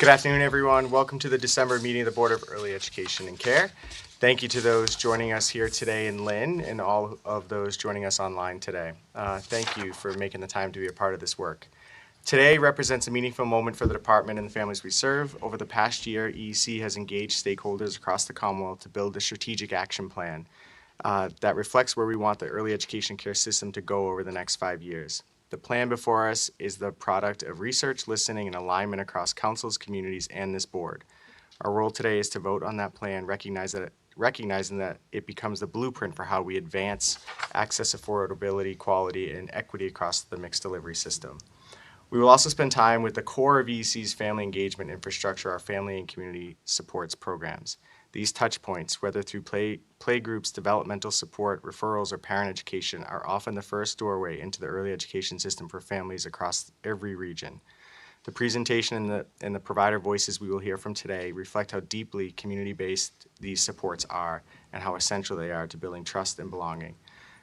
Good afternoon, everyone. Welcome to the December meeting of the Board of Early Education and Care. Thank you to those joining us here today in Lynn and all of those joining us online today. Thank you for making the time to be a part of this work. Today represents a meaningful moment for the department and the families we serve. Over the past year, EEC has engaged stakeholders across the Commonwealth to build a strategic action plan that reflects where we want the early education care system to go over the next 5 years. The plan before us is the product of research, listening, and alignment across councils, communities, and this board. Our role today is to vote on that plan, recognizing that it becomes the blueprint for how we advance access, affordability, quality, and equity across the mixed delivery system. We will also spend time with the core of EEC's family engagement infrastructure, our family and community supports programs. These touch points, whether through play groups, developmental support, referrals, or parent education, are often the first doorway into the early education system for families across every region. The presentation and the provider voices we will hear from today reflect how deeply community-based these supports are and how essential they are to building trust and belonging.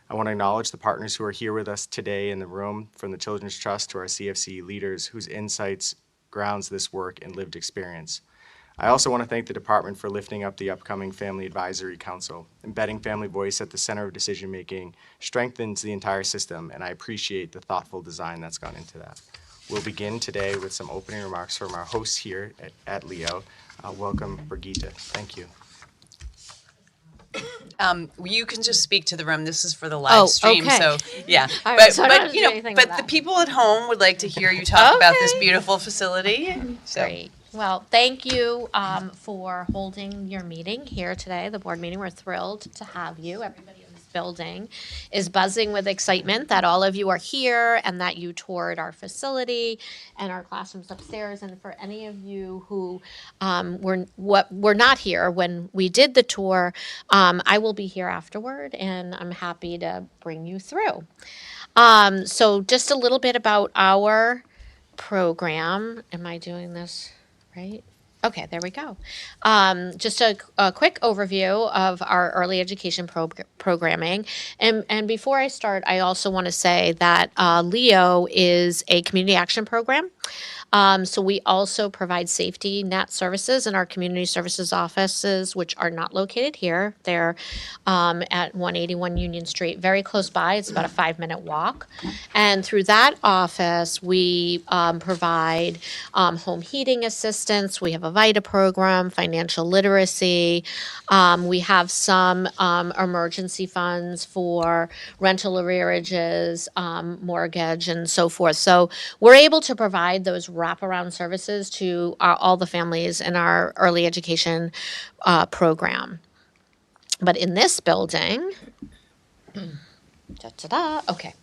I want to acknowledge the partners who are here with us today in the room, from the Children's Trust to our CFC leaders whose insights grounds this work in lived experience. I also want to thank the department for lifting up the upcoming Family Advisory Council. Embedding family voice at the center of decision-making strengthens the entire system, and I appreciate the thoughtful design that's gone into that. We'll begin today with some opening remarks from our hosts here at Leo. Welcome, Brigitte. Thank you. You can just speak to the room. This is for the live stream, okay. so yeah. All right, but so I don't have but to you do know, anything but with the that. people at home would like to hear you talk about this beautiful facility. So. Great. Well, thank you for holding your meeting here today, the board meeting. We're thrilled to have you. Everybody in this building is buzzing with excitement that all of you are here and that you toured our facility and our classrooms upstairs. And for any of you who were not here when we did the tour, I will be here afterward, and I'm happy to bring you through. So just a little bit about our program. Am I doing this right? Okay, there we go. Just a quick overview of our early education programming. And before I start, I also want to say that LEO is a community action program. So we also provide safety net services in our community services offices, which are not located here. They're at 181 Union Street, very close by. It's about a 5-minute walk. And through that office, we provide home heating assistance. We have a VITA program, financial literacy. We have some emergency funds for rental arrearages, mortgage, and so forth. So we're able to provide those wraparound services to all the families in our early education program. But in this building, okay.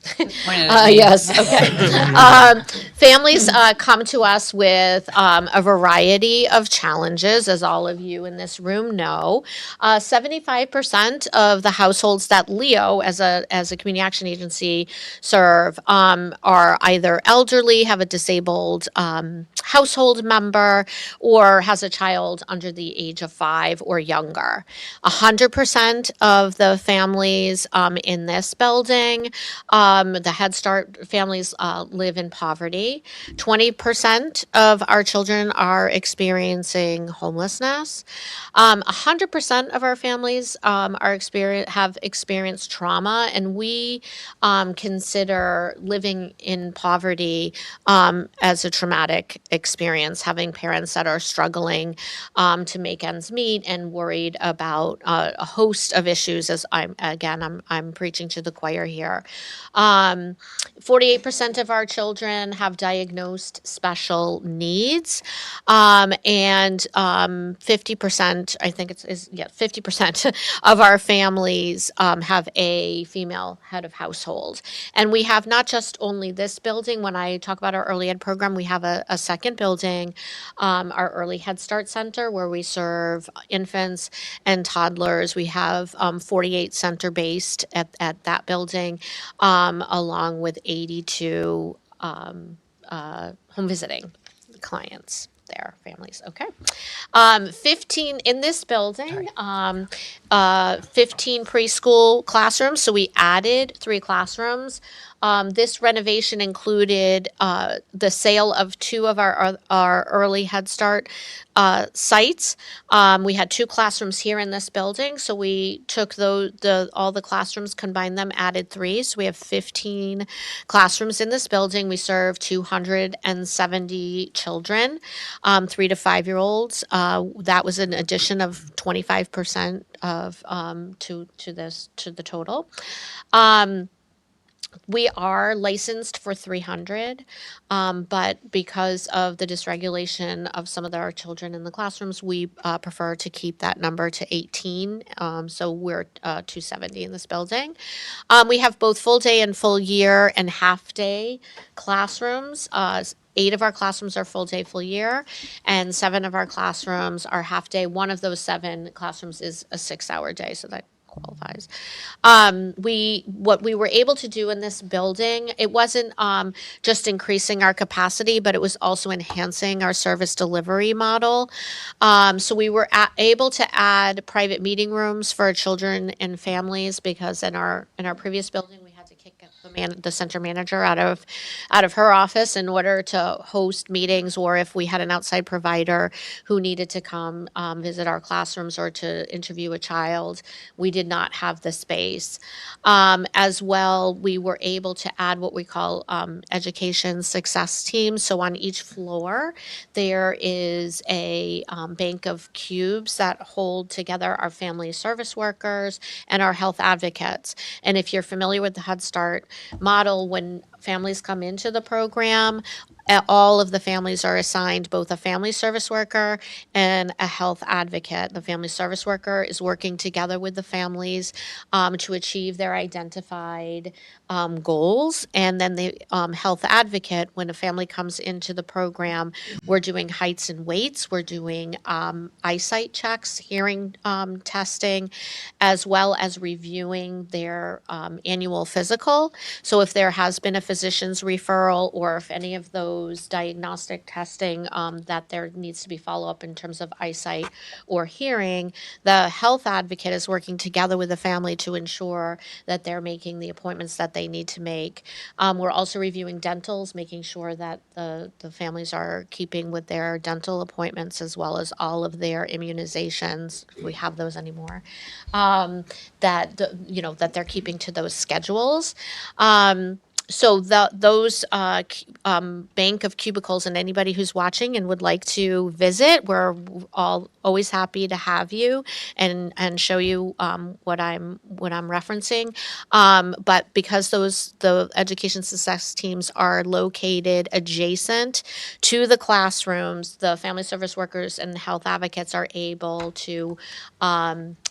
Yes, okay. Families come to us with a variety of challenges, as all of you in this room know. 75% of the households that LEO, as a community action agency, serve are either elderly, have a disabled household member, or has a child under the age of 5 or younger. 100% of the families in this building, the Head Start families live in poverty. 20% of our children are experiencing homelessness. 100% of our families have experienced trauma, and we consider living in poverty as a traumatic experience, having parents that are struggling to make ends meet and worried about a host of issues. As I'm preaching to the choir here. 48% of our children have diagnosed special needs, and 50%, I think 50% of our families have a female head of household. And we have not just only this building. When I talk about our early ed program, we have a second building, our Early Head Start Center, where we serve infants and toddlers. We have 48 center-based at that building, along with 82 home visiting clients. Their families. Okay. 15 in this building. 15 preschool classrooms, so we added 3 classrooms. This renovation included the sale of 2 of our early Head Start sites. We had 2 classrooms here in this building, so we took all the classrooms, combined them, added 3. So we have 15 classrooms in this building. We serve 270 children, 3 to 5-year-olds. That was an addition of 25% of to the total. We are licensed for 300, but because of the dysregulation of some of our children in the classrooms, we prefer to keep that number to 18. So we're 270 in this building. We have both full day and full year and half day classrooms. 8 of our classrooms are full day, full year, and 7 of our classrooms are half day. One of those 7 classrooms is a 6-hour day, so that qualifies. What we were able to do in this building, it wasn't just increasing our capacity, but it was also enhancing our service delivery model. So we were able to add private meeting rooms for children and families, because in our previous building we had to kick the center manager out of her office in order to host meetings, or if we had an outside provider who needed to come visit our classrooms or to interview a child, we did not have the space. As well, we were able to add what we call education success teams. So on each floor, there is a bank of cubes that hold together our family service workers and our health advocates. And if you're familiar with the Head Start model, when families come into the program, all of the families are assigned both a family service worker and a health advocate. The family service worker is working together with the families to achieve their identified goals. And then the health advocate, when a family comes into the program, we're doing heights and weights, we're doing eyesight checks, hearing testing, as well as reviewing their annual physical. So if there has been a physician's referral, or if any of those diagnostic testing that there needs to be follow-up in terms of eyesight or hearing, the health advocate is working together with the family to ensure that they're making the appointments that they need to make. We're also reviewing dentals, making sure that the families are keeping with their dental appointments, as well as all of their immunizations, if we have those anymore, that they're keeping to those schedules. So those bank of cubicles, and anybody who's watching and would like to visit, we're all always happy to have you and show you what I'm referencing. But because the education success teams are located adjacent to the classrooms, the family service workers and health advocates are able to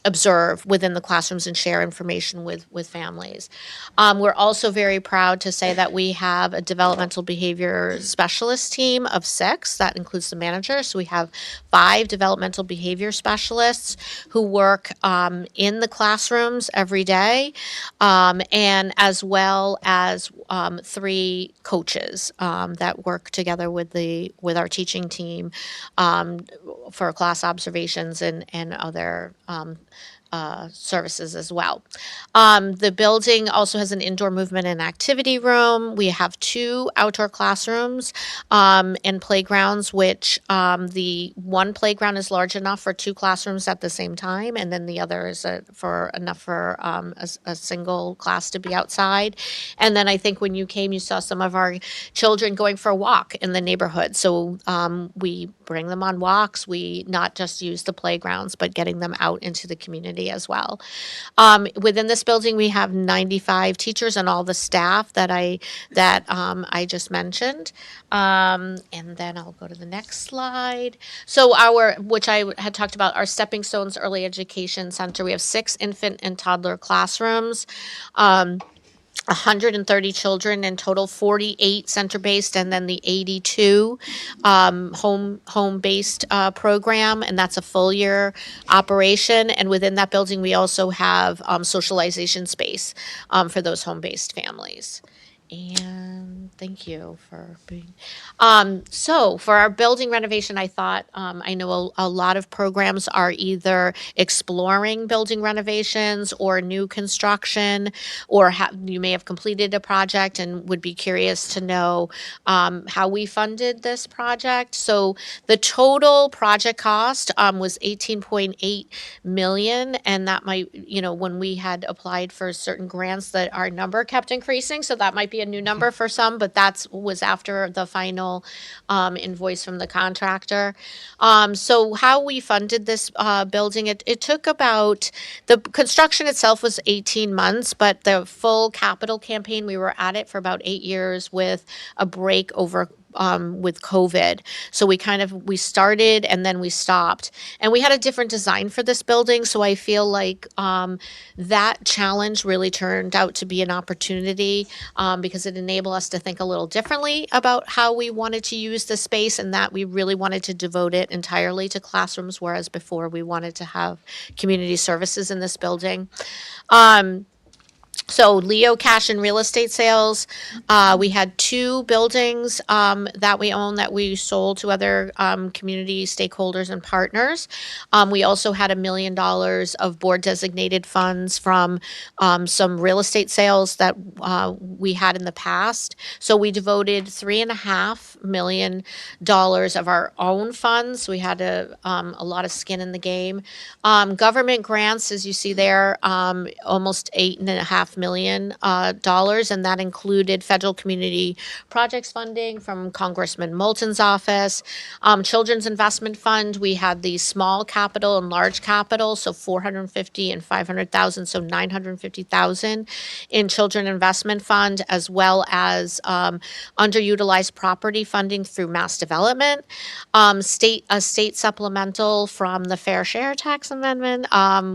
observe within the classrooms and share information with families. We're also very proud to say that we have a developmental behavior specialist team of 6. That includes the manager. So we have 5 developmental behavior specialists who work in the classrooms every day, and as well as 3 coaches that work together with our teaching team for class observations and other services as well. The building also has an indoor movement and activity room. We have 2 outdoor classrooms and playgrounds, which the one playground is large enough for 2 classrooms at the same time, and then the other is enough for a single class to be outside. And then I think when you came, you saw some of our children going for a walk in the neighborhood. So we bring them on walks. We not just use the playgrounds, but getting them out into the community as well. Within this building, we have 95 teachers and all the staff that I just mentioned. And then I'll go to the next slide. So which I had talked about, our Stepping Stones Early Education Center, we have 6 infant and toddler classrooms. 130 children in total, 48 center-based, and then the 82 home-based program, and that's a full-year operation. And within that building, we also have socialization space for those home-based families. And Thank you for being. So for our building renovation, I thought, I know a lot of programs are either exploring building renovations or new construction, or you may have completed a project and would be curious to know how we funded this project. So the total project cost was 18.8 million, and that might, when we had applied for certain grants, that our number kept increasing, so that might be a new number for some, but that was after the final invoice from the contractor. So how we funded this building, it took about, the construction itself was 18 months, but the full capital campaign, we were at it for about 8 years with a break over with COVID. So we started and then we stopped. And we had a different design for this building. So I feel like that challenge really turned out to be an opportunity because it enabled us to think a little differently about how we wanted to use the space, and that we really wanted to devote it entirely to classrooms, whereas before we wanted to have community services in this building. So Leo Cash and Real Estate Sales, we had 2 buildings that we own that we sold to other community stakeholders and partners. We also had $1 million of board designated funds from some real estate sales that we had in the past. So we devoted $3.5 million of our own funds. We had a lot of skin in the game. Government grants, as you see there, almost $8.5 million, and that included federal community projects funding from Congressman Moulton's office. Children's Investment Fund, we had the small capital and large capital, so 450 and 500,000, so 950,000 in Children Investment Fund, as well as underutilized property funding through mass development, a state supplemental from the Fair Share Tax Amendment,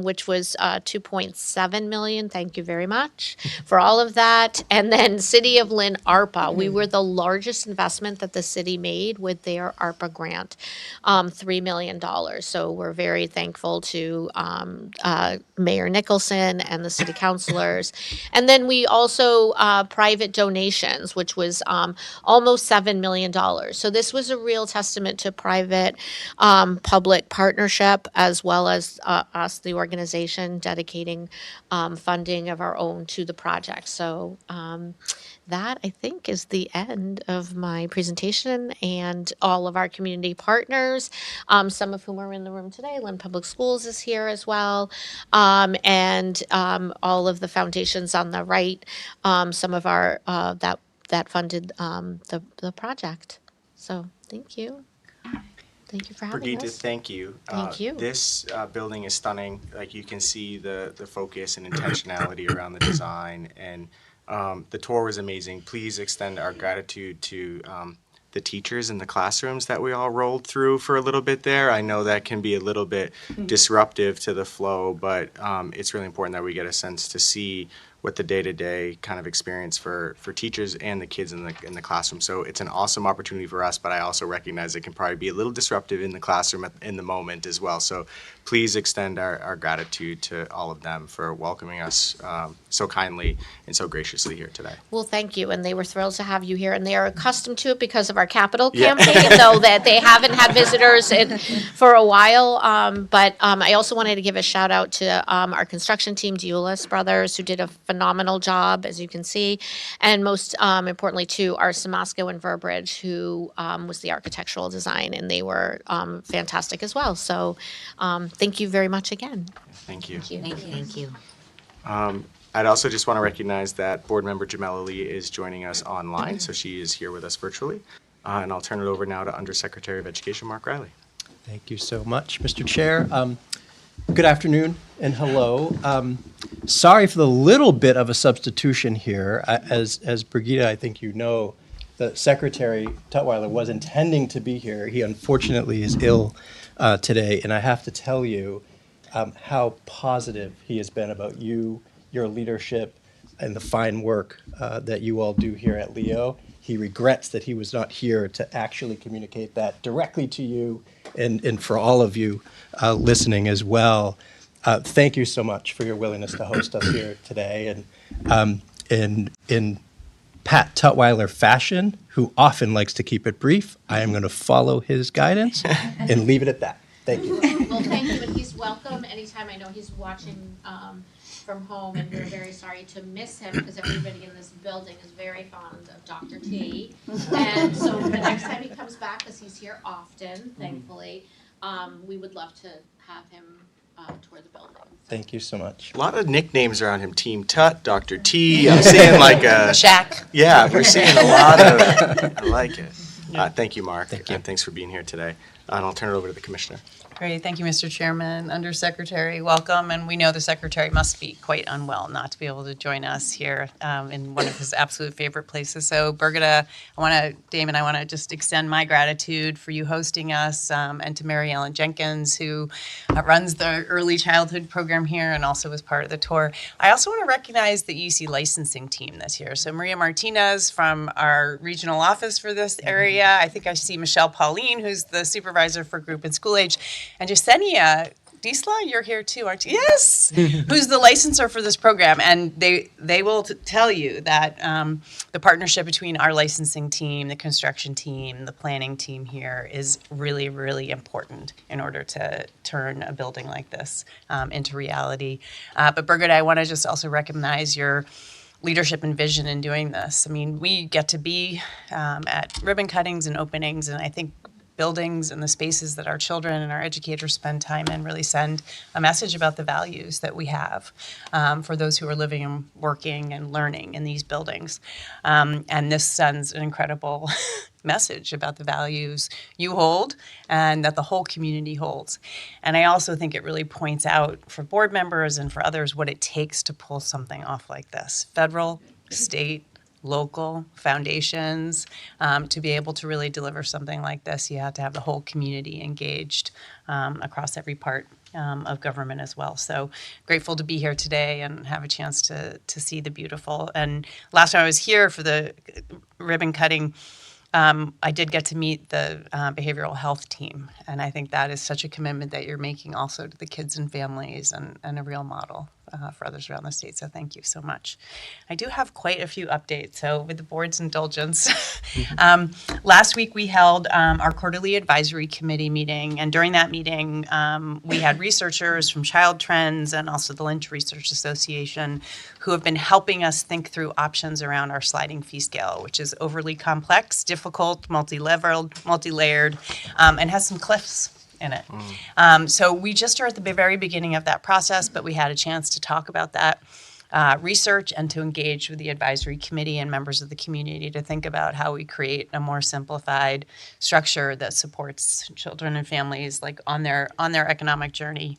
which was 2.7 million. Thank you very much for all of that. And then City of Lynn ARPA. We were the largest investment that the city made with their ARPA grant, $3 million. So we're very thankful to Mayor Nicholson and the city councilors. And then we also private donations, which was almost $7 million. So this was a real testament to private public partnership, as well as us, the organization, dedicating funding of our own to the project. So that, I think, is the end of my presentation, and all of our community partners, some of whom are in the room today. Lynn Public Schools is here as well, and all of the foundations on the right, some of our that funded the project. So thank you. Thank you for having Brigitte, us. thank you. Thank you. This building is stunning. Like, you can see the focus and intentionality around the design, and the tour was amazing. Please extend our gratitude to the teachers in the classrooms that we all rolled through for a little bit there. I know that can be a little bit disruptive to the flow, but it's really important that we get a sense to see what the day-to-day kind of experience for teachers and the kids in the classroom. So it's an awesome opportunity for us, but I also recognize it can probably be a little disruptive in the classroom in the moment as well. So please extend our gratitude to all of them for welcoming us so kindly and so graciously here today. Well, thank you, and they were thrilled to have you here, and they are accustomed to it because of our capital Yeah. campaign, though that they haven't had visitors for a while. But I also wanted to give a shout out to our construction team, Deulis Brothers, who did a phenomenal job, as you can see, and most importantly, to our Samasco and Burbridge, who was the architectural design, and they were fantastic as well. So thank you very much again. Thank you. Thank you. I'd also just want to recognize that board member Jamel Ali is joining us online, so she is here with us virtually. And I'll turn it over now to Undersecretary of Education, Mark Riley. Thank you so much, Mr. Chair. Good afternoon and hello. Sorry for the little bit of a substitution here. As Brigitte, I think you know, the Secretary Tutwiler was intending to be here. He unfortunately is ill today, and I have to tell you how positive he has been about you, your leadership, and the fine work that you all do here at Leo. He regrets that he was not here to actually communicate that directly to you and for all of you listening as well. Thank you so much for your willingness to host us here today. And in Pat Tutwiler fashion, who often likes to keep it brief, I am going to follow his guidance and leave it at that. Thank you. Well, thank you, and he's welcome anytime. I know he's watching from home, and we're very sorry to miss him because everybody in this building is very fond of Dr. T. And so the next time he comes back, because he's here often, thankfully, we would love to have him tour the building. Thank you so much. A lot of nicknames around him. Team Tut, Dr. T. I'm seeing like a Shaq. yeah. We're seeing a lot of. I like it. Thank you, Mark. Thank you. And thanks for being here today. And I'll turn it over to the commissioner. Great, thank you, Mr. Chairman. Undersecretary, welcome. And we know the Secretary must be quite unwell not to be able to join us here in one of his absolute favorite places. So, Birgitta, Damon, I want to just extend my gratitude for you hosting us, and to Mary Ellen Jenkins, who runs the early childhood program here and also was part of the tour. I also want to recognize the EC licensing team that's here. So, Maria Martinez from our regional office for this area. I think I see Michelle Pauline, who's the supervisor for group and school age. And Jasenia Diesla, you're here too, aren't you? Yes. Who's the licensor for this program. And they will tell you that the partnership between our licensing team, the construction team, the planning team here is really, really important in order to turn a building like this into reality. But Birgit, I want to just also recognize your leadership and vision in doing this. I mean, we get to be at ribbon cuttings and openings, and I think buildings and the spaces that our children and our educators spend time in really send a message about the values that we have for those who are living and working and learning in these buildings. And this sends an incredible message about the values you hold and that the whole community holds. And I also think it really points out for board members and for others what it takes to pull something off like this. Federal, state, local foundations, to be able to really deliver something like this, you have to have the whole community engaged across every part of government as well. So grateful to be here today and have a chance to see the beautiful. And last time I was here for the ribbon cutting, I did get to meet the behavioral health team, and I think that is such a commitment that you're making also to the kids and families and a real model for others around the state. So thank you so much. I do have quite a few updates. So with the board's indulgence, last week we held our quarterly advisory committee meeting, and during that meeting we had researchers from Child Trends and also the Lynch Research Association who have been helping us think through options around our sliding fee scale, which is overly complex, difficult, multi-leveled, multi-layered, and has some cliffs in it. So we just are at the very beginning of that process, but we had a chance to talk about that research and to engage with the advisory committee and members of the community to think about how we create a more simplified structure that supports children and families like on their economic journey.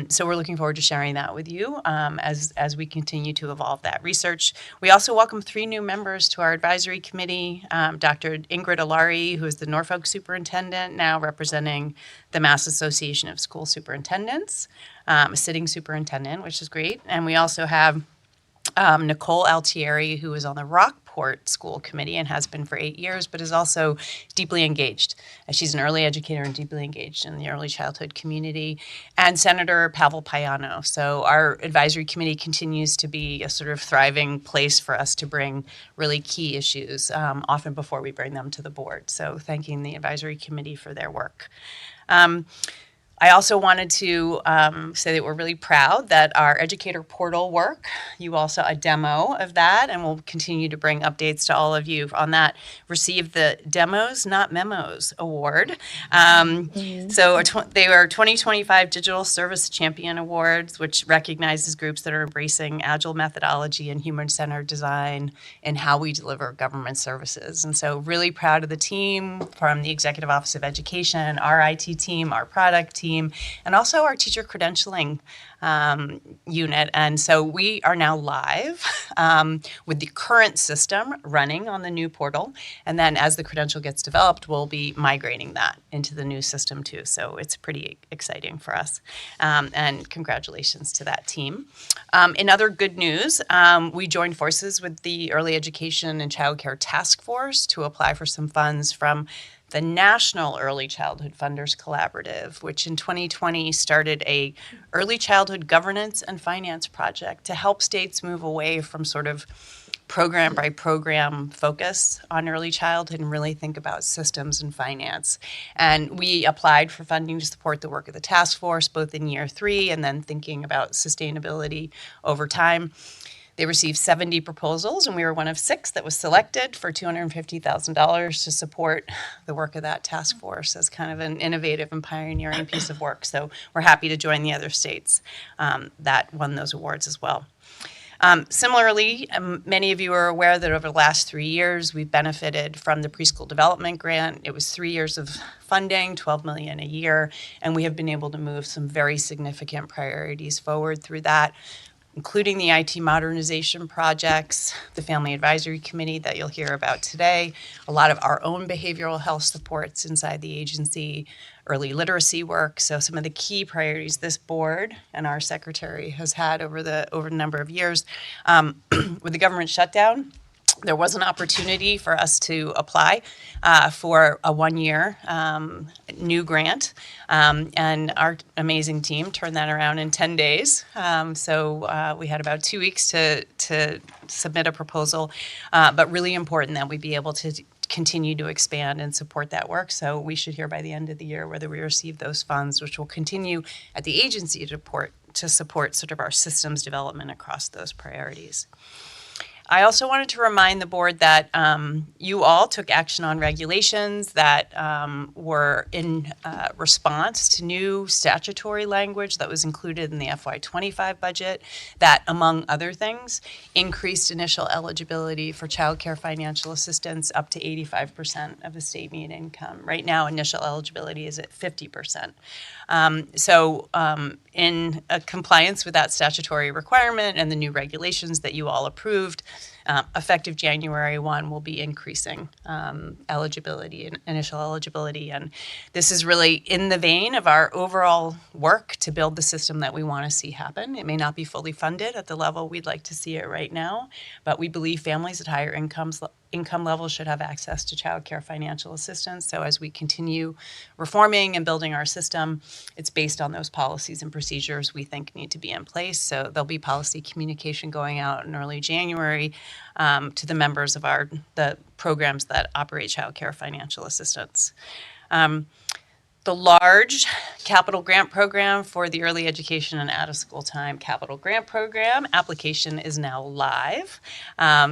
So we're looking forward to sharing that with you as we continue to evolve that research. We also welcome 3 new members to our advisory committee. Dr. Ingrid Alari, who is the Norfolk superintendent, now representing the Mass Association of School Superintendents, a sitting superintendent, which is great. And we also have Nicole Altieri, who is on the Rockport School Committee and has been for 8 years, but is also deeply engaged. She's an early educator and deeply engaged in the early childhood community. And Senator Pavel Payano. So our advisory committee continues to be a sort of thriving place for us to bring really key issues, often before we bring them to the board. So thanking the advisory committee for their work. I also wanted to say that we're really proud that our educator portal work, you all saw a demo of that, and we'll continue to bring updates to all of you on that, received the Demos Not Memos Award. So they were 2025 Digital Service Champion Awards, which recognizes groups that are embracing agile methodology and human-centered design in how we deliver government services. And so really proud of the team from the Executive Office of Education, our IT team, our product team, and also our teacher credentialing unit. And so we are now live with the current system running on the new portal. And then as the credential gets developed, we'll be migrating that into the new system too. So it's pretty exciting for us. And congratulations to that team. In other good news, we joined forces with the Early Education and Child Care Task Force to apply for some funds from the National Early Childhood Funders Collaborative, which in 2020 started a early childhood governance and finance project to help states move away from sort of program by program focus on early childhood and really think about systems and finance. And we applied for funding to support the work of the task force, both in year 3 and then thinking about sustainability over time. They received 70 proposals, and we were one of 6 that was selected for $250,000 to support the work of that task force as kind of an innovative and pioneering piece of work. So we're happy to join the other states that won those awards as well. Similarly, many of you are aware that over the last 3 years, we've benefited from the Preschool Development Grant. It was 3 years of funding, $12 million a year, and we have been able to move some very significant priorities forward through that, including the IT modernization projects, the Family Advisory Committee that you'll hear about today, a lot of our own behavioral health supports inside the agency, early literacy work. So some of the key priorities this board and our secretary has had over a number of years. With the government shutdown, there was an opportunity for us to apply for a 1-year new grant, and our amazing team turned that around in 10 days. So we had about 2 weeks to submit a proposal, but really important that we be able to continue to expand and support that work. So we should hear by the end of the year whether we receive those funds, which will continue at the agency to support sort of our systems development across those priorities. I also wanted to remind the board that you all took action on regulations that were in response to new statutory language that was included in the FY25 budget that, among other things, increased initial eligibility for child care financial assistance up to 85% of the state median income. Right now, initial eligibility is at 50%. In compliance with that statutory requirement and the new regulations that you all approved, effective January 1, we'll be increasing eligibility and initial eligibility. And this is really in the vein of our overall work to build the system that we want to see happen. It may not be fully funded at the level we'd like to see it right now, but we believe families at higher income levels should have access to child care financial assistance. So as we continue reforming and building our system, it's based on those policies and procedures we think need to be in place. So there'll be policy communication going out in early January to the members of the programs that operate child care financial assistance. The large capital grant program for the early education and out-of-school time capital grant program application is now live.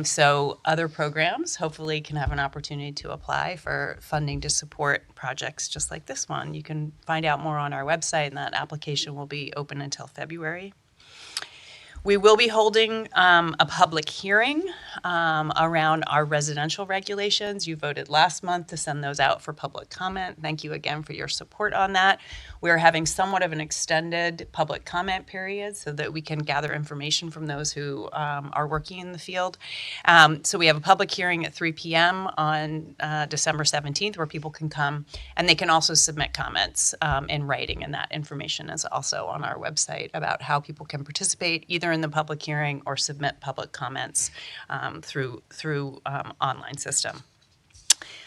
So other programs hopefully can have an opportunity to apply for funding to support projects just like this one. You can find out more on our website, and that application will be open until February. We will be holding a public hearing around our residential regulations. You voted last month to send those out for public comment. Thank you again for your support on that. We're having somewhat of an extended public comment period so that we can gather information from those who are working in the field. So we have a public hearing at 3 p.m. on December 17th where people can come, and they can also submit comments in writing, and that information is also on our website about how people can participate either in the public hearing or submit public comments through online system.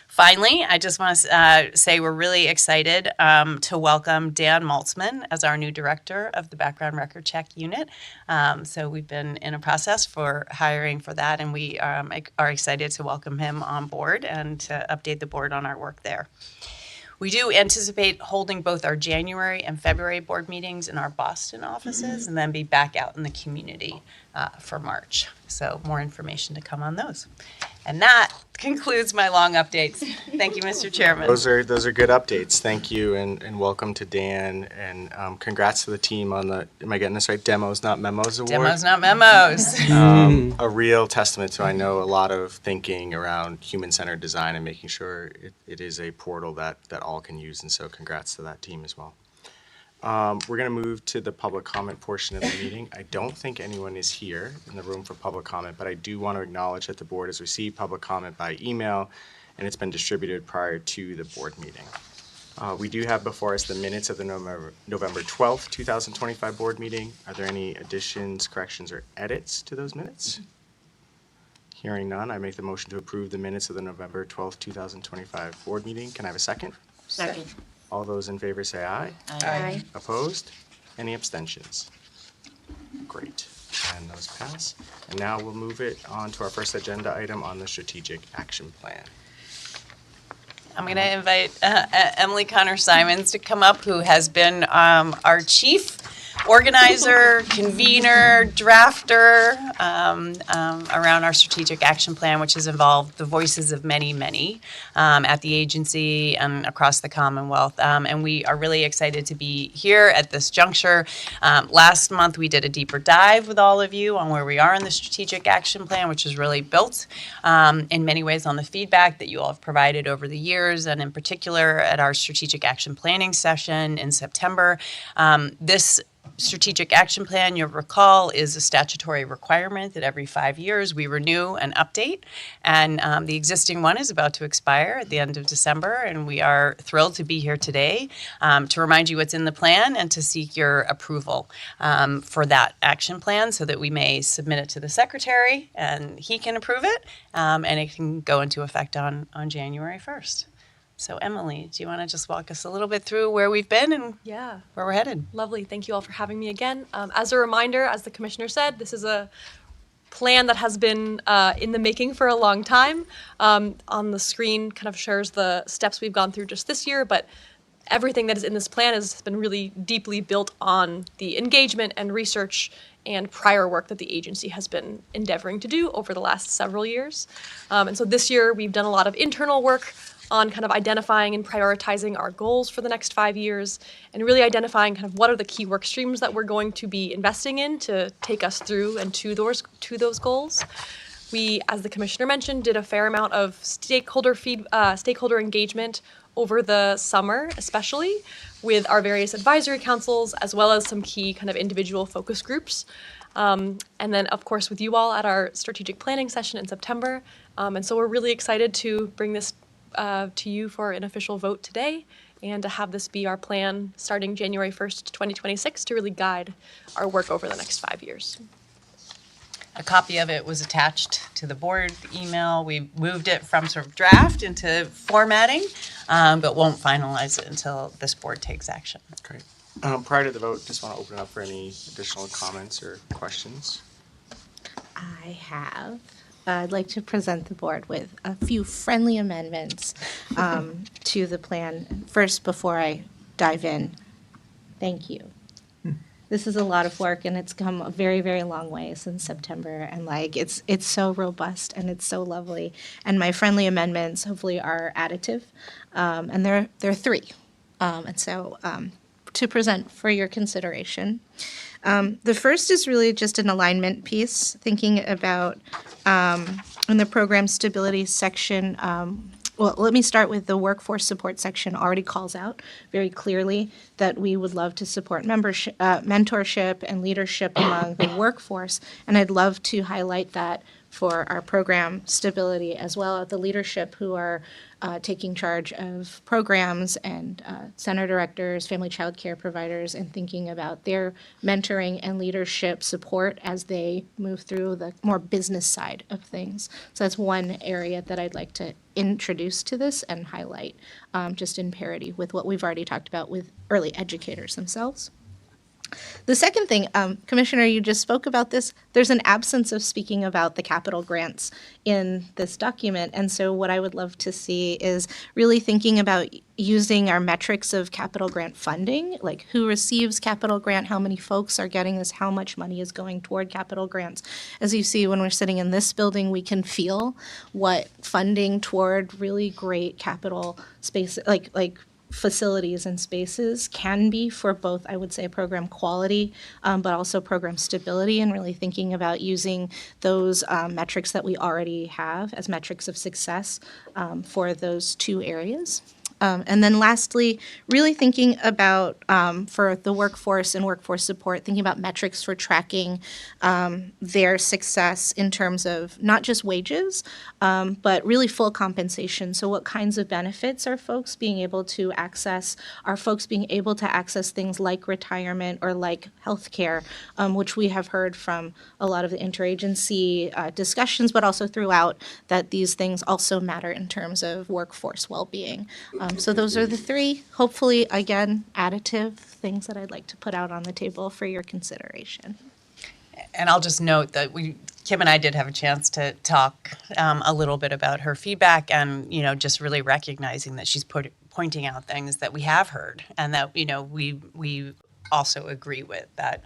Finally, I just want to say we're really excited to welcome Dan Maltzman as our new director of the Background Record Check Unit. So we've been in a process for hiring for that, and we are excited to welcome him on board and to update the board on our work there. We do anticipate holding both our January and February board meetings in our Boston offices and then be back out in the community for March. So more information to come on those. And that concludes my long updates. Thank you, Mr. Chairman. Those are good updates. Thank you, and welcome to Dan, and congrats to the team on the, am I getting this right, Demos Not Memos Award? Demos Not Memos. A real testament to, I know, a lot of thinking around human-centered design and making sure it is a portal that all can use, and so congrats to that team as well. We're going to move to the public comment portion of the meeting. I don't think anyone is here in the room for public comment, but I do want to acknowledge that the board has received public comment by email, and it's been distributed prior to the board meeting. We do have before us the minutes of the November 12th, 2025 board meeting. Are there any additions, corrections, or edits to those minutes? Hearing none, I make the motion to approve the minutes of the November 12th, 2025 board meeting. Can I have a second? Second. All those in favor say aye. Aye. Opposed? Any abstentions? Great. And those those pass. And now we'll move it on to our first agenda item on the strategic action plan. I'm going to invite Emily Connor Simons to come up, who has been our chief organizer, convener, drafter around our strategic action plan, which has involved the voices of many, many at the agency and across the Commonwealth. And we are really excited to be here at this juncture. Last month, we did a deeper dive with all of you on where we are in the strategic action plan, which is really built in many ways on the feedback that you all have provided over the years, and in particular at our strategic action planning session in September. This strategic action plan, you'll recall, is a statutory requirement that every 5 years we renew and update. And the existing one is about to expire at the end of December. And we are thrilled to be here today to remind you what's in the plan and to seek your approval for that action plan so that we may submit it to the secretary and he can approve it and it can go into effect on January 1st. So Emily, do you want to just walk us a little bit through where we've been and Yeah, where we're headed? lovely. Thank you all for having me again. As a reminder, as the commissioner said, this is a plan that has been in the making for a long time. On the screen kind of shows the steps we've gone through just this year, but everything that is in this plan has been really deeply built on the engagement and research and prior work that the agency has been endeavoring to do over the last several years. And so this year we've done a lot of internal work on kind of identifying and prioritizing our goals for the next 5 years and really identifying kind of what are the key work streams that we're going to be investing in to take us through and to those goals. We, as the commissioner mentioned, did a fair amount of stakeholder engagement over the summer, especially with our various advisory councils, as well as some key kind of individual focus groups. And then, of course, with you all at our strategic planning session in September. And so we're really excited to bring this to you for an official vote today and to have this be our plan starting January 1st, 2026 to really guide our work over the next 5 years. A copy of it was attached to the board email. We moved it from sort of draft into formatting, but won't finalize it until this board takes action. Great. Prior to the vote, just want to open it up for any additional comments or questions. I have. I'd like to present the board with a few friendly amendments to the plan. First, before I dive in, thank you. This is a lot of work, and it's come a very, very long way since September. And it's so robust and it's so lovely. And my friendly amendments hopefully are additive, and there are 3. And so to present for your consideration. The first is really just an alignment piece, thinking about in the program stability section. Well, let me start with the workforce support section already calls out very clearly that we would love to support membership, mentorship and leadership among the workforce. And I'd love to highlight that for our program stability as well as the leadership who are taking charge of programs and center directors, family child care providers, and thinking about their mentoring and leadership support as they move through the more business side of things. So that's one area that I'd like to introduce to this and highlight, just in parity with what we've already talked about with early educators themselves. The second thing, Commissioner, you just spoke about this. There's an absence of speaking about the capital grants in this document. And so what I would love to see is really thinking about using our metrics of capital grant funding, like who receives capital grant, how many folks are getting this, how much money is going toward capital grants. As you see, when we're sitting in this building, we can feel what funding toward really great capital space, like facilities and spaces can be for both, I would say, program quality, but also program stability, and really thinking about using those metrics that we already have as metrics of success for those 2 areas. And then lastly, really thinking about, for the workforce and workforce support, thinking about metrics for tracking their success in terms of not just wages, but really full compensation. So what kinds of benefits are folks being able to access? Are folks being able to access things like retirement or like healthcare, which we have heard from a lot of the interagency discussions, but also throughout, that these things also matter in terms of workforce well-being. So those are the 3, hopefully, again, additive things that I'd like to put out on the table for your consideration. And I'll just note that Kim and I did have a chance to talk a little bit about her feedback, and just really recognizing that she's pointing out things that we have heard, and that we also agree with. That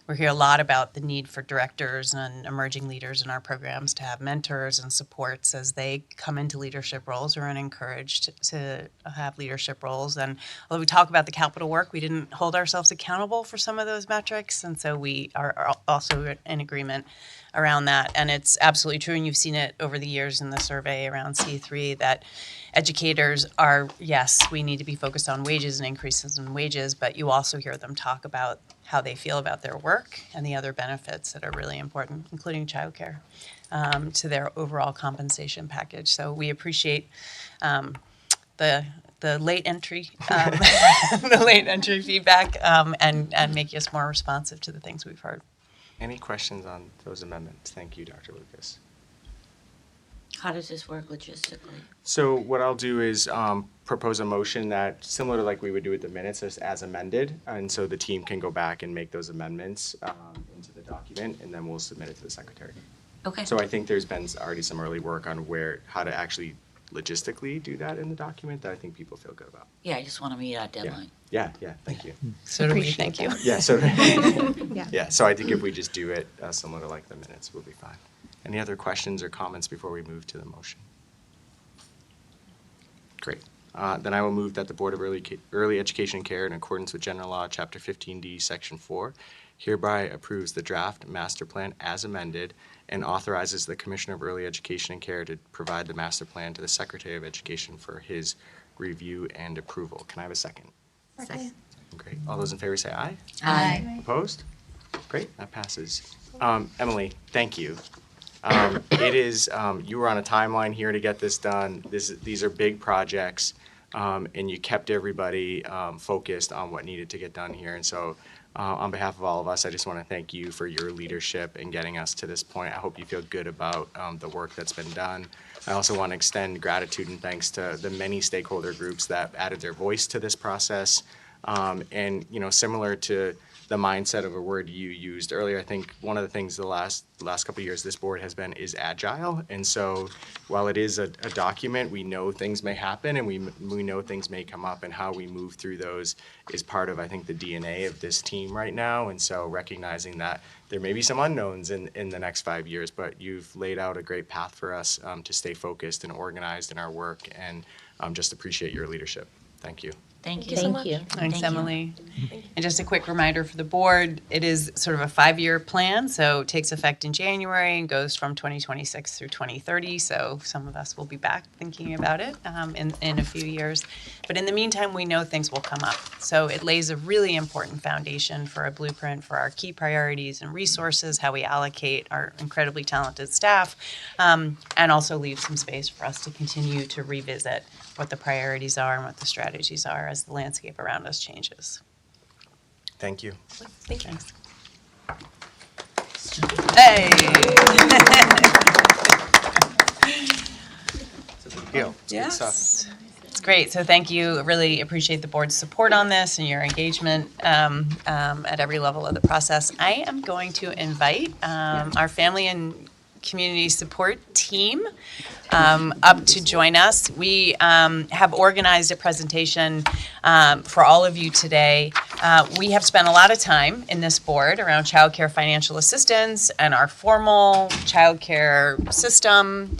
we hear a lot about the need for directors and emerging leaders in our programs to have mentors and supports as they come into leadership roles or are encouraged to have leadership roles. And although we talk about the capital work, we didn't hold ourselves accountable for some of those metrics, and so we are also in agreement around that. And it's absolutely true, and you've seen it over the years in the survey around C3, that educators are, yes, we need to be focused on wages and increases in wages, but you also hear them talk about how they feel about their work and the other benefits that are really important, including childcare, to their overall compensation package. So we appreciate the late entry, the late entry feedback, and make us more responsive to the things we've heard. Any questions on those amendments? Thank you, Dr. Lucas. How does this work logistically? So what I'll do is propose a motion that, similar to like we would do with the minutes, as amended, and so the team can go back and make those amendments into the document, and then we'll submit it to the secretary. Okay. So I think there's been already some early work on how to actually logistically do that in the document that I think people feel good about. Yeah, I just want to meet our Yeah, deadline. yeah, thank you. So do we, Appreciate thank you. Yeah, so, Yeah. yeah, so I think if we just do it similar to like the minutes, we'll be fine. Any other questions or comments before we move to the motion? Great. Then I will move that the Board of Early Education and Care, in accordance with General Law, Chapter 15D, Section 4, hereby approves the draft master plan as amended and authorizes the Commissioner of Early Education and Care to provide the master plan to the Secretary of Education for his review and approval. Can I have a second? Second. Great. All those in favor say aye. Aye. Opposed? Great, that passes. Emily, thank you. It is, you were on a timeline here to get this done. These are big projects, and you kept everybody focused on what needed to get done here. And so on behalf of all of us, I just want to thank you for your leadership in getting us to this point. I hope you feel good about the work that's been done. I also want to extend gratitude and thanks to the many stakeholder groups that added their voice to this process. And, similar to the mindset of a word you used earlier, I think one of the things the last couple of years this board has been is agile. And so while it is a document, we know things may happen and we know things may come up, and how we move through those is part of, I think, the DNA of this team right now. And so recognizing that there may be some unknowns in the next 5 years, but you've laid out a great path for us to stay focused and organized in our work, and just appreciate your leadership. Thank you. Thank you. Thank you. Thanks, Thank you. Emily. And just a quick reminder for the board, it is sort of a 5-year plan, so it takes effect in January and goes from 2026 through 2030. So some of us will be back thinking about it in a few years. But in the meantime, we know things will come up. So it lays a really important foundation for a blueprint for our key priorities and resources, how we allocate our incredibly talented staff, and also leaves some space for us to continue to revisit what the priorities are and what the strategies are as the landscape around us changes. Thank you. Thank you. Hey! It's a big deal. It's good stuff. It's great. So thank you. Really appreciate the board's support on this and your engagement at every level of the process. I am going to invite our family and community support team up to join us. We have organized a presentation for all of you today. We have spent a lot of time in this board around childcare financial assistance and our formal childcare system.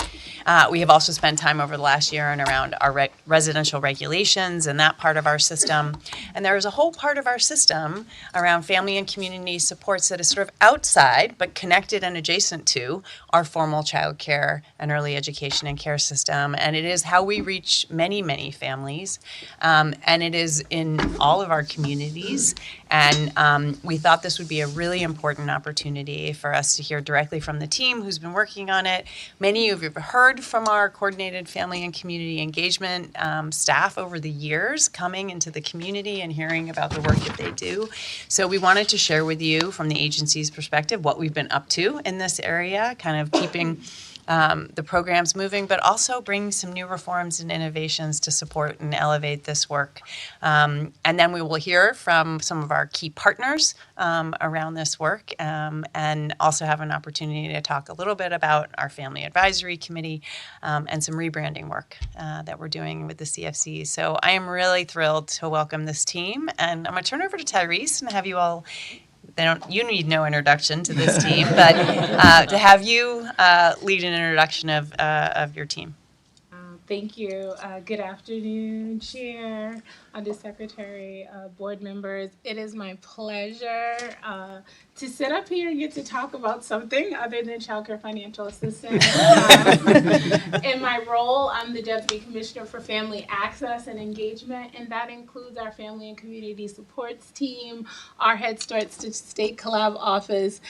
We have also spent time over the last year and around our residential regulations and that part of our system. And there is a whole part of our system around family and community supports that is sort of outside but connected and adjacent to our formal childcare and early education and care system. And it is how we reach many, many families. And it is in all of our communities. And we thought this would be a really important opportunity for us to hear directly from the team who's been working on it. Many of you have heard from our coordinated family and community engagement staff over the years, coming into the community and hearing about the work that they do. So we wanted to share with you from the agency's perspective what we've been up to in this area, kind of keeping the programs moving, but also bring some new reforms and innovations to support and elevate this work. And then we will hear from some of our key partners around this work, and also have an opportunity to talk a little bit about our Family Advisory Committee and some rebranding work that we're doing with the CFC. So I am really thrilled to welcome this team, and I'm going to turn over to Tyrese and have you all. You need no introduction to this team, but to have you lead an introduction of your team. Thank you. Good afternoon, Chair, Undersecretary, board members. It is my pleasure to sit up here and get to talk about something other than childcare financial assistance. In my role, I'm the Deputy Commissioner for Family Access and Engagement, and that includes our Family and Community Supports team, our Head Start State Collab office,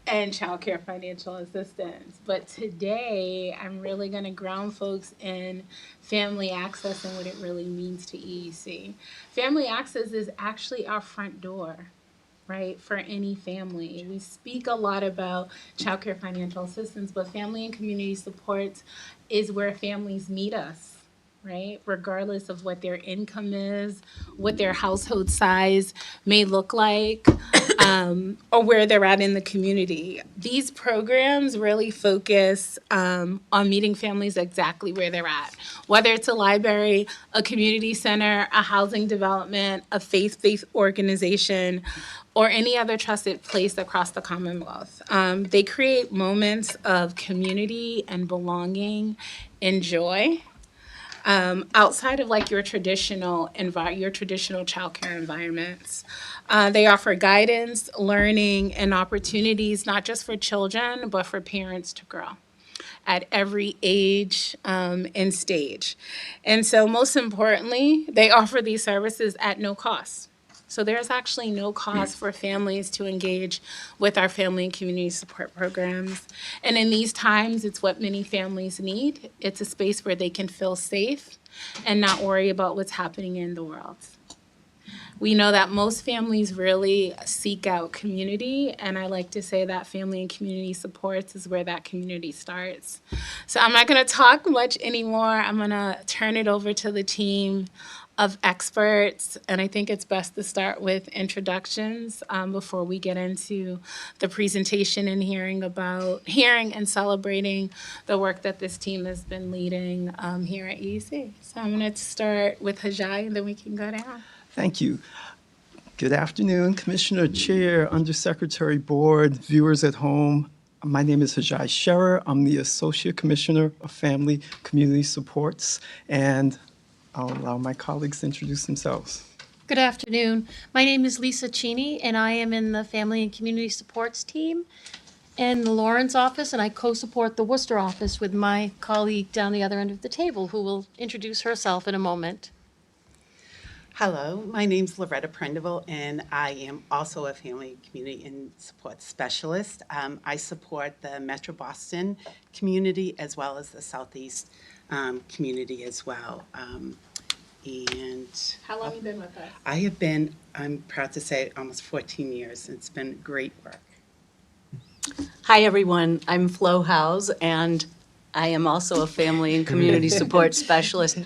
and childcare financial assistance. But today, I'm really going to ground folks in family access and what it really means to EEC. Family access is actually our front door, right, for any family. We speak a lot about childcare financial assistance, but family and community supports is where families meet us, right, regardless of what their income is, what their household size may look like, or where they're at in the community. These programs really focus on meeting families exactly where they're at, whether it's a library, a community center, a housing development, a faith-based organization, or any other trusted place across the Commonwealth. They create moments of community and belonging and joy. Outside of like your traditional childcare environments. They offer guidance, learning, and opportunities, not just for children, but for parents to grow at every age and stage. And so most importantly, they offer these services at no cost. So there's actually no cost for families to engage with our family and community support programs. And in these times, it's what many families need. It's a space where they can feel safe and not worry about what's happening in the world. We know that most families really seek out community, and I like to say that family and community supports is where that community starts. So I'm not going to talk much anymore. I'm going to turn it over to the team of experts, and I think it's best to start with introductions before we get into the presentation and hearing and celebrating the work that this team has been leading here at EEC. So I'm going to start with Hajai, and then we can go down. Thank you. Good afternoon, Commissioner, Chair, Undersecretary, Board, viewers at home. My name is Hajai Scherer. I'm the Associate Commissioner of Family Community Supports, and I'll allow my colleagues to introduce themselves. Good afternoon. My name is Lisa Cheney, and I am in the Family and Community Supports team in the Lawrence office, and I co-support the Worcester office with my colleague down the other end of the table, who will introduce herself in a moment. Hello, my name's Loretta Prendeville, and I am also a family, community, and support specialist. I support the Metro Boston community as well as the Southeast community as well. And How long have you been with us? I have been, I'm proud to say, almost 14 years. It's been great work. Hi, everyone. I'm Flo Howes, and I am also a family and community support specialist.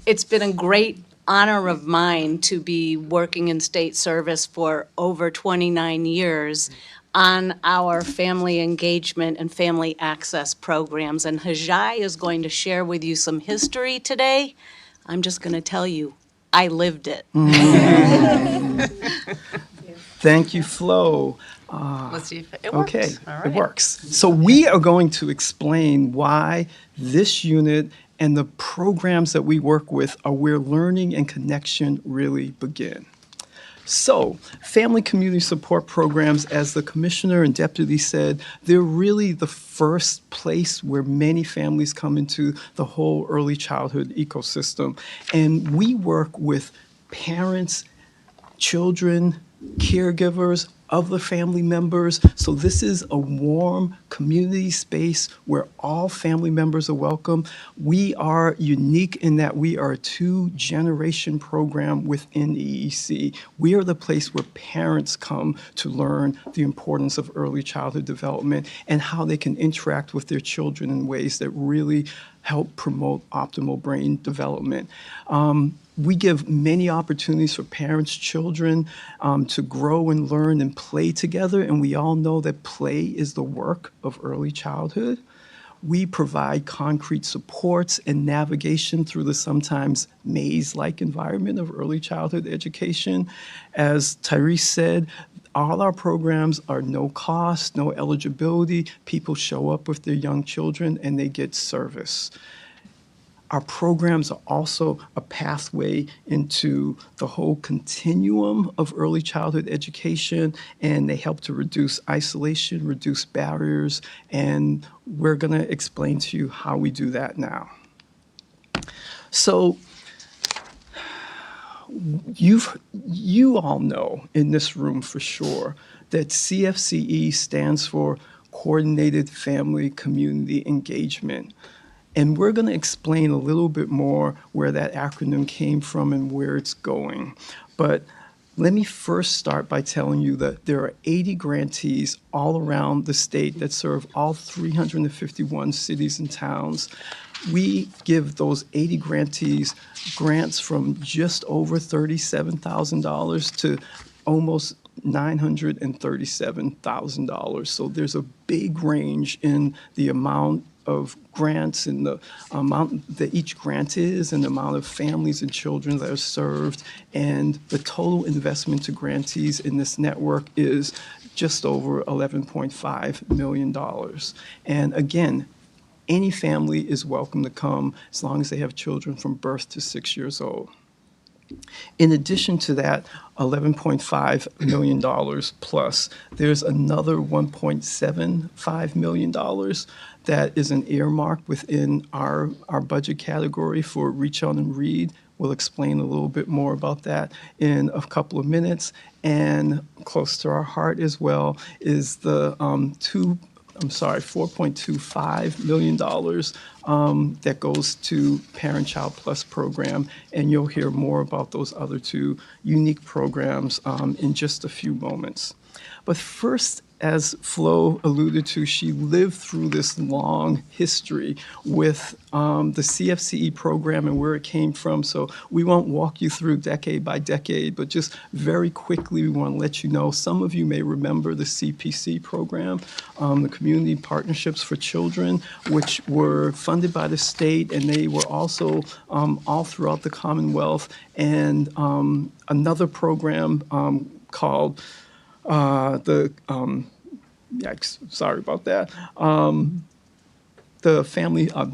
It's been a great honor of mine to be working in state service for over 29 years on our family engagement and family access programs. And Hajai is going to share with you some history today. I'm just going to tell you, I lived it. Thank you, Flo. Let's see if it works. Okay, All right. it works. So we are going to explain why this unit and the programs that we work with are where learning and connection really begin. So, family community support programs, as the commissioner and deputy said, they're really the first place where many families come into the whole early childhood ecosystem. And we work with parents, children, caregivers, other family members. So this is a warm community space where all family members are welcome. We are unique in that we are a 2-generation program within EEC. We are the place where parents come to learn the importance of early childhood development and how they can interact with their children in ways that really help promote optimal brain development. We give many opportunities for parents, children to grow and learn and play together, and we all know that play is the work of early childhood. We provide concrete supports and navigation through the sometimes maze-like environment of early childhood education. As Tyrese said, all our programs are no cost, no eligibility. People show up with their young children and they get service. Our programs are also a pathway into the whole continuum of early childhood education, and they help to reduce isolation, reduce barriers, and we're going to explain to you how we do that now. So you all know in this room for sure that CFCE stands for Coordinated Family Community Engagement. And we're going to explain a little bit more where that acronym came from and where it's going. But let me first start by telling you that there are 80 grantees all around the state that serve all 351 cities and towns. We give those 80 grantees grants from just over $37,000 to almost $937,000. So there's a big range in the amount of grants and the amount that each grant is and the amount of families and children that are served. And the total investment to grantees in this network is just over $11.5 million. And again, any family is welcome to come as long as they have children from birth to 6 years old. In addition to that $11.5 million plus, there's another $1.75 million that is an earmark within our budget category for Reach Out and Read. We'll explain a little bit more about that in a couple of minutes. And close to our heart as well is the $4.25 million that goes to Parent Child Plus program, and you'll hear more about those other two unique programs in just a few moments. But first, as Flo alluded to, she lived through this long history with the CFCE program and where it came from. So we won't walk you through decade by decade, but just very quickly, we want to let you know, some of you may remember the CPC program, the Community Partnerships for Children, which were funded by the state, and they were also all throughout the Commonwealth. And another program called sorry about that. The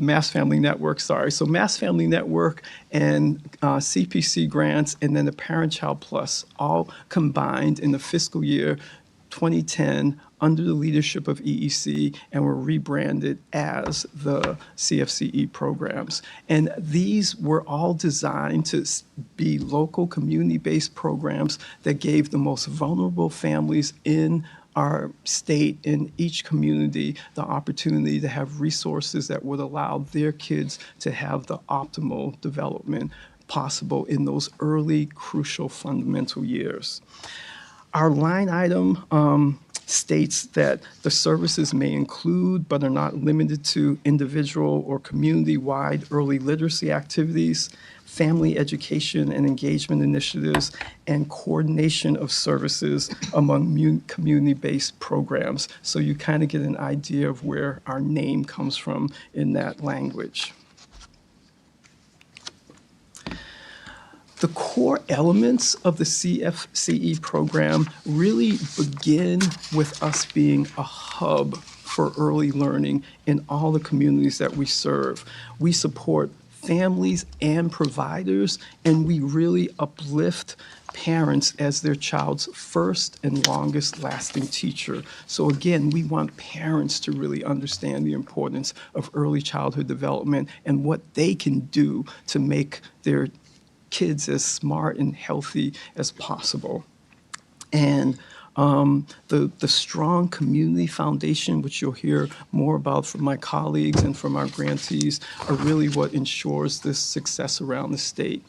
Mass Family Network, sorry. So Mass Family Network and CPC grants, and then the Parent Child Plus, all combined in the fiscal year 2010 under the leadership of EEC, and were rebranded as the CFCE programs. And these were all designed to be local community-based programs that gave the most vulnerable families in our state, in each community, the opportunity to have resources that would allow their kids to have the optimal development possible in those early, crucial, fundamental years. Our line item states that the services may include, but are not limited to, individual or community-wide early literacy activities, family education and engagement initiatives, and coordination of services among community-based programs. So you kind of get an idea of where our name comes from in that language. The core elements of the CFCE program really begin with us being a hub for early learning in all the communities that we serve. We support families and providers, and we really uplift parents as their child's first and longest lasting teacher. So again, we want parents to really understand the importance of early childhood development and what they can do to make their kids as smart and healthy as possible. And the strong community foundation, which you'll hear more about from my colleagues and from our grantees, are really what ensures this success around the state.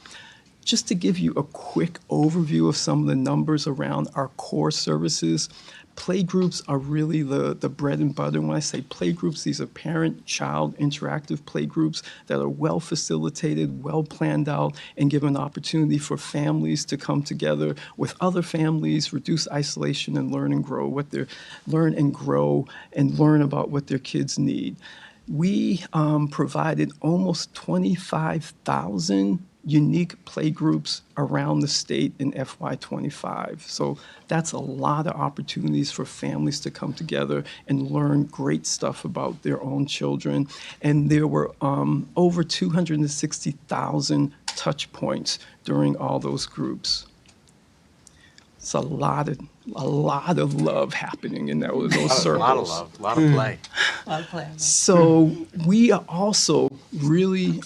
Just to give you a quick overview of some of the numbers around our core services, playgroups are really the bread and butter. When I say playgroups, these are parent-child interactive playgroups that are well facilitated, well planned out, and give an opportunity for families to come together with other families, reduce isolation, and learn and grow and learn about what their kids need. We provided almost 25,000 unique playgroups around the state in FY25. So that's a lot of opportunities for families to come together and learn great stuff about their own children. And there were over 260,000 touch points during all those groups. It's a lot of love happening in those circles. A lot of love, a lot of play. A lot of play. So we are also really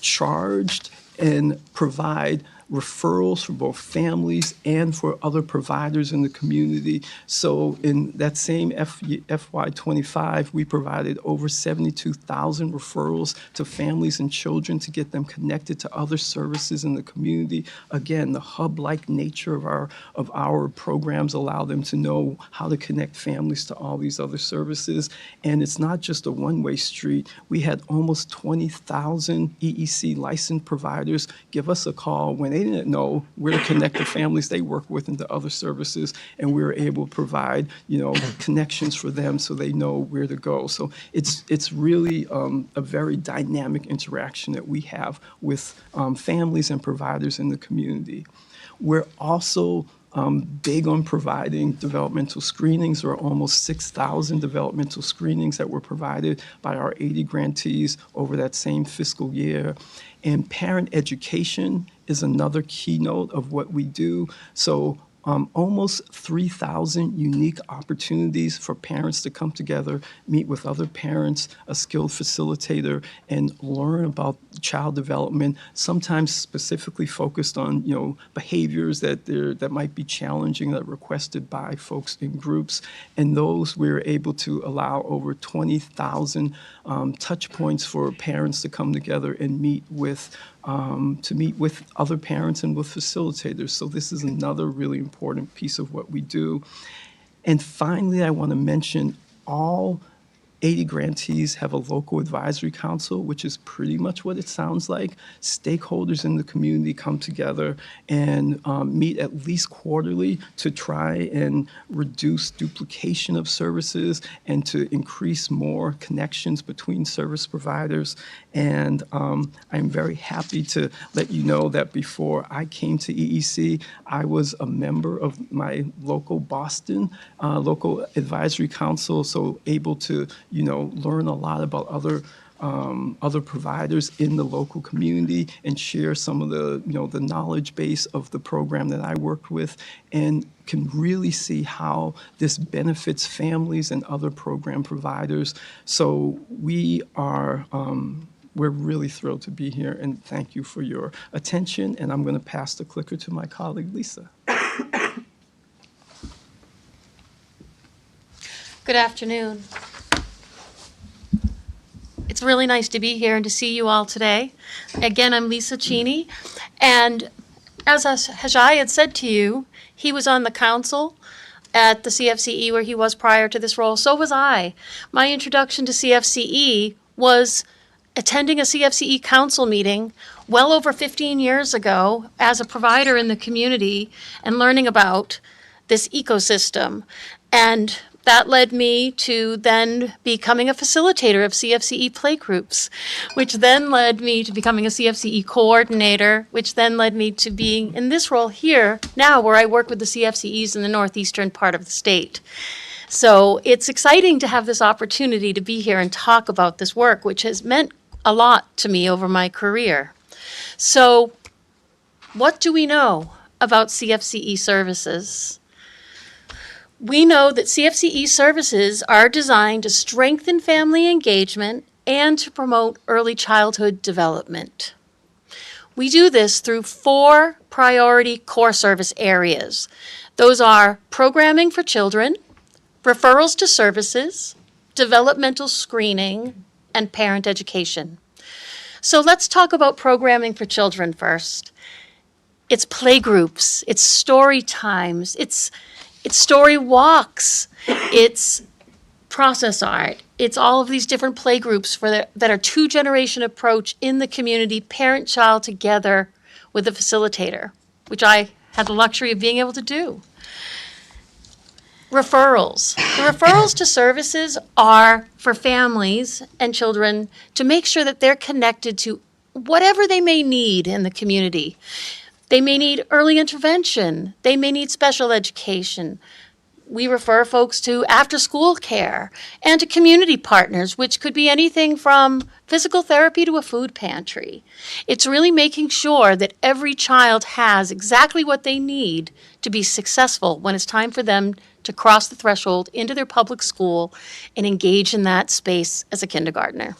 charged and provide referrals for both families and for other providers in the community. So in that same FY25, we provided over 72,000 referrals to families and children to get them connected to other services in the community. Again, the hub-like nature of our programs allow them to know how to connect families to all these other services. And it's not just a one-way street. We had almost 20,000 EEC licensed providers give us a call when they didn't know where to connect the families they work with into other services, and we were able to provide, connections for them so they know where to go. So it's really a very dynamic interaction that we have with families and providers in the community. We're also big on providing developmental screenings. There are almost 6,000 developmental screenings that were provided by our 80 grantees over that same fiscal year. And parent education is another keynote of what we do. So almost 3,000 unique opportunities for parents to come together, meet with other parents, a skilled facilitator, and learn about child development, sometimes specifically focused on behaviors that might be challenging, that are requested by folks in groups. And those we're able to allow over 20,000 touch points for parents to come together and meet with other parents and with facilitators. So this is another really important piece of what we do. And finally, I want to mention all 80 grantees have a local advisory council, which is pretty much what it sounds like. Stakeholders in the community come together and meet at least quarterly to try and reduce duplication of services and to increase more connections between service providers. And I'm very happy to let you know that before I came to EEC, I was a member of my local Boston local advisory council, so able to learn a lot about other providers in the local community and share some of the knowledge base of the program that I worked with, and can really see how this benefits families and other program providers. So we're really thrilled to be here, and thank you for your attention. And I'm going to pass the clicker to my colleague, Lisa. Good afternoon. It's really nice to be here and to see you all today. Again, I'm Lisa Cheney, and as Hajai had said to you, he was on the council at the CFCE where he was prior to this role. So was I. My introduction to CFCE was attending a CFCE council meeting well over 15 years ago as a provider in the community and learning about this ecosystem. And that led me to then becoming a facilitator of CFCE playgroups, which then led me to becoming a CFCE coordinator, which then led me to being in this role here now, where I work with the CFCEs in the northeastern part of the state. So it's exciting to have this opportunity to be here and talk about this work, which has meant a lot to me over my career. So what do we know about CFCE services? We know that CFCE services are designed to strengthen family engagement and to promote early childhood development. We do this through 4 priority core service areas. Those are programming for children, referrals to services, developmental screening, and parent education. So let's talk about programming for children first. It's play groups, it's story times, it's story walks, it's process art. It's all of these different play groups that are 2-generation approach in the community, parent-child together with a facilitator, which I had the luxury of being able to do. Referrals. The referrals to services are for families and children to make sure that they're connected to whatever they may need in the community. They may need early intervention. They may need special education. We refer folks to after-school care and to community partners, which could be anything from physical therapy to a food pantry. It's really making sure that every child has exactly what they need to be successful when it's time for them to cross the threshold into their public school and engage in that space as a kindergartner.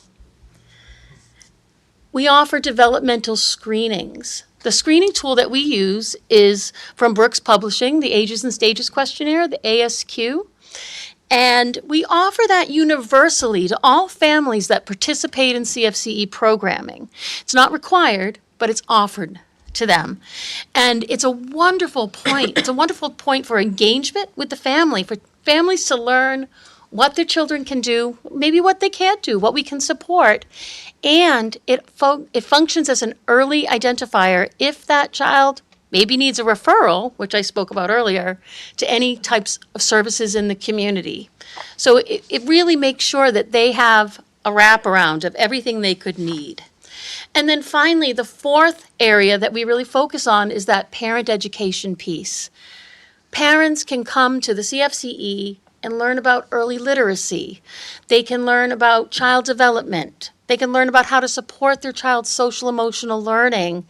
We offer developmental screenings. The screening tool that we use is from Brooks Publishing, the Ages and Stages Questionnaire, the ASQ. And we offer that universally to all families that participate in CFCE programming. It's not required, but it's offered to them. And it's a wonderful point. It's a wonderful point for engagement with the family, for families to learn what their children can do, maybe what they can't do, what we can support. And it functions as an early identifier if that child maybe needs a referral, which I spoke about earlier, to any types of services in the community. So it really makes sure that they have a wraparound of everything they could need. And then finally, the 4th area that we really focus on is that parent education piece. Parents can come to the CFCE and learn about early literacy. They can learn about child development. They can learn about how to support their child's social emotional learning.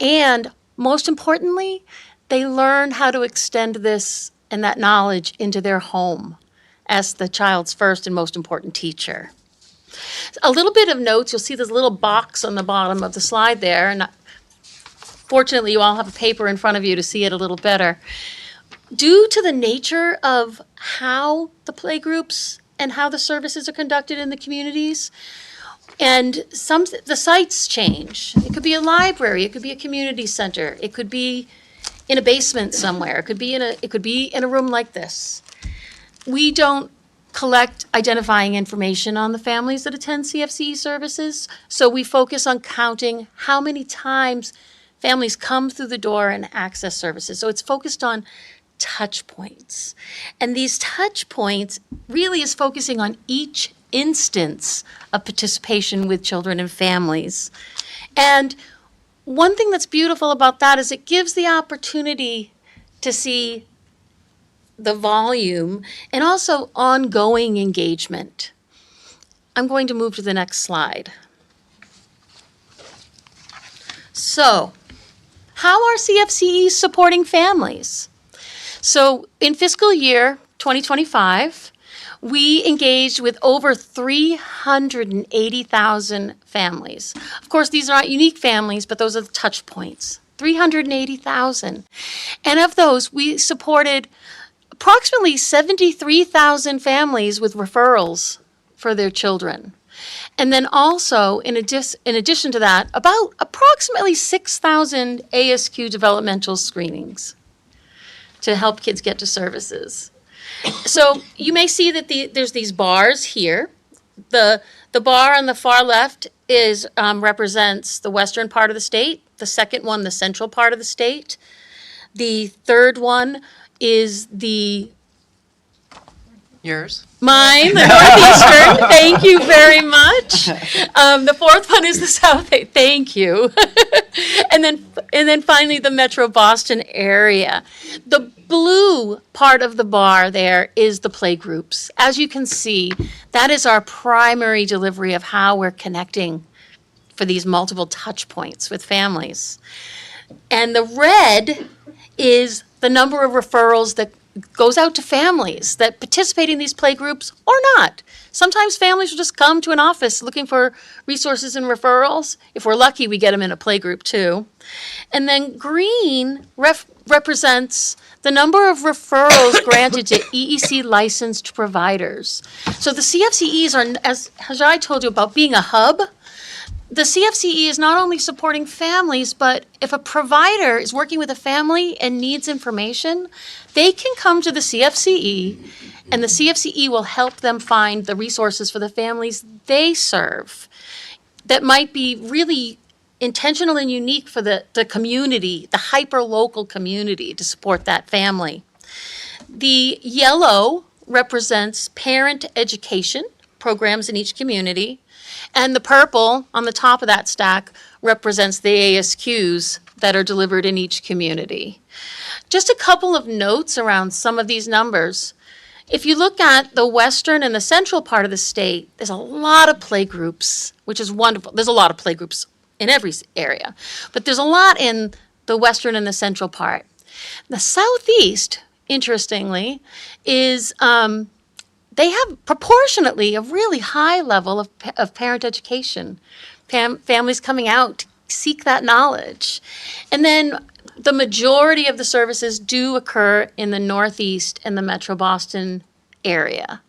And most importantly, they learn how to extend this and that knowledge into their home as the child's first and most important teacher. A little bit of notes, you'll see this little box on the bottom of the slide there. And fortunately, you all have a paper in front of you to see it a little better. Due to the nature of how the playgroups and how the services are conducted in the communities, and the sites change. It could be a library, it could be a community center, it could be in a basement somewhere, it could be in a room like this. We don't collect identifying information on the families that attend CFCE services, so we focus on counting how many times families come through the door and access services. So it's focused on touch points. And these touch points really is focusing on each instance of participation with children and families. And one thing that's beautiful about that is it gives the opportunity to see the volume and also ongoing engagement. I'm going to move to the next slide. So, how are CFCEs supporting families? So in fiscal year 2025, we engaged with over 380,000 families. Of course, these are not unique families, but those are the touch points. 380,000. And of those, we supported approximately 73,000 families with referrals for their children. And then also, in addition to that, about approximately 6,000 ASQ developmental screenings to help kids get to services. So you may see that there's these bars here. The bar on the far left represents the western part of the state. The second one, the central part of the state. The third one is Yours? Mine, the Northeastern. Thank you very much. The 4th one is the South. Thank you. and then finally the Metro Boston area. The blue part of the bar there is the play groups. As you can see, that is our primary delivery of how we're connecting for these multiple touch points with families. And the red is the number of referrals that goes out to families that participate in these play groups or not. Sometimes families will just come to an office looking for resources and referrals. If we're lucky, we get them in a play group too. And then green represents the number of referrals granted to EEC licensed providers. So the CFCEs are, as Hajai told you about being a hub, the CFCE is not only supporting families, but if a provider is working with a family and needs information, they can come to the CFCE, and the CFCE will help them find the resources for the families they serve that might be really intentional and unique for the community, the hyper-local community, to support that family. The yellow represents parent education programs in each community. And the purple on the top of that stack represents the ASQs that are delivered in each community. Just a couple of notes around some of these numbers. If you look at the western and the central part of the state, there's a lot of play groups, which is wonderful. There's a lot of play groups in every area, but there's a lot in the western and the central part. The southeast, interestingly, is they have proportionately a really high level of parent education, families coming out to seek that knowledge. And then the majority of the services do occur in the Northeast and the Metro Boston area.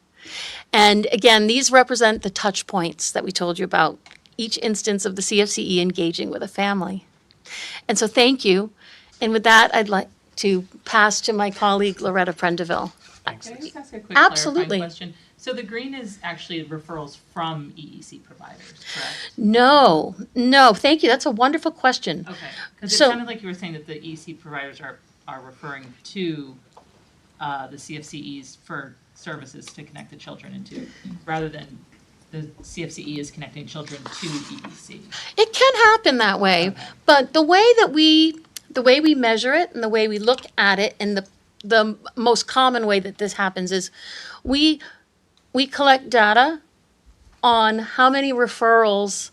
And again, these represent the touch points that we told you about, each instance of the CFCE engaging with a family. And so thank you. And with that, I'd like to pass to my colleague, Loretta Prendeville. Thanks. Can I just ask a quick Absolutely. clarifying question? So the green is actually referrals from EEC providers, correct? No, thank you. That's a wonderful question. Okay, because it So- sounded like you were saying that the EEC providers are referring to the CFCEs for services to connect the children into, rather than the CFCE is connecting children to EEC. It can happen that way, Okay. but the way we measure it and the way we look at it, and the most common way that this happens is we collect data on how many referrals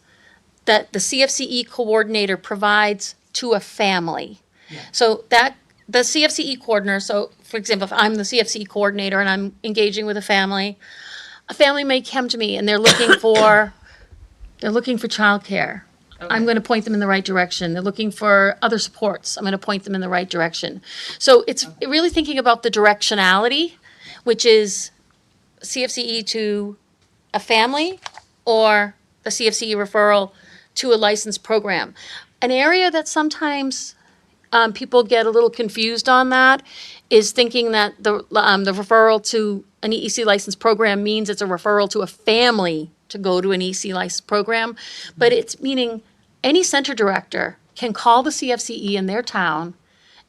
that the CFCE coordinator provides to a family. Yeah. So that the CFCE coordinator, so for example, if I'm the CFCE coordinator and I'm engaging with a family may come to me and they're looking for childcare. I'm going to point them in the right direction. They're looking for other supports. I'm going to point them in the right direction. So it's really thinking about the directionality, which is CFCE to a family or the CFCE referral to a licensed program. An area that sometimes people get a little confused on that is thinking that the referral to an EEC licensed program means it's a referral to a family to go to an EEC licensed program, but it's meaning any center director can call the CFCE in their town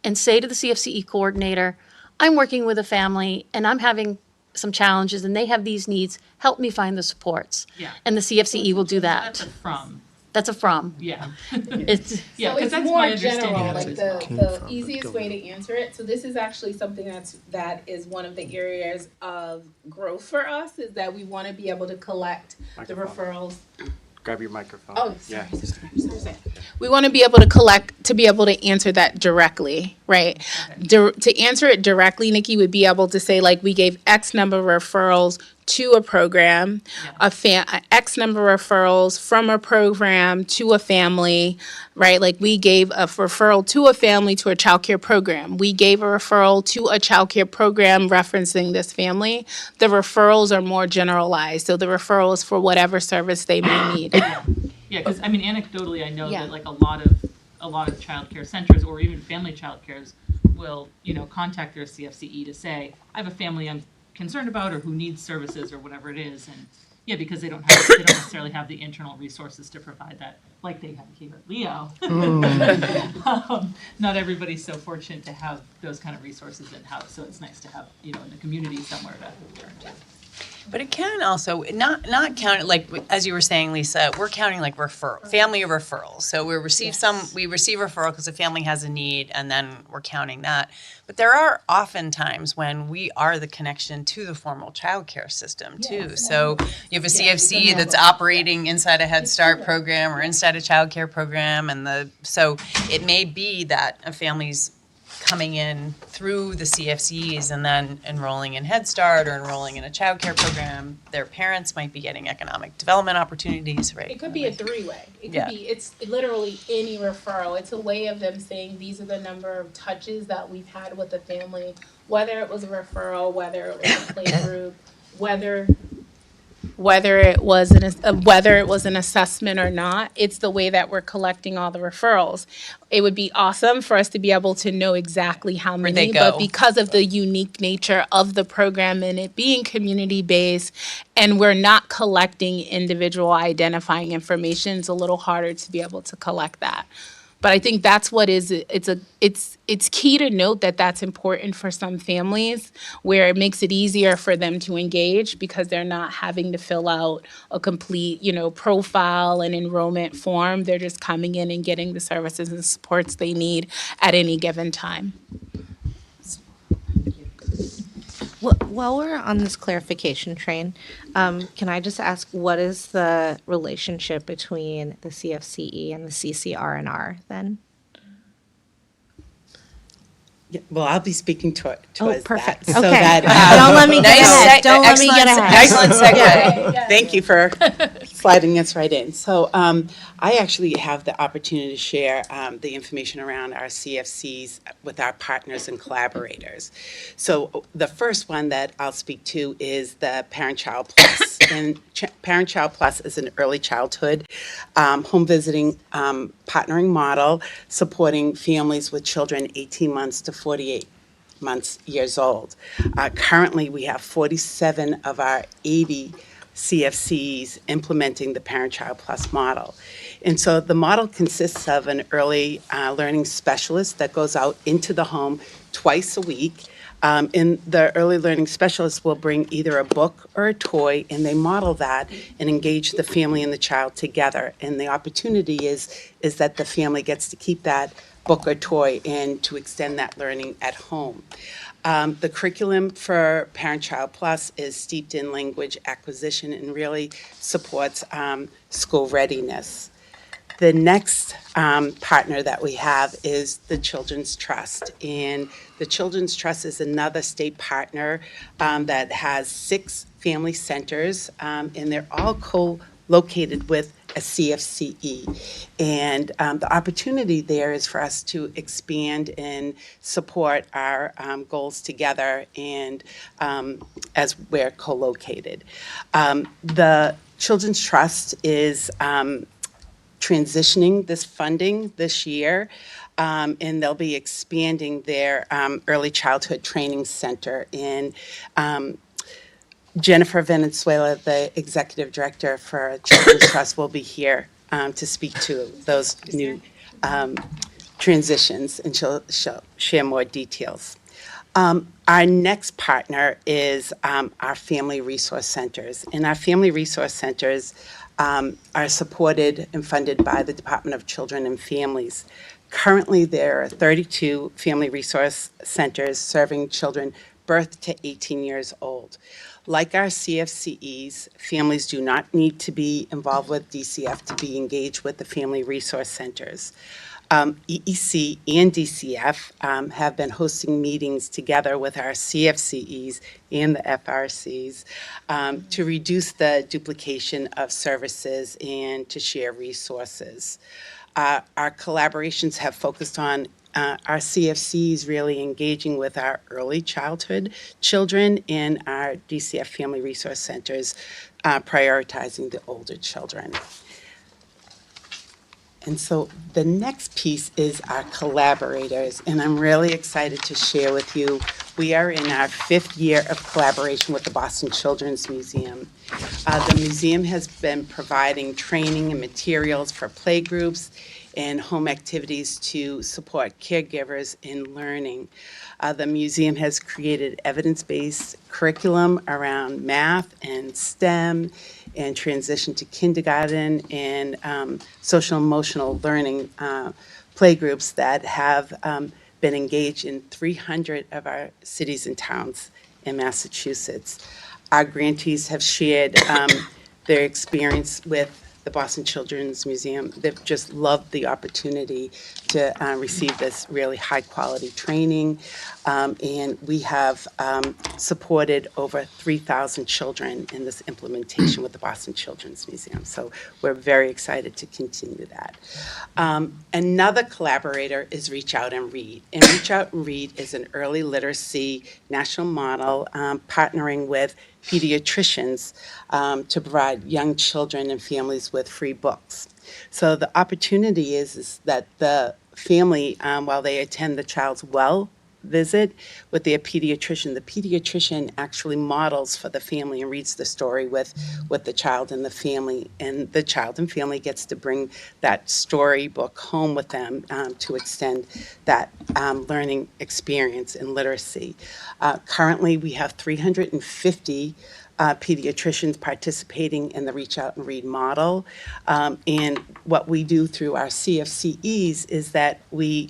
and say to the CFCE coordinator, I'm working with a family and I'm having some challenges and they have these needs, help me find the supports. Yeah. And the CFCE will do That's that. a from, That's a from. yeah. It's, Yeah, So because it's that's more my understanding. general, of like it. the easiest way to answer it. So this is actually something that is one of the areas of growth for us, is that we want to be able to collect the referrals. Grab your microphone. Oh, Yeah. sorry. We want to be able to be able to answer that directly, right? To answer it directly, Nikki would be able to say, like, we gave X number of referrals to a program, X number of referrals from a program to a family, right? Like, we gave a referral to a family to a childcare program. We gave a referral to a childcare program referencing this family. The referrals are more generalized, so the referrals for whatever service they may need. Yeah, because I mean, anecdotally, I know Yeah. that like a lot of childcare centers or even family childcares will, contact their CFCE to say, I have a family I'm concerned about or who needs services or whatever it is, and yeah, because they don't necessarily have the internal resources to provide that, like they have here at Leo. Not everybody's so fortunate to have those kind of resources in house, so it's nice to have in the community somewhere to turn to. But it can also not count, like as you were saying, Lisa, we're counting like family referrals. So we receive referral because the family has a need, and then we're counting that. But there are often times when we are the connection to the formal childcare system too. So you have a CFC that's operating inside a Head Start program or inside a childcare program, so it may be that a family's coming in through the CFCs and then enrolling in Head Start or enrolling in a childcare program, their parents might be getting economic development opportunities, right? It could be a three-way. It could Yeah. be, it's literally any referral. It's a way of them saying, these are the number of touches that we've had with the family, whether it was a referral, whether it was a play group, whether it was an assessment or not. It's the way that we're collecting all the referrals. It would be awesome for us to be able to know exactly how Where'd they many, but go? because of the unique nature of the program and it being community-based, and we're not collecting individual identifying information, it's a little harder to be able to collect that. But I think that's what it's key to note that that's important for some families, where it makes it easier for them to engage because they're not having to fill out a complete, profile and enrollment form. They're just coming in and getting the services and supports they need at any given time. While we're on this clarification train, can I just ask, what is the relationship between the CFCE and the CCR&R then? Yeah, well, I'll be speaking towards perfect. that. So Okay. that, Don't let me get ahead. Don't let me get ahead. Excellent segue. Thank you for sliding us right in. So I actually have the opportunity to share the information around our CFCs with our partners and collaborators. So the first one that I'll speak to is the Parent Child Plus. And Parent Child Plus is an early childhood home visiting partnering model supporting families with children 18 months to 48 years old. Currently, we have 47 of our 80 CFCs implementing the Parent-Child Plus model. And so the model consists of an early learning specialist that goes out into the home twice a week. And the early learning specialist will bring either a book or a toy, and they model that and engage the family and the child together. And the opportunity is that the family gets to keep that book or toy and to extend that learning at home. The curriculum for Parent-Child Plus is steeped in language acquisition and really supports school readiness. The next partner that we have is the Children's Trust. And the Children's Trust is another state partner that has 6 family centers, and they're all co-located with a CFCE. And the opportunity there is for us to expand and support our goals together and as we're co-located. The Children's Trust is transitioning this funding this year, and they'll be expanding their early childhood training center. And Jennifer Valenzuela, the executive director for Children's Trust, will be here to speak to those new transitions, and she'll share more details. Our next partner is our family resource centers. And our family resource centers are supported and funded by the Department of Children and Families. Currently, there are 32 family resource centers serving children birth to 18 years old. Like our CFCEs, families do not need to be involved with DCF to be engaged with the family resource centers. EEC and DCF have been hosting meetings together with our CFCEs and the FRCs to reduce the duplication of services and to share resources. Our collaborations have focused on our CFCs really engaging with our early childhood children, and our DCF Family Resource Centers prioritizing the older children. And so the next piece is our collaborators, and I'm really excited to share with you, we are in our 5th year of collaboration with the Boston Children's Museum. The museum has been providing training and materials for playgroups and home activities to support caregivers in learning. The museum has created evidence-based curriculum around math and STEM and transition to kindergarten and social emotional learning playgroups that have been engaged in 300 of our cities and towns in Massachusetts. Our grantees have shared their experience with the Boston Children's Museum. They've just loved the opportunity to receive this really high-quality training. And we have supported over 3,000 children in this implementation with the Boston Children's Museum. So we're very excited to continue that. Another collaborator is Reach Out and Read. And Reach Out and Read is an early literacy national model partnering with pediatricians to provide young children and families with free books. So the opportunity is that the family, while they attend the child's well visit with their pediatrician, the pediatrician actually models for the family and reads the story with the child and the family, and the child and family gets to bring that storybook home with them to extend that learning experience in literacy. Currently, we have 350 pediatricians participating in the Reach Out and Read model. And what we do through our CFCEs is that we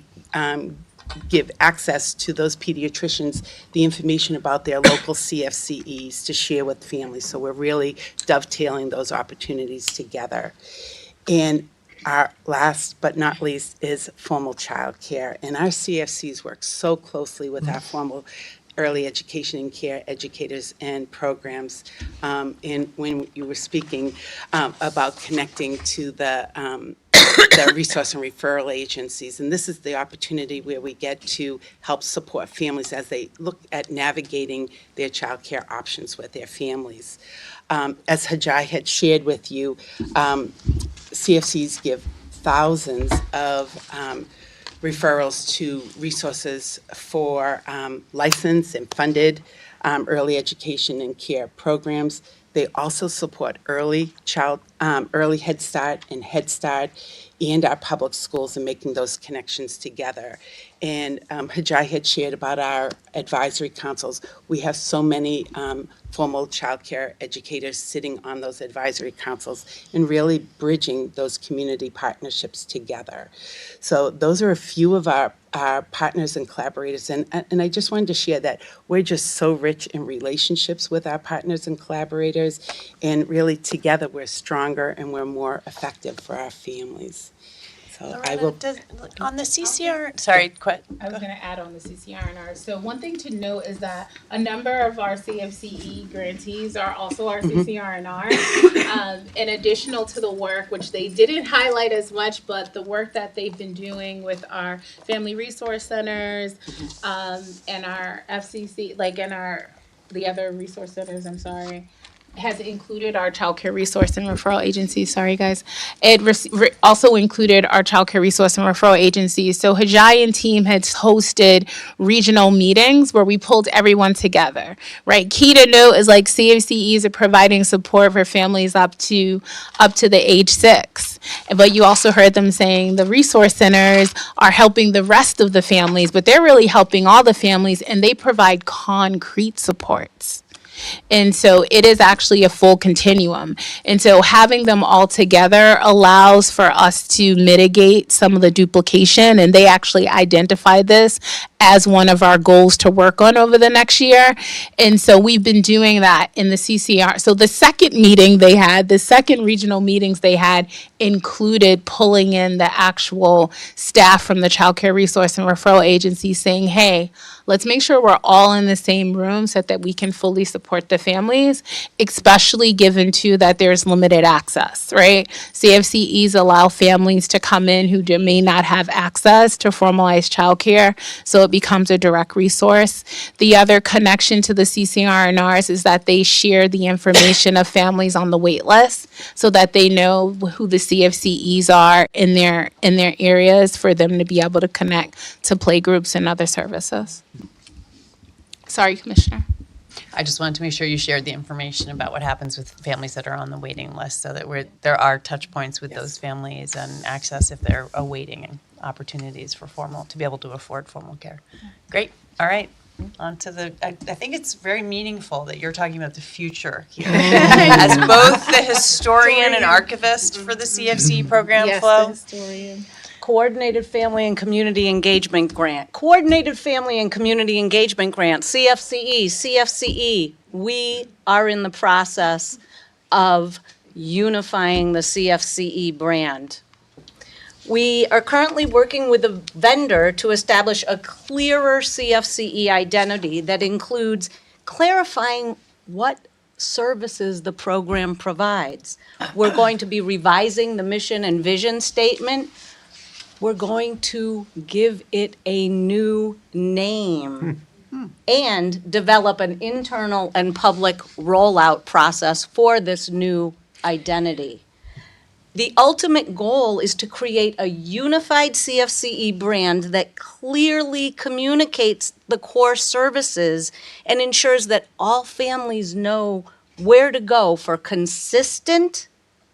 give access to those pediatricians the information about their local CFCEs to share with families. So we're really dovetailing those opportunities together. And our last but not least is formal childcare. And our CFCs work so closely with our formal early education and care educators and programs. And when you were speaking about connecting to the resource and referral agencies, and this is the opportunity where we get to help support families as they look at navigating their childcare options with their families. As Hajai had shared with you, CFCs give thousands of referrals to resources for licensed and funded early education and care programs. They also support early Head Start and our public schools in making those connections together. And Hajai had shared about our advisory councils. We have so many formal childcare educators sitting on those advisory councils and really bridging those community partnerships together. So those are a few of our partners and collaborators. And I just wanted to share that we're just so rich in relationships with our partners and collaborators. And really together we're stronger and we're more effective for our families. So I will. On the CCR, sorry, quit. I was going to add on the CCR&R. So one thing to note is that a number of our CFCE grantees are also our CCR&R. In additional to the work, which they didn't highlight as much, but the work that they've been doing with our family resource centers and our FCC, the other resource centers, has included our child care resource and referral agencies. Sorry, guys. It also included our child care resource and referral agencies. So Hajai and team had hosted regional meetings where we pulled everyone together, right? Key to note is CFCEs are providing support for families up to the age 6. But you also heard them saying the resource centers are helping the rest of the families, but they're really helping all the families, and they provide concrete supports. And so it is actually a full continuum. And so having them all together allows for us to mitigate some of the duplication. And they actually identified this as one of our goals to work on over the next year. And so we've been doing that in the CCR. So the second regional meetings they had included pulling in the actual staff from the Child Care Resource and Referral Agency saying, hey, let's make sure we're all in the same room so that we can fully support the families, especially given too that there's limited access, right? CFCEs allow families to come in who may not have access to formalized childcare, so it becomes a direct resource. The other connection to the CCR&Rs is that they share the information of families on the wait list so that they know who the CFCEs are in their areas for them to be able to connect to play groups and other services. Sorry, Commissioner. I just wanted to make sure you shared the information about what happens with families that are on the waiting list so that there are touch points with those families and access if they're awaiting opportunities for to be able to afford formal care. Great. All right. On to I think it's very meaningful that you're talking about the future here. As both the historian and archivist for the CFC program, Flo. Yes, the historian. Coordinated Family and Community Engagement Grant. Coordinated Family and Community Engagement Grant, CFCE. We are in the process of unifying the CFCE brand. We are currently working with a vendor to establish a clearer CFCE identity that includes clarifying what services the program provides. We're going to be revising the mission and vision statement. We're going to give it a new name and develop an internal and public rollout process for this new identity. The ultimate goal is to create a unified CFCE brand that clearly communicates the core services and ensures that all families know where to go for consistent,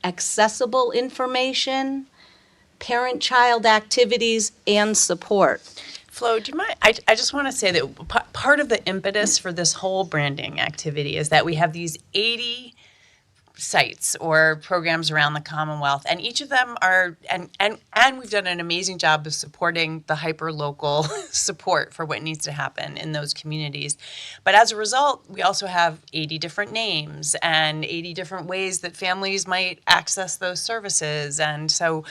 accessible information, parent-child activities, and support. Flo, do you mind? I just want to say that part of the impetus for this whole branding activity is that we have these 80 sites or programs around the Commonwealth, and each of them are, and we've done an amazing job of supporting the hyper-local support for what needs to happen in those communities. But as a result, we also have 80 different names and 80 different ways that families might access those services. And so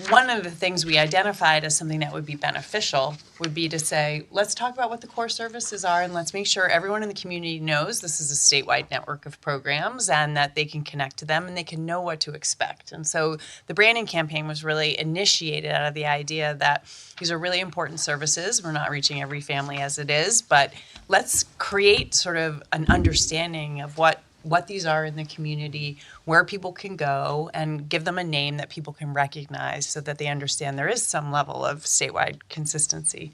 one of the things we identified as something that would be beneficial would be to say, let's talk about what the core services are and let's make sure everyone in the community knows this is a statewide network of programs and that they can connect to them and they can know what to expect. And so the branding campaign was really initiated out of the idea that these are really important services. We're not reaching every family as it is, but let's create sort of an understanding of what these are in the community, where people can go, and give them a name that people can recognize so that they understand there is some level of statewide consistency.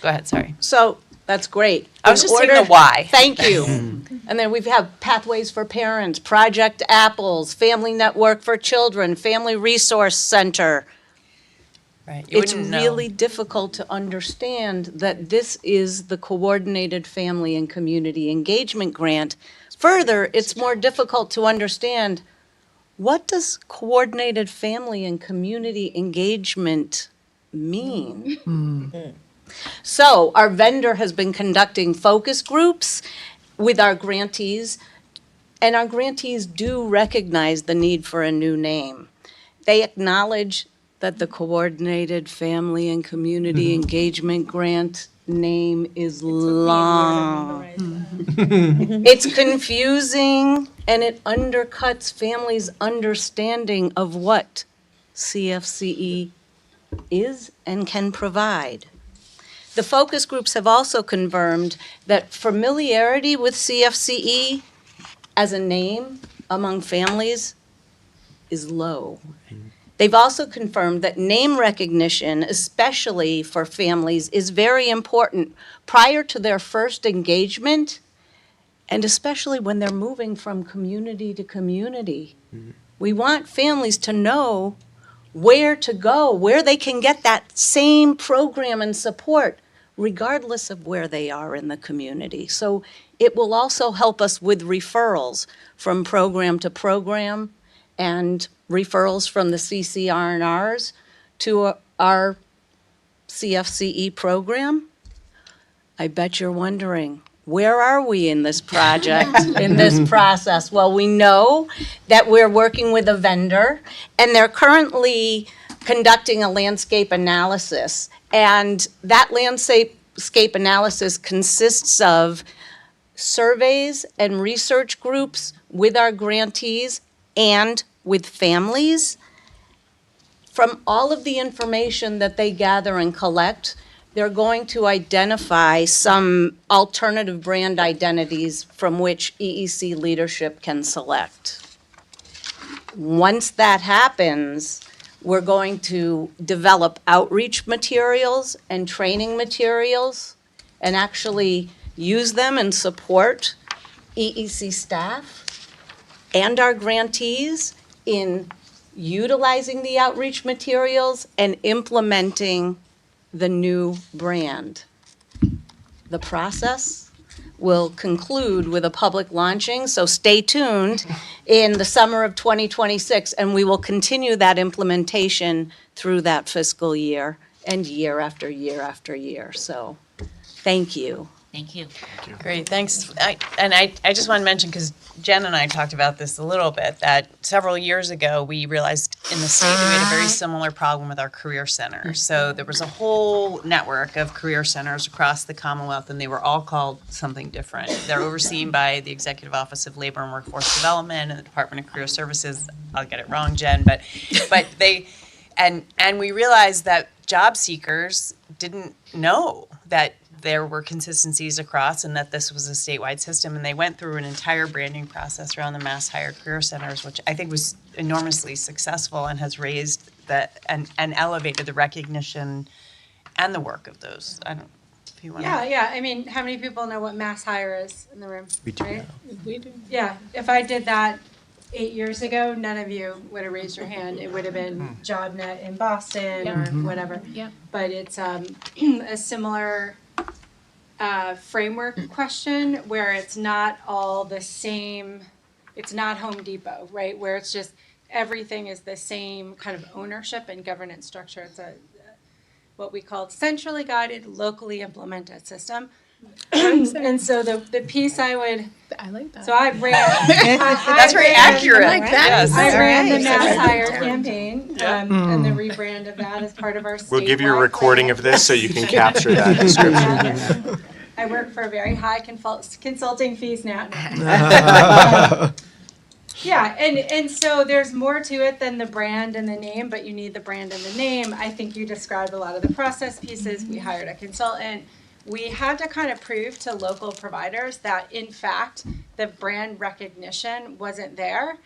Go ahead, sorry. So that's great. I was just saying the why. Thank you. And then we have Pathways for Parents, Project Apples, Family Network for Children, Family Resource Center. Right. It's really difficult to understand that this is the Coordinated Family and Community Engagement Grant. Further, it's more difficult to understand, what does coordinated family and community engagement mean? So our vendor has been conducting focus groups with our grantees, and our grantees do recognize the need for a new name. They acknowledge that the Coordinated Family and Community Engagement Grant name is long. It's confusing, and it undercuts families' understanding of what CFCE is and can provide. The focus groups have also confirmed that familiarity with CFCE as a name among families is low. They've also confirmed that name recognition, especially for families, is very important prior to their first engagement, and especially when they're moving from community to community. We want families to know where to go, where they can get that same program and support, regardless of where they are in the community. So it will also help us with referrals from program to program, and referrals from the CCR&Rs to our CFCE program. I bet you're wondering, where are we in this project, in this process? Well, we know that we're working with a vendor, and they're currently conducting a landscape analysis. And that landscape analysis consists of surveys and research groups with our grantees and with families. From all of the information that they gather and collect, they're going to identify some alternative brand identities from which EEC leadership can select. Once that happens, we're going to develop outreach materials and training materials and actually use them and support EEC staff and our grantees in utilizing the outreach materials and implementing the new brand. The process will conclude with a public launching, so stay tuned in the summer of 2026, and we will continue that implementation through that fiscal year and year after year after year. So, thank you. Thank you. Great, thanks. I just want to mention, because Jen and I talked about this a little bit, that several years ago, we realized in the state that we had a very similar problem with our career centers. So there was a whole network of career centers across the Commonwealth, and they were all called something different. They're overseen by the Executive Office of Labor and Workforce Development and the Department of Career Services. I'll get it wrong, Jen, but they, and we realized that job seekers didn't know that there were consistencies across and that this was a statewide system. And they went through an entire branding process around the Mass Hire Career Centers, which I think was enormously successful and has raised and elevated the recognition and the work of those. I don't know if you want to. Yeah. I mean, how many people know what Mass Hire is in the room? We do right? now. We do. Yeah. If I did that 8 years ago, none of you would have raised your hand. It would have been JobNet in Boston or whatever. Yeah. But it's a similar framework question where it's not all the same. It's not Home Depot, right? Where it's just everything is the same kind of ownership and governance structure. It's what we call centrally guided, locally implemented system. And so the piece I like that. So I ran. That's very accurate. I like that. Yes. I ran the Right. Mass Hire campaign and the rebrand of that as part of our statewide We'll give you a recording plan. of this so you can capture that description. I work for a very high consulting fees now. Yeah, and so there's more to it than the brand and the name, but you need the brand and the name. I think you described a lot of the process pieces. We hired a consultant. We had to kind of prove to local providers that, in fact, the brand recognition wasn't there.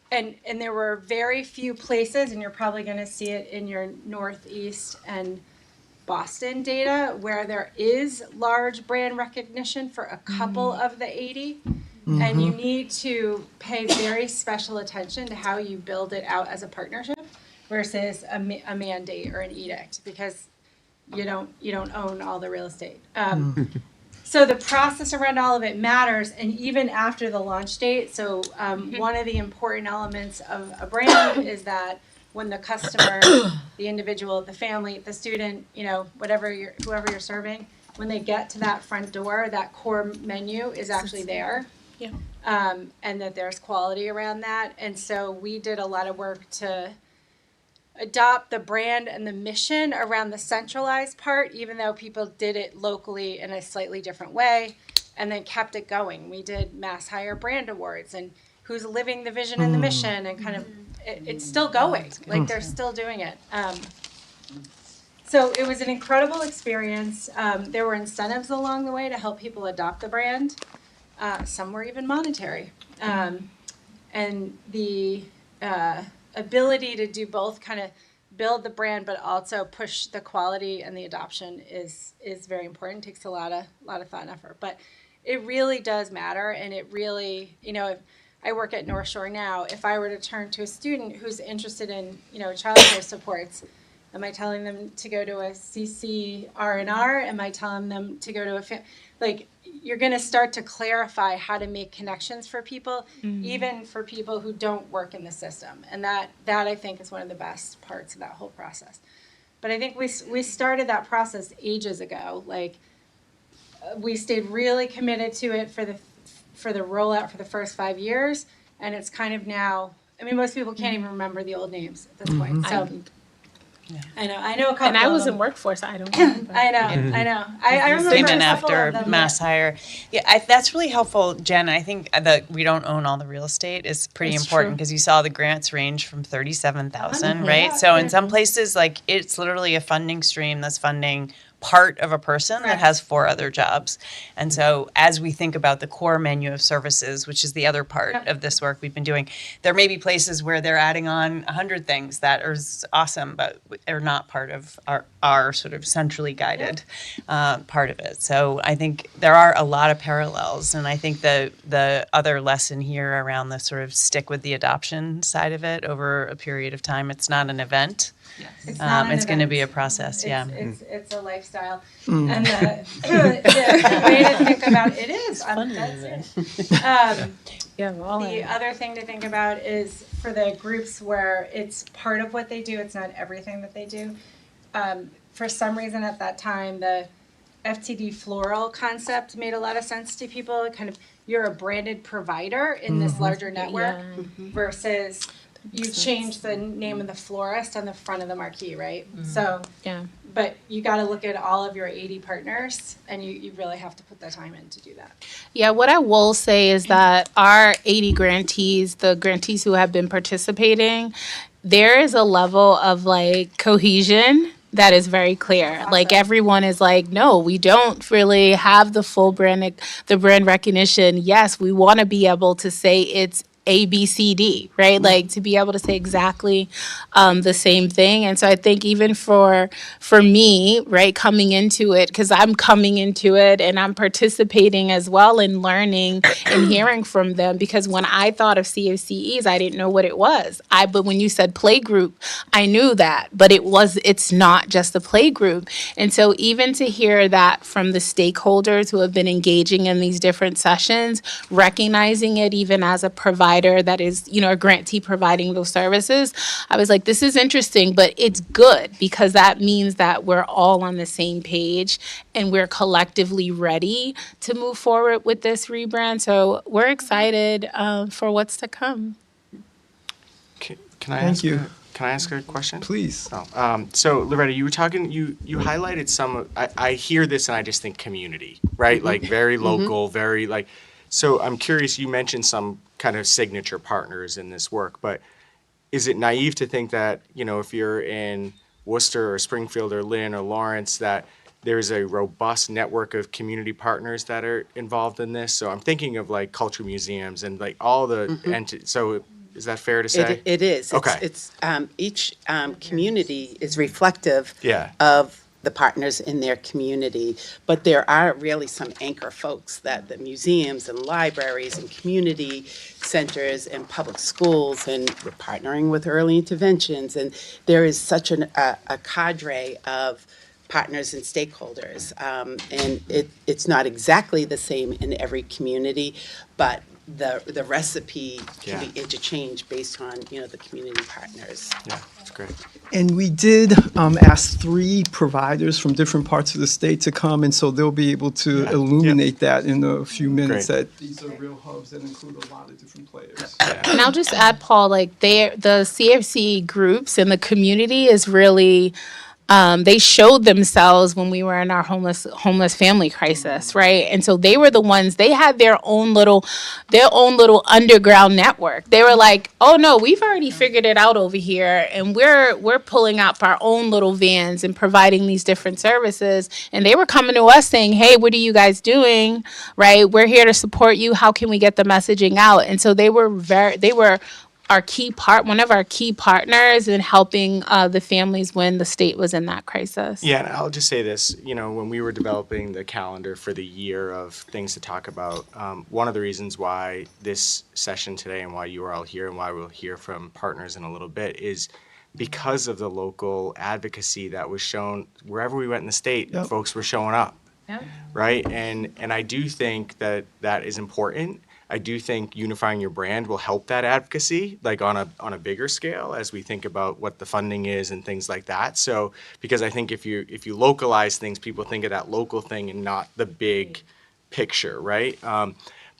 And there were very few places, and you're probably going to see it in your Northeast and Boston data, where there is large brand recognition for a couple of the 80. And you need to pay very special attention to how you build it out as a partnership versus a mandate or an edict, because you don't own all the real estate. So the process around all of it matters, and even after the launch date. So one of the important elements of a brand is that when the customer, the individual, the family, the student, whoever you're serving, when they get to that front door, that core menu is actually there. Yeah. And that there's quality around that. And so we did a lot of work to adopt the brand and the mission around the centralized part, even though people did it locally in a slightly different way, and then kept it going. We did Mass Hire Brand Awards and who's living the vision and the mission, and kind of it's still going. Like they're still doing it. So it was an incredible experience. There were incentives along the way to help people adopt the brand. Some were even monetary. And the ability to do both, kind of build the brand but also push the quality and the adoption is very important. It takes a lot of thought and effort, but it really does matter. And it really, I work at North Shore now. If I were to turn to a student who's interested in childcare supports, am I telling them to go to a CCR&R? Am I telling them to go to a you're going to start to clarify how to make connections for people, even for people who don't work in the system. And that I think is one of the best parts of that whole process. But I think we started that process ages ago. We stayed really committed to it for the rollout for the first 5 years. And it's kind of now, most people can't even remember the old names at this point. So I know a couple. And I was of them. in workforce. I don't remember. I know. I remember a Statement couple after of them. Mass Hire. Yeah, that's really helpful, Jen. I think that we don't own all the real estate is pretty That's important true. because you saw the grants range from 37,000, right? Yeah. So in some places, it's literally a funding stream that's funding part of a person that has 4 other jobs. And so as we think about the core menu of services, which is the other part of this work we've been doing, there may be places where they're adding on 100 things that are awesome, but are not part of our sort of centrally guided part of it. So I think there are a lot of parallels. And I think the other lesson here around the sort of stick with the adoption side of it over a period of time, it's not an event. It's not an It's going to event. be a process, yeah. It's a lifestyle. And the way to think about it is, Yeah, we're all the in. other thing to think about is for the groups where it's part of what they do, it's not everything that they do. For some reason at that time, the FTD floral concept made a lot of sense to people. Kind of, you're a branded provider in this larger network versus you change the name of the florist on the front of the marquee, right? So, Yeah. but you got to look at all of your 80 partners, and you really have to put the time in to do that. Yeah, what I will say is that our 80 grantees, the grantees who have been participating, there is a level of like cohesion that is very clear. Like everyone is like, no, we don't really have the full the brand recognition. Yes, we want to be able to say it's A, B, C, D, right? Like to be able to say exactly the same thing. And so I think even for me, right, coming into it, because I'm coming into it and I'm participating as well in learning and hearing from them. Because when I thought of CFCEs, I didn't know what it was. But when you said play group, I knew that. But it's not just a play group. And so even to hear that from the stakeholders who have been engaging in these different sessions, recognizing it even as a provider that is, a grantee providing those services, I was like, this is interesting, but it's good because that means that we're all on the same page and we're collectively ready to move forward with this rebrand. So we're excited for what's to come. Can I Thank ask you. Can I ask a question? Please. So Loretta, you were talking. You highlighted some. I hear this and I just think community, right? Like very local, very like. So I'm curious. You mentioned some kind of signature partners in this work, but is it naive to think that if you're in Worcester or Springfield or Lynn or Lawrence that there's a robust network of community partners that are involved in this? So I'm thinking of like culture museums and like all the so. Is that fair to say? It is. Okay. It's each community is reflective Yeah. of the partners in their community, but there are really some anchor folks that the museums and libraries and community centers and public schools, and we're partnering with early interventions, and there is such a cadre of partners and stakeholders, and it's not exactly the same in every community, but the recipe can be interchanged based on the community partners. Yeah, that's great. And we did ask 3 providers from different parts of the state to come, and so they'll be able to illuminate that in a few minutes. Great. That these are real hubs that include a lot of different players. And I'll just add, Paul, like the CFC groups and the community is really, they showed themselves when we were in our homeless family crisis, right? And so they were the ones, they had their own little underground network. They were like, oh no, we've already figured it out over here, and we're pulling up our own little vans and providing these different services. And they were coming to us saying, hey, what are you guys doing? Right? We're here to support you. How can we get the messaging out? And so they were one of our key partners in helping the families when the state was in that crisis. Yeah, and I'll just say this, when we were developing the calendar for the year of things to talk about, one of the reasons why this session today and why you are all here and why we'll hear from partners in a little bit is because of the local advocacy that was shown wherever we went in the state, folks were showing up, right? And I do think that is important. I do think unifying your brand will help that advocacy, like on a bigger scale, as we think about what the funding is and things like that. So, because I think if you localize things, people think of that local thing and not the big picture, right?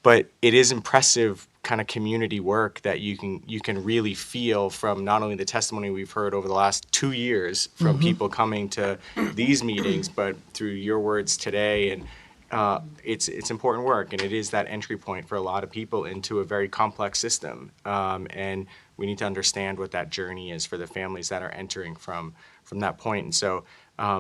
But it is impressive kind of community work that you can really feel from not only the testimony we've heard over the last 2 years from people coming to these meetings, but through your words today. And it's important work, and it is that entry point for a lot of people into a very complex system. And we need to understand what that journey is for the families that are entering from that point. And so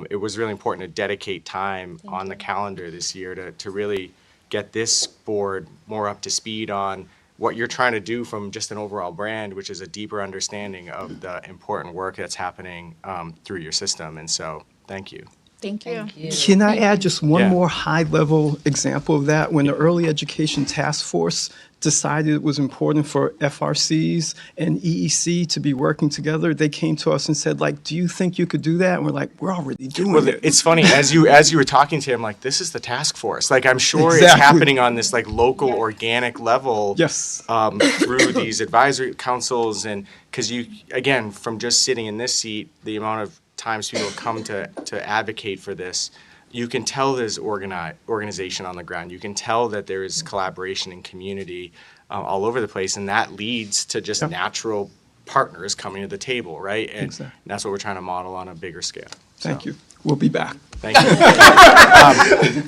it was really important to dedicate time on the calendar this year to really get this board more up to speed on what you're trying to do from just an overall brand, which is a deeper understanding of the important work that's happening through your system. And so thank you. Thank you. Can I add just one more high-level example of that? When the Early Education Task Force decided it was important for FRCs and EEC to be working together, they came to us and said, like, do you think you could do that? And we're like, we're already doing it. It's funny, as you were talking to him, like, this is the task force. Like, I'm sure it's happening on this, like, local organic level through these advisory councils. And because again, from just sitting in this seat, the amount of times people come to advocate for this you can tell there's organization on the ground. You can tell that there is collaboration and community all over the place, and that leads to just natural partners coming to the table, right? And Exactly. that's what we're trying to model on a bigger scale. Thank you. We'll be back. Thank you.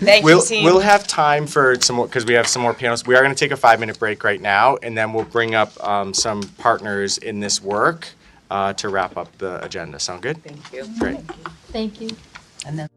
Thank you, team. We'll have time for some more, because we have some more panels. We are going to take a 5-minute break right now, and then we'll bring up some partners in this work to wrap up the agenda. Sound good? Thank you. Great. Thank you. And then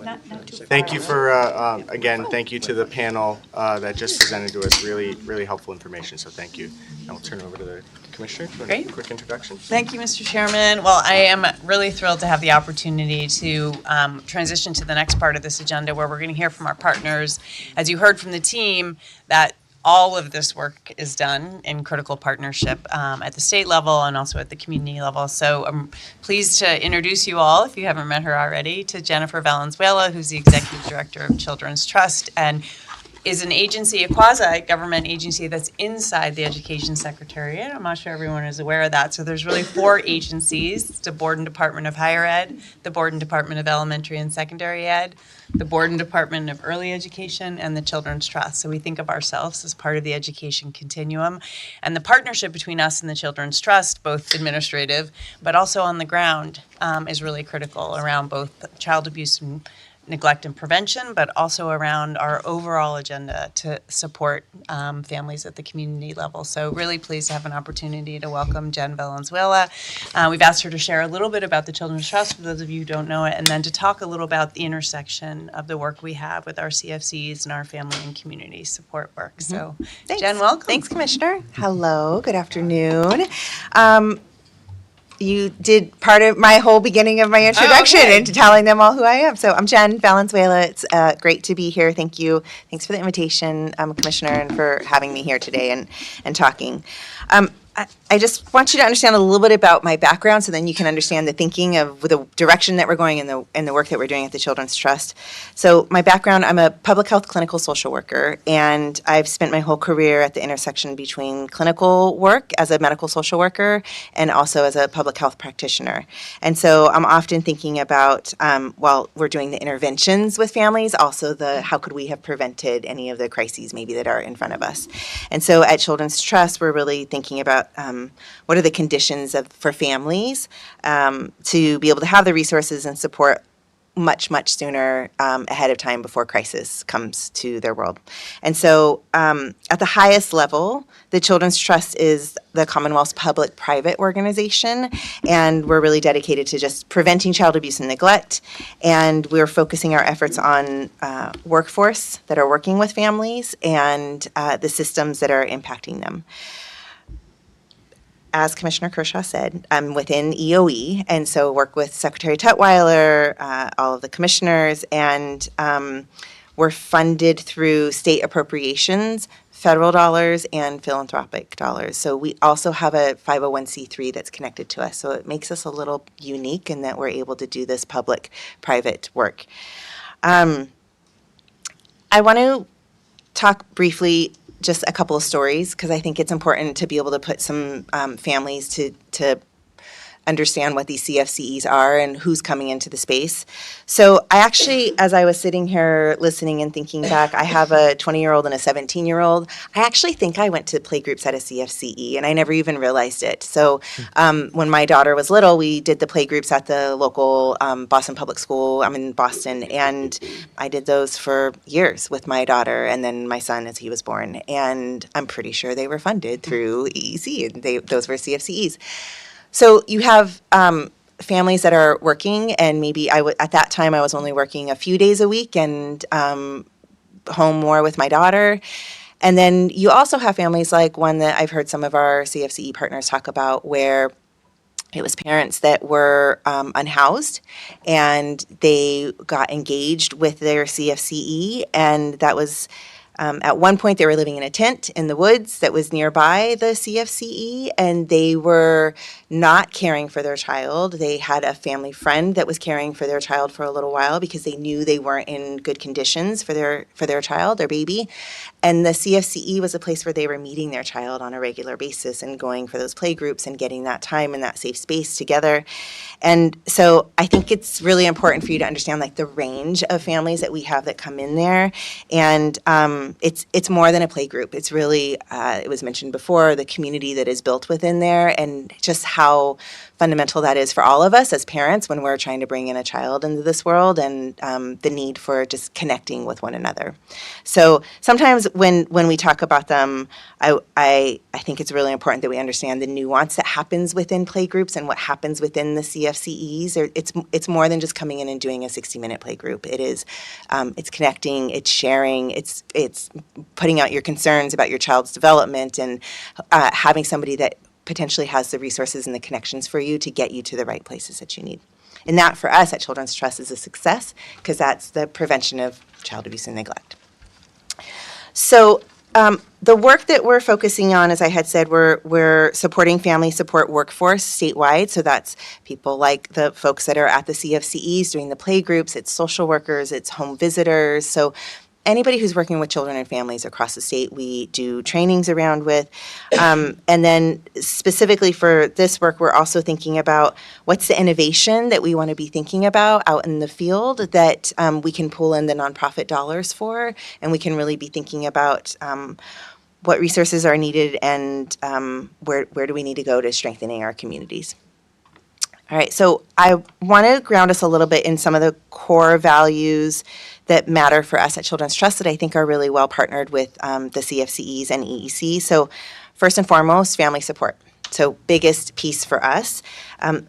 Thank you for, again, thank you to the panel that just presented to us, really, really helpful information, so thank you. And we'll turn it over to the Commissioner for a Great. quick introduction. Thank you, Mr. Chairman. Well, I am really thrilled to have the opportunity to transition to the next part of this agenda where we're going to hear from our partners. As you heard from the team, that all of this work is done in critical partnership at the state level and also at the community level. So I'm pleased to introduce you all, if you haven't met her already, to Jennifer Valenzuela, who's the Executive Director of Children's Trust and is an agency, a quasi-government agency that's inside the Education Secretariat. I'm not sure everyone is aware of that. So there's really 4 agencies: the Board and Department of Higher Ed, the Board and Department of Elementary and Secondary Ed, the Board and Department of Early Education, and the Children's Trust. So we think of ourselves as part of the education continuum. And the partnership between us and the Children's Trust, both administrative, but also on the ground, is really critical around both child abuse and neglect and prevention, but also around our overall agenda to support families at the community level. So really pleased to have an opportunity to welcome Jen Valenzuela. We've asked her to share a little bit about the Children's Trust, for those of you who don't know it, and then to talk a little about the intersection of the work we have with our CFCs and our family and community support work. So Jen, welcome. Thanks, Commissioner. Hello, good afternoon. You did part of my whole beginning of my introduction into telling them all who I am. So I'm Jen Valenzuela. It's great to be here. Thank you. Thanks for the invitation, Commissioner, and for having me here today and talking. I just want you to understand a little bit about my background so then you can understand the thinking of the direction that we're going and the work that we're doing at the Children's Trust. So my background, I'm a public health clinical social worker, and I've spent my whole career at the intersection between clinical work as a medical social worker and also as a public health practitioner. And so I'm often thinking about, while we're doing the interventions with families, also how could we have prevented any of the crises maybe that are in front of us. And so at Children's Trust, we're really thinking about what are the conditions for families to be able to have the resources and support much, much sooner ahead of time before crisis comes to their world. And so at the highest level, the Children's Trust is the Commonwealth's public-private organization, and we're really dedicated to just preventing child abuse and neglect, and we're focusing our efforts on workforce that are working with families and the systems that are impacting them. As Commissioner Kershaw said, I'm within EOE, and so work with Secretary Tutwiler, all of the commissioners, and we're funded through state appropriations, federal dollars, and philanthropic dollars. So we also have a 501c3 that's connected to us, so it makes us a little unique in that we're able to do this public-private work. I want to talk briefly just a couple of stories, because I think it's important to be able to put some families to understand what these CFCEs are and who's coming into the space. So I actually, as I was sitting here listening and thinking back, I have a 20-year-old and a 17-year-old. I actually think I went to playgroups at a CFCE, and I never even realized it. So when my daughter was little, we did the playgroups at the local Boston Public School. I'm in Boston, and I did those for years with my daughter and then my son as he was born. And I'm pretty sure they were funded through EEC, and those were CFCEs. So you have families that are working, and maybe at that time I was only working a few days a week and home more with my daughter. And then you also have families like one that I've heard some of our CFCE partners talk about, where it was parents that were unhoused, and they got engaged with their CFCE, and that was at one point, they were living in a tent in the woods that was nearby the CFCE, and they were not caring for their child. They had a family friend that was caring for their child for a little while because they knew they weren't in good conditions for their child, their baby. And the CFCE was a place where they were meeting their child on a regular basis and going for those play groups and getting that time and that safe space together. And so I think it's really important for you to understand like the range of families that we have that come in there. And it's more than a play group. It's really, it was mentioned before, the community that is built within there, and just how fundamental that is for all of us as parents when we're trying to bring in a child into this world, and the need for just connecting with one another. So sometimes when we talk about them, I think it's really important that we understand the nuance that happens within play groups and what happens within the CFCEs. It's more than just coming in and doing a 60-minute play group. It is, it's connecting, it's sharing, it's putting out your concerns about your child's development, and having somebody that potentially has the resources and the connections for you to get you to the right places that you need. And that, for us at Children's Trust, is a success, because that's the prevention of child abuse and neglect. So the work that we're focusing on, as I had said, we're supporting family support workforce statewide. So that's people like the folks that are at the CFCEs doing the play groups, it's social workers, it's home visitors. So anybody who's working with children and families across the state, we do trainings around with. And then specifically for this work, we're also thinking about what's the innovation that we want to be thinking about out in the field that we can pull in the nonprofit dollars for, and we can really be thinking about what resources are needed and where do we need to go to strengthening our communities. All right, so I want to ground us a little bit in some of the core values that matter for us at Children's Trust that I think are really well partnered with the CFCEs and EEC. So first and foremost, family support. So biggest piece for us,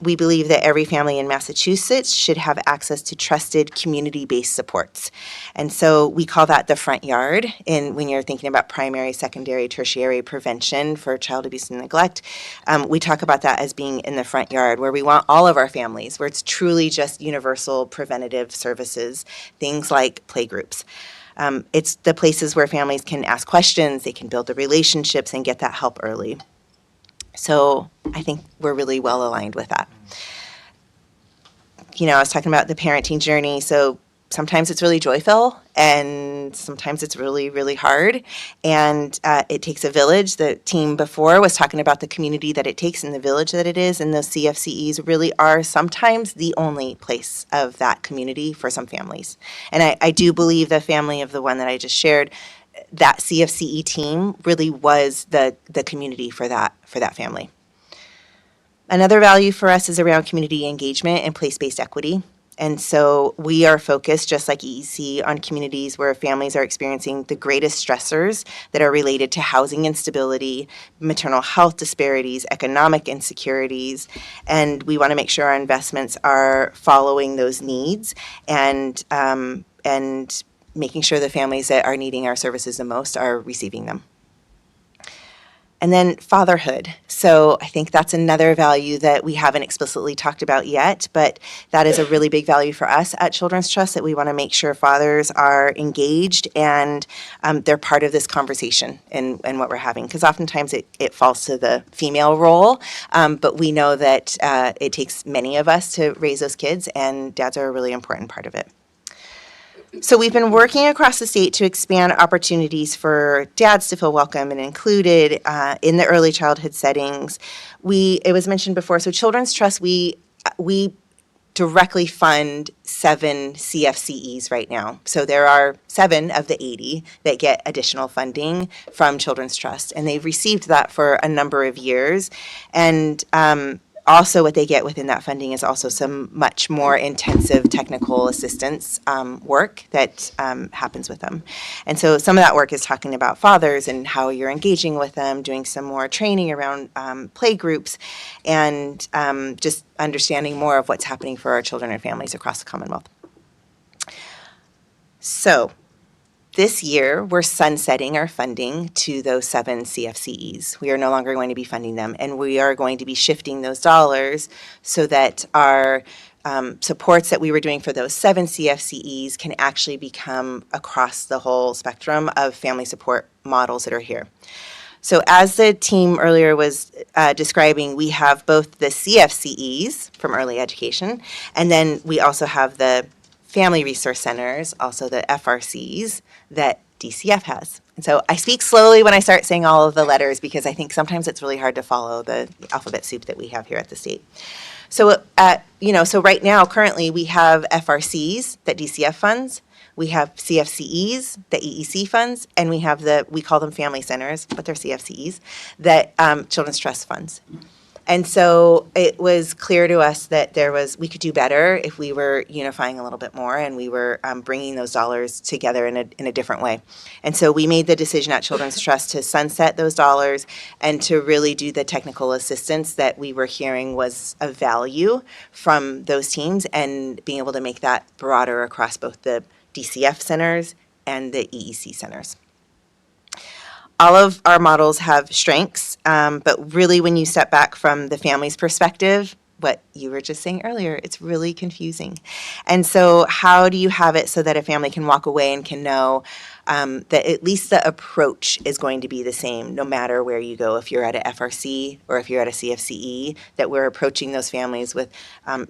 we believe that every family in Massachusetts should have access to trusted community-based supports. And so we call that the front yard when you're thinking about primary, secondary, tertiary prevention for child abuse and neglect. We talk about that as being in the front yard, where we want all of our families, where it's truly just universal preventative services, things like play groups. It's the places where families can ask questions, they can build the relationships and get that help early. So I think we're really well aligned with that. You know, I was talking about the parenting journey. So sometimes it's really joyful and sometimes it's really, really hard. And it takes a village. The team before was talking about the community that it takes and the village that it is. And those CFCEs really are sometimes the only place of that community for some families. And I do believe the family of the one that I just shared, that CFCE team really was the community for that family. Another value for us is around community engagement and place-based equity. And so we are focused, just like EEC, on communities where families are experiencing the greatest stressors that are related to housing instability, maternal health disparities, economic insecurities, and we want to make sure our investments are following those needs and making sure the families that are needing our services the most are receiving them. And then fatherhood. So I think that's another value that we haven't explicitly talked about yet, but that is a really big value for us at Children's Trust, that we want to make sure fathers are engaged and they're part of this conversation and what we're having. Because oftentimes it falls to the female role, but we know that it takes many of us to raise those kids, and dads are a really important part of it. So we've been working across the state to expand opportunities for dads to feel welcome and included in the early childhood settings. It was mentioned before, so Children's Trust, we directly fund 7 CFCEs right now. So there are 7 of the 80 that get additional funding from Children's Trust, and they've received that for a number of years. And also what they get within that funding is also some much more intensive technical assistance work that happens with them. And so some of that work is talking about fathers and how you're engaging with them, doing some more training around play groups, and just understanding more of what's happening for our children and families across the Commonwealth. So this year, we're sunsetting our funding to those 7 CFCEs. We are no longer going to be funding them, and we are going to be shifting those dollars so that our supports that we were doing for those 7 CFCEs can actually become across the whole spectrum of family support models that are here. So as the team earlier was describing, we have both the CFCEs from early education, and then we also have the family resource centers, also the FRCs that DCF has. And so I speak slowly when I start saying all of the letters because I think sometimes it's really hard to follow the alphabet soup that we have here at the state. So, so right now, currently, we have FRCs that DCF funds, we have CFCEs that EEC funds, and we have we call them family centers, but they're CFCEs, that Children's Trust funds. And so it was clear to us that we could do better if we were unifying a little bit more, and we were bringing those dollars together in a different way. And so we made the decision at Children's Trust to sunset those dollars and to really do the technical assistance that we were hearing was of value from those teams, and being able to make that broader across both the DCF centers and the EEC centers. All of our models have strengths, but really when you step back from the family's perspective, what you were just saying earlier, it's really confusing. And so how do you have it so that a family can walk away and can know that at least the approach is going to be the same no matter where you go, if you're at a FRC or if you're at a CFCE, that we're approaching those families with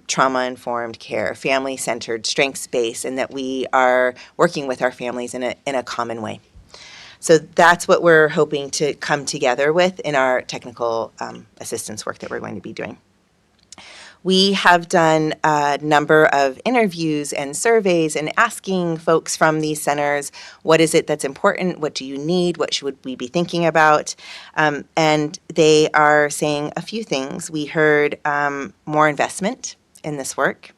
trauma-informed care, family-centered, strengths-based, and that we are working with our families in a common way. So that's what we're hoping to come together with in our technical assistance work that we're going to be doing. We have done a number of interviews and surveys and asking folks from these centers, what is it that's important? What do you need? What should we be thinking about? And they are saying a few things. We heard more investment in this work.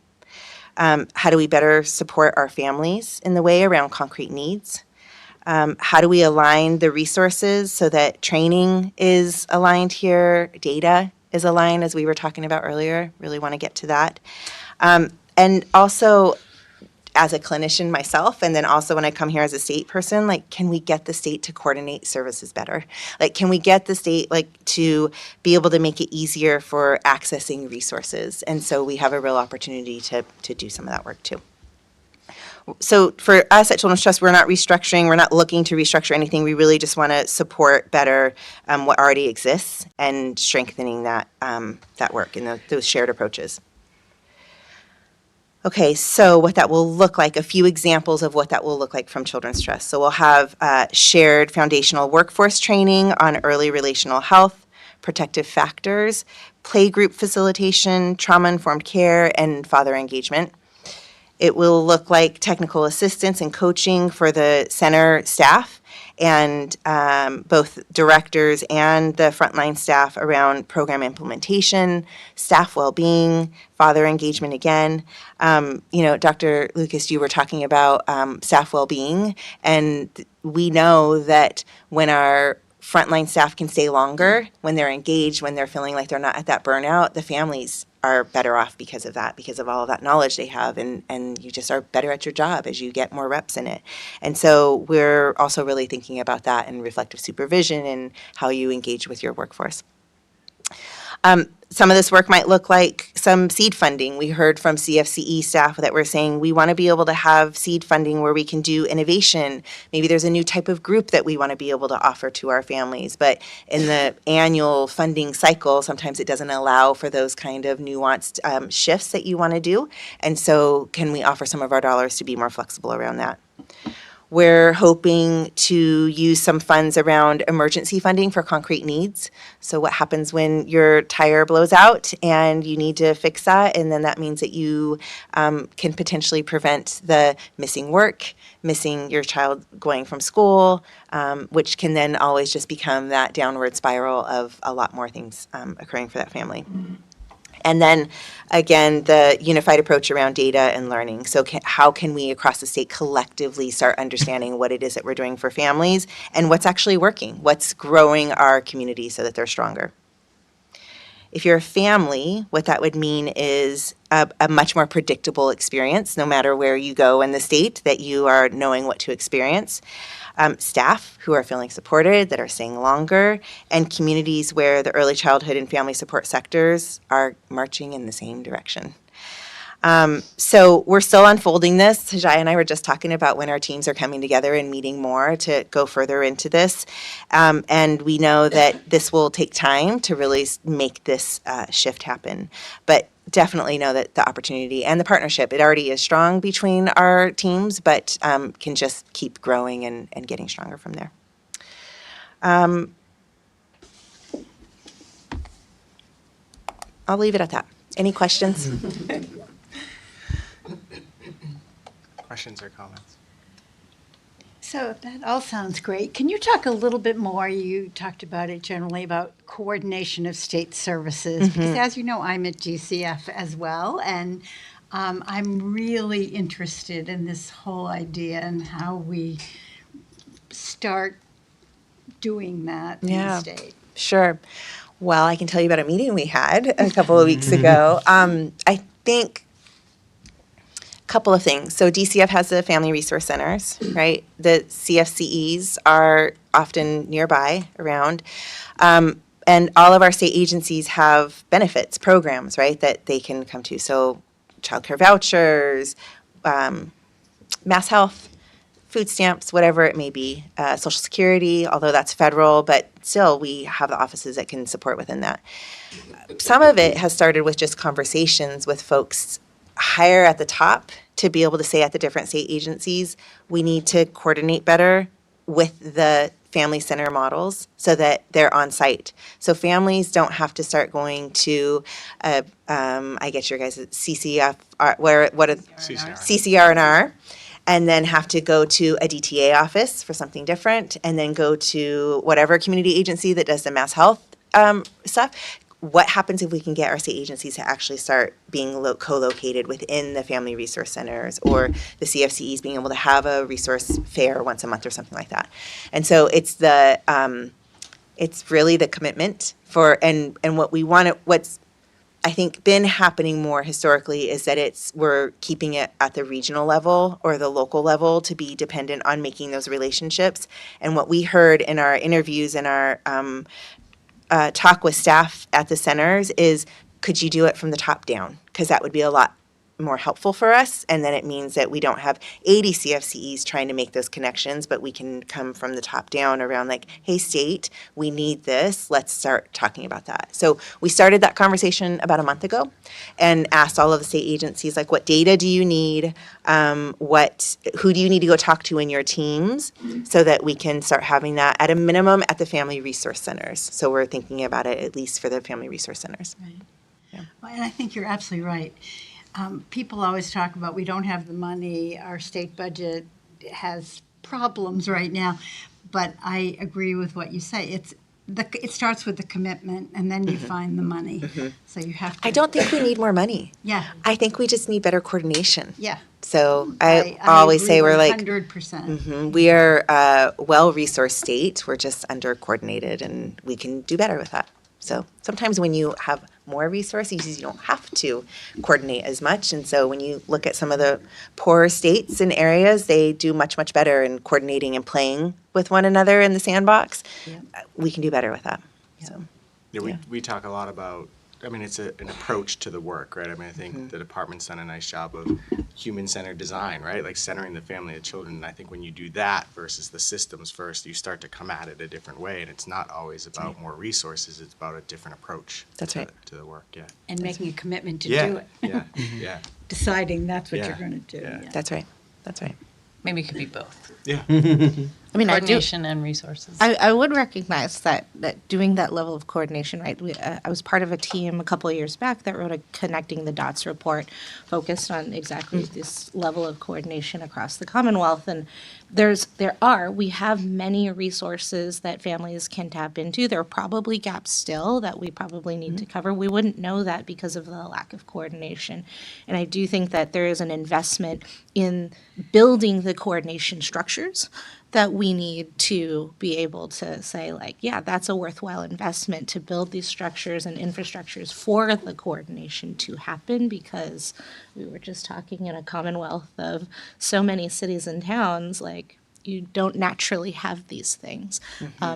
How do we better support our families in the way around concrete needs? How do we align the resources so that training is aligned here, data is aligned, as we were talking about earlier? Really want to get to that. And also, as a clinician myself, and then also when I come here as a state person, like, can we get the state to coordinate services better? Like, can we get the state, like, to be able to make it easier for accessing resources? And so we have a real opportunity to do some of that work too. So for us at Children's Trust, we're not restructuring, we're not looking to restructure anything. We really just want to support better what already exists and strengthening that, that work and those shared approaches. Okay, so what that will look like, a few examples of what that will look like from Children's Trust. So we'll have shared foundational workforce training on early relational health, protective factors, playgroup facilitation, trauma-informed care, and father engagement. It will look like technical assistance and coaching for the center staff and both directors and the frontline staff around program implementation, staff well-being, father engagement again. Dr. Lucas, you were talking about staff well-being, and we know that when our frontline staff can stay longer, when they're engaged, when they're feeling like they're not at that burnout, the families are better off because of that, because of all of that knowledge they have, and you just are better at your job as you get more reps in it. And so we're also really thinking about that in reflective supervision and how you engage with your workforce. Some of this work might look like some seed funding. We heard from CFCE staff that were saying we want to be able to have seed funding where we can do innovation. Maybe there's a new type of group that we want to be able to offer to our families. But in the annual funding cycle, sometimes it doesn't allow for those kind of nuanced shifts that you want to do. And so can we offer some of our dollars to be more flexible around that? We're hoping to use some funds around emergency funding for concrete needs. So what happens when your tire blows out and you need to fix that, and then that means that you can potentially prevent the missing work, missing your child going from school, which can then always just become that downward spiral of a lot more things occurring for that family. And then, again, the unified approach around data and learning. So how can we across the state collectively start understanding what it is that we're doing for families and what's actually working, what's growing our community so that they're stronger. If you're a family, what that would mean is a much more predictable experience, no matter where you go in the state, that you are knowing what to experience. Staff who are feeling supported, that are staying longer, and communities where the early childhood and family support sectors are marching in the same direction. So we're still unfolding this. Tajai and I were just talking about when our teams are coming together and meeting more to go further into this. And we know that this will take time to really make this shift happen. But definitely know that the opportunity and the partnership, it already is strong between our teams, but can just keep growing and getting stronger from there. I'll leave it at that. Any questions? Questions or comments? So that all sounds great. Can you talk a little bit more? You talked about it generally about coordination of state services, because as you know, I'm at GCF as well, and I'm really interested in this whole idea and how we start doing that in the state. Sure. Well, I can tell you about a meeting we had a couple of weeks ago. I think a couple of things. So DCF has the family resource centers, right? The CFCEs are often nearby around. And all of our state agencies have benefits, programs, right, that they can come to. So childcare vouchers, Mass Health, food stamps, whatever it may be, Social Security, although that's federal, but still we have the offices that can support within that. Some of it has started with just conversations with folks higher at the top to be able to say at the different state agencies, we need to coordinate better with the family center models so that they're on site. So families don't have to start going to, I get your guys' CCR&R, and then have to go to a DTA office for something different, and then go to whatever community agency that does the Mass Health stuff. What happens if we can get our state agencies to actually start being co-located within the family resource centers, or the CFCEs being able to have a resource fair once a month or something like that? And so it's it's really the commitment for, and what we want to, what's I think been happening more historically is that we're keeping it at the regional level or the local level to be dependent on making those relationships. And what we heard in our interviews and our talk with staff at the centers is, could you do it from the top down? Because that would be a lot more helpful for us. And then it means that we don't have 80 CFCEs trying to make those connections, but we can come from the top down around like, hey, state, we need this. Let's start talking about that. So we started that conversation about a month ago and asked all of the state agencies, like, what data do you need? Who do you need to go talk to in your teams so that we can start having that at a minimum at the family resource centers? So we're thinking about it at least for the family resource centers. Right. Yeah. Well, and I think you're absolutely right. People always talk about we don't have the money, our state budget has problems right now, but I agree with what you say. It starts with the commitment, and then you find the money. So you have to. I don't think we need more money. Yeah. I think we just need better coordination. Yeah. So I always say we're like 100%. We are a well-resourced state. We're just under-coordinated, and we can do better with that. So sometimes when you have more resources, you don't have to coordinate as much. And so when you look at some of the poorer states and areas, they do much, much better in coordinating and playing with one another in the sandbox. Yeah. We can do better with that. Yeah. So. Yeah, we talk a lot about, I mean, it's an approach to the work, right? I mean, I think the department's done a nice job of human-centered design, right? Like centering the family of children. And I think when you do that versus the systems first, you start to come at it a different way. And it's not always about more resources. It's about a different approach That's right. to the work, yeah. And making a commitment to Yeah, do it. yeah, yeah. Deciding that's what Yeah, you're going to do. yeah. Yeah. That's right. That's right. Maybe it could be both. Yeah. I mean, Coordination and resources. I would recognize that doing that level of coordination, right? I was part of a team a couple of years back that wrote a Connecting the Dots report focused on exactly this level of coordination across the Commonwealth. And we have many resources that families can tap into. There are probably gaps still that we probably need to cover. We wouldn't know that because of the lack of coordination. And I do think that there is an investment in building the coordination structures that we need to be able to say, like, yeah, that's a worthwhile investment to build these structures and infrastructures for the coordination to happen, because we were just talking in a Commonwealth of so many cities and towns, like, you don't naturally have these things.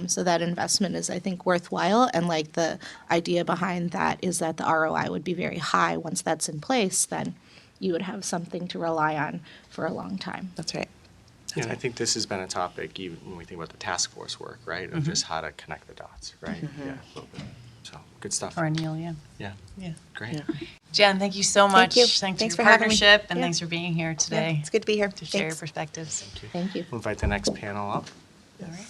So that investment is, I think, worthwhile. And like the idea behind that is that the ROI would be very high. Once that's in place, then you would have something to rely on for a long time. That's right. Yeah, and I think this has been a topic, even when we think about the task force work, right? Of just how to connect the dots, right? Yeah, a little bit. So, good stuff. Or Neil, yeah. Yeah. Yeah. Great. Yeah. Jen, thank you so much. Thank you. Thanks Thanks for for your having me. partnership, and Yeah. thanks for being here today. Yeah, it's good to be here. To share your Thanks. perspectives. Thank you. We'll invite the next panel up. All right.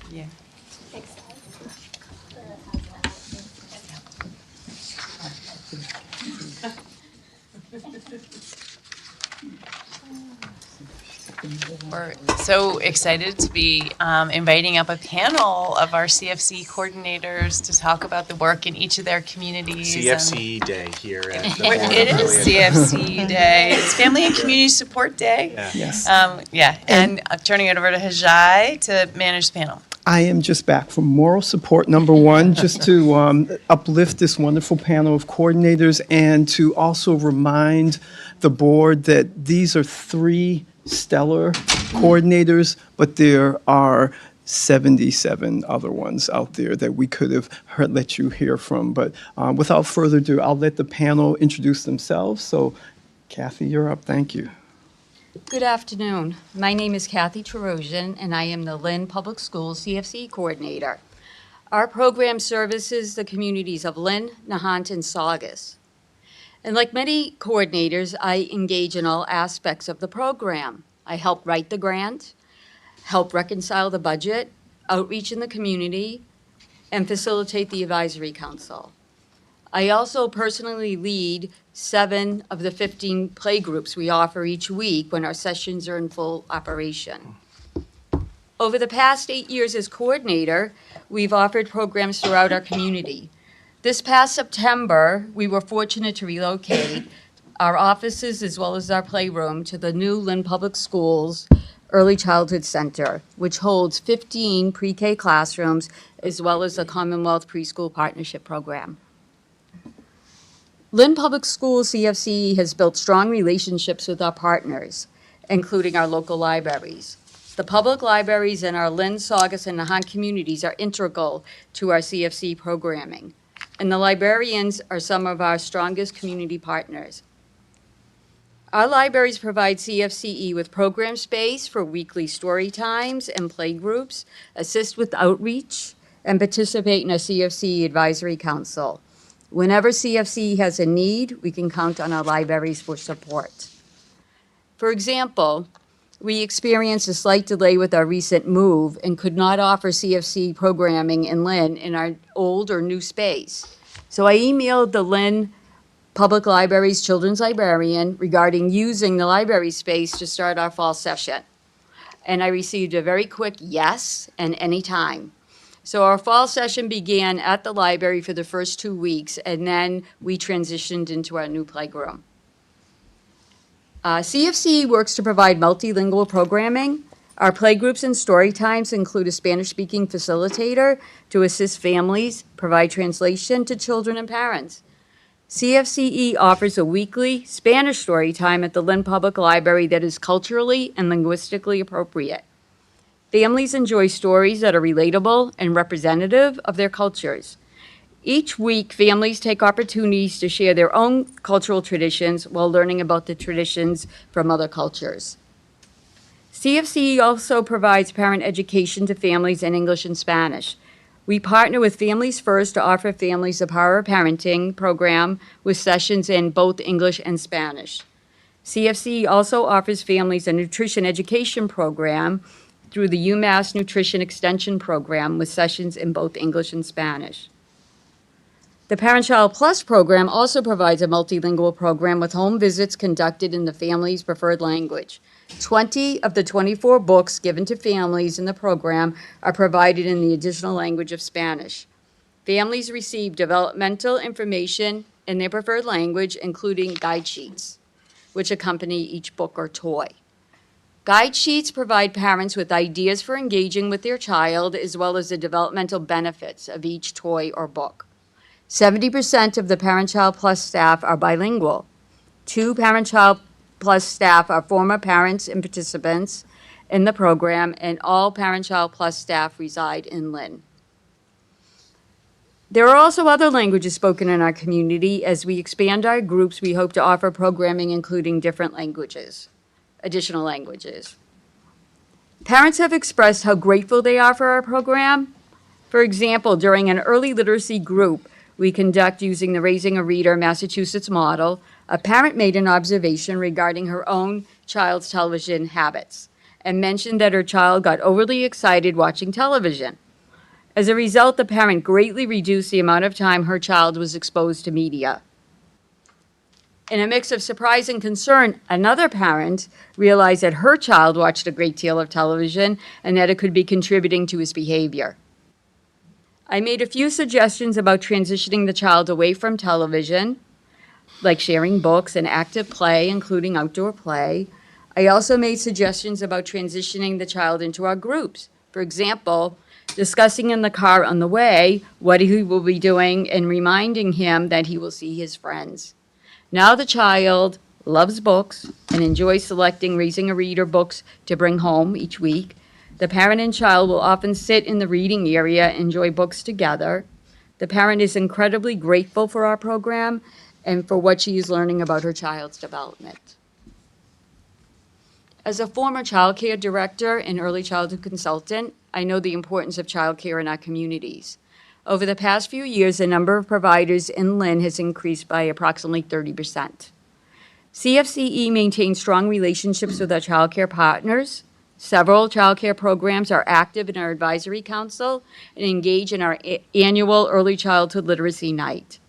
Yeah. We're so excited to be inviting up a panel of our CFC coordinators to talk about the work in each of their communities. CFC Day here at the It Board of is Early CFC Day. It's Family and Community Support Day. Yeah. Yes. And I'm turning it over to Hajai to manage the panel. I am just back from moral support number one, just to uplift this wonderful panel of coordinators and to also remind the board that these are 3 stellar coordinators, but there are 77 other ones out there that we could have let you hear from. But without further ado, I'll let the panel introduce themselves. So, Kathy, you're up. Thank you. Good afternoon. My name is Kathy Terosian, and I am the Lynn Public Schools CFC Coordinator. Our program services the communities of Lynn, Nahant, and Saugus. And like many coordinators, I engage in all aspects of the program. I help write the grant, help reconcile the budget, outreach in the community, and facilitate the advisory council. I also personally lead 7 of the 15 play groups we offer each week when our sessions are in full operation. Over the past 8 years as coordinator, we've offered programs throughout our community. This past September, we were fortunate to relocate our offices as well as our playroom to the new Lynn Public Schools Early Childhood Center, which holds 15 pre-K classrooms as well as a Commonwealth Preschool Partnership Program. Lynn Public Schools CFC has built strong relationships with our partners, including our local libraries. The public libraries in our Lynn, Saugus, and Nahant communities are integral to our CFC programming, and the librarians are some of our strongest community partners. Our libraries provide CFCE with program space for weekly story times and play groups, assist with outreach, and participate in a CFC advisory council. Whenever CFC has a need, we can count on our libraries for support. For example, we experienced a slight delay with our recent move and could not offer CFC programming in Lynn in our old or new space. So I emailed the Lynn Public Library's children's librarian regarding using the library space to start our fall session. And I received a very quick yes and anytime. So our fall session began at the library for the first 2 weeks, and then we transitioned into our new playroom. CFC works to provide multilingual programming. Our playgroups and story times include a Spanish-speaking facilitator to assist families, provide translation to children and parents. CFCE offers a weekly Spanish story time at the Lynn Public Library that is culturally and linguistically appropriate. Families enjoy stories that are relatable and representative of their cultures. Each week, families take opportunities to share their own cultural traditions while learning about the traditions from other cultures. CFC also provides parent education to families in English and Spanish. We partner with Families First to offer families the Power of Parenting program with sessions in both English and Spanish. CFC also offers families a nutrition education program through the UMass Nutrition Extension Program with sessions in both English and Spanish. The Parent Child Plus program also provides a multilingual program with home visits conducted in the family's preferred language. 20 of the 24 books given to families in the program are provided in the additional language of Spanish. Families receive developmental information in their preferred language, including guide sheets, which accompany each book or toy. Guide sheets provide parents with ideas for engaging with their child, as well as the developmental benefits of each toy or book. 70% of the Parent Child Plus staff are bilingual. 2 Parent Child Plus staff are former parents and participants in the program, and all Parent Child Plus staff reside in Lynn. There are also other languages spoken in our community. As we expand our groups, we hope to offer programming including different languages, additional languages. Parents have expressed how grateful they are for our program. For example, during an early literacy group we conduct using the Raising a Reader Massachusetts model, a parent made an observation regarding her own child's television habits and mentioned that her child got overly excited watching television. As a result, the parent greatly reduced the amount of time her child was exposed to media. In a mix of surprise and concern, another parent realized that her child watched a great deal of television and that it could be contributing to his behavior. I made a few suggestions about transitioning the child away from television, like sharing books and active play, including outdoor play. I also made suggestions about transitioning the child into our groups. For example, discussing in the car on the way what he will be doing and reminding him that he will see his friends. Now the child loves books and enjoys selecting Raising a Reader books to bring home each week. The parent and child will often sit in the reading area and enjoy books together. The parent is incredibly grateful for our program and for what she is learning about her child's development. As a former child care director and early childhood consultant, I know the importance of child care in our communities. Over the past few years, the number of providers in Lynn has increased by approximately 30%. CFCE maintains strong relationships with our child care partners. Several child care programs are active in our advisory council and engage in our annual Early Childhood Literacy Night.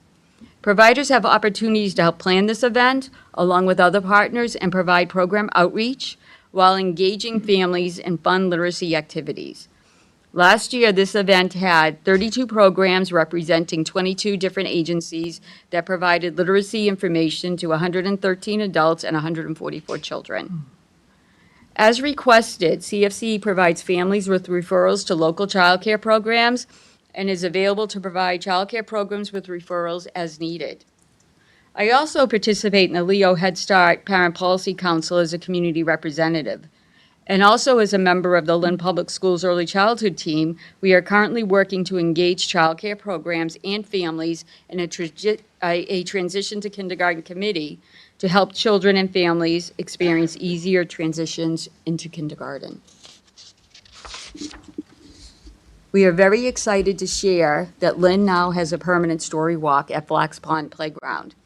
Providers have opportunities to help plan this event, along with other partners, and provide program outreach while engaging families in fun literacy activities. Last year, this event had 32 programs representing 22 different agencies that provided literacy information to 113 adults and 144 children. As requested, CFCE provides families with referrals to local child care programs and is available to provide child care programs with referrals as needed. I also participate in the Leo Head Start Parent Policy Council as a community representative. And also as a member of the Lynn Public Schools Early Childhood Team, we are currently working to engage child care programs and families in a transition to kindergarten committee to help children and families experience easier transitions into kindergarten. We are very excited to share that Lynn now has a permanent story walk at Flax Pond Playground.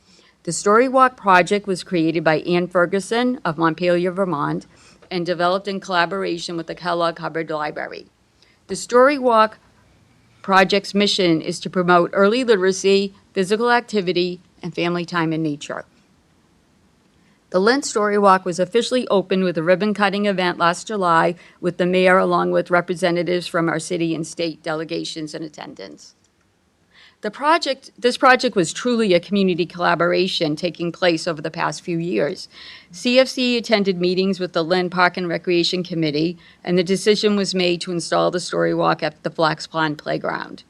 The Story Walk project was created by Ann Ferguson of Montpelier, Vermont, and developed in collaboration with the Kellogg Hubbard Library. The Story Walk project's mission is to promote early literacy, physical activity, and family time in nature. The Lynn Story Walk was officially opened with a ribbon-cutting event last July with the mayor along with representatives from our city and state delegations in attendance. This project was truly a community collaboration taking place over the past few years. CFC attended meetings with the Lynn Park and Recreation Committee, and the decision was made to install the Story Walk at the Flax Pond Playground.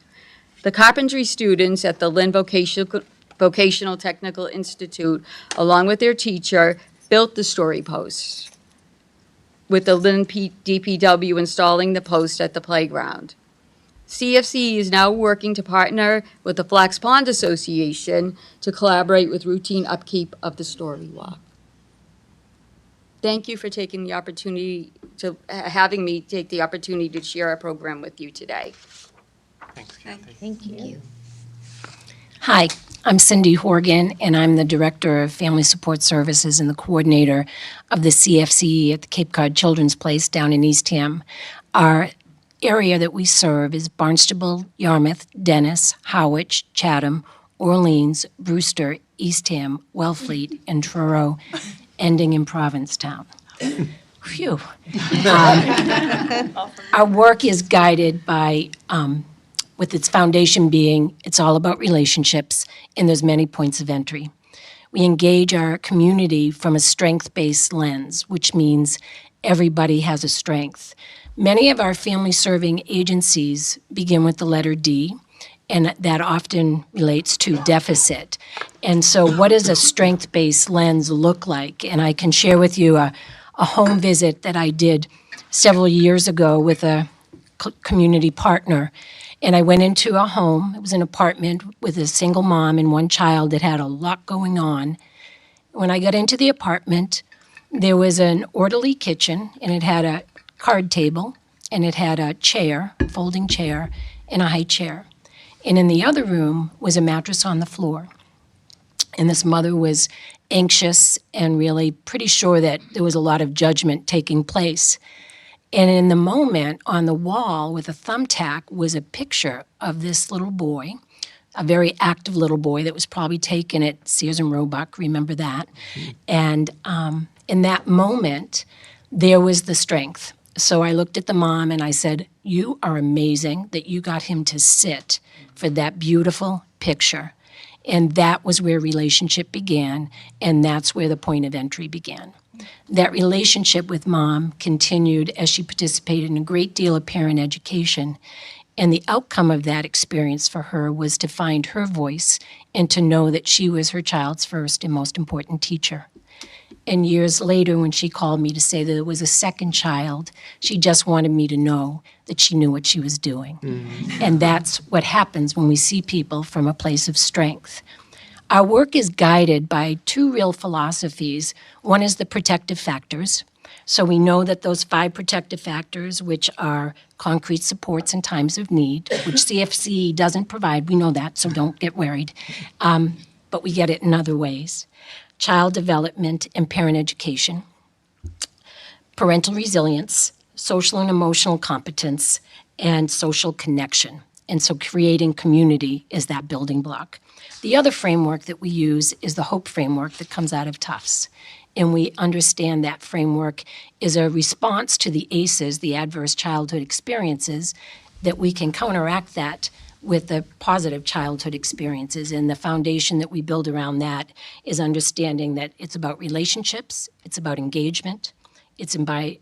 The carpentry students at the Lynn Vocational Technical Institute, along with their teacher, built the story posts, with the Lynn DPW installing the post at the playground. CFC is now working to partner with the Flax Pond Association to collaborate with routine upkeep of the Story Walk. Thank you for taking the opportunity to, having me take the opportunity to share our program with you today. Thanks, Kathy. Thank you. Hi, I'm Cindy Horgan, and I'm the Director of Family Support Services and the coordinator of the CFCE at the Cape Cod Children's Place down in Eastham. Our area that we serve is Barnstable, Yarmouth, Dennis, Harwich, Chatham, Orleans, Brewster, Eastham, Wellfleet, and Truro, ending in Provincetown. Phew. Our work is guided by, with its foundation being, it's all about relationships, and there's many points of entry. We engage our community from a strength-based lens, which means everybody has a strength. Many of our family-serving agencies begin with the letter D, and that often relates to deficit. And so what does a strength-based lens look like? And I can share with you a home visit that I did several years ago with a community partner. And I went into a home, it was an apartment with a single mom and one child that had a lot going on. When I got into the apartment, there was an orderly kitchen, and it had a card table, and it had a chair, folding chair, and a high chair. And in the other room was a mattress on the floor. And this mother was anxious and really pretty sure that there was a lot of judgment taking place. And in the moment, on the wall with a thumbtack was a picture of this little boy a very active little boy that was probably taken at Sears and Roebuck, remember that? And in that moment, there was the strength. So I looked at the mom and I said, you are amazing that you got him to sit for that beautiful picture. And that was where relationship began, and that's where the point of entry began. That relationship with mom continued as she participated in a great deal of parent education. And the outcome of that experience for her was to find her voice and to know that she was her child's first and most important teacher. And years later, when she called me to say that there was a second child, she just wanted me to know that she knew what she was doing. And that's what happens when we see people from a place of strength. Our work is guided by two real philosophies. One is the protective factors. So we know that those 5 protective factors, which are concrete supports in times of need, which CFCE doesn't provide, we know that, so don't get worried. But we get it in other ways. Child development and parent education, parental resilience, social and emotional competence, and social connection. And so creating community is that building block. The other framework that we use is the HOPE framework that comes out of Tufts. And we understand that framework is a response to the ACEs, the adverse childhood experiences, that we can counteract that with the positive childhood experiences. And the foundation that we build around that is understanding that it's about relationships, it's about engagement, it's about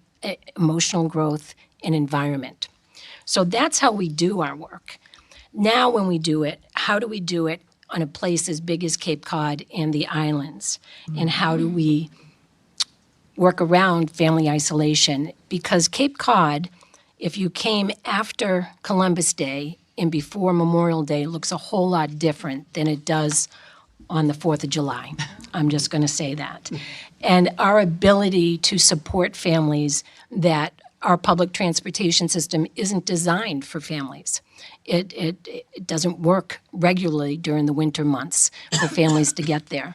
emotional growth and environment. So that's how we do our work. Now when we do it, how do we do it on a place as big as Cape Cod and the islands? And how do we work around family isolation? Because Cape Cod, if you came after Columbus Day and before Memorial Day, looks a whole lot different than it does on the 4th of July. I'm just going to say that. And our ability to support families that our public transportation system isn't designed for families. It doesn't work regularly during the winter months for families to get there.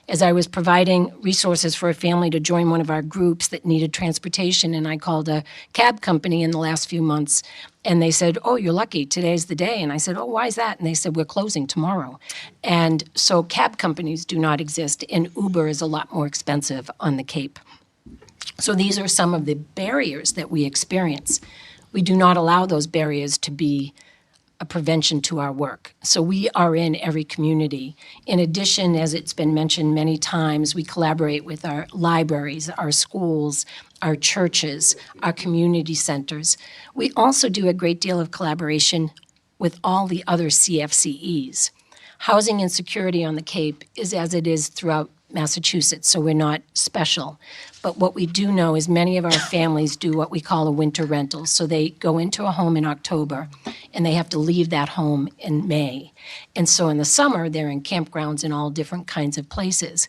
As I was providing resources for a family to join one of our groups that needed transportation, and I called a cab company in the last few months, and they said, oh, you're lucky, today's the day. And I said, oh, why is that? And they said, we're closing tomorrow. And so cab companies do not exist, and Uber is a lot more expensive on the Cape. So these are some of the barriers that we experience. We do not allow those barriers to be a prevention to our work. So we are in every community. In addition, as it's been mentioned many times, we collaborate with our libraries, our schools, our churches, our community centers. We also do a great deal of collaboration with all the other CFCEs. Housing insecurity on the Cape is as it is throughout Massachusetts, so we're not special. But what we do know is many of our families do what we call a winter rental. So they go into a home in October, and they have to leave that home in May. And so in the summer, they're in campgrounds in all different kinds of places.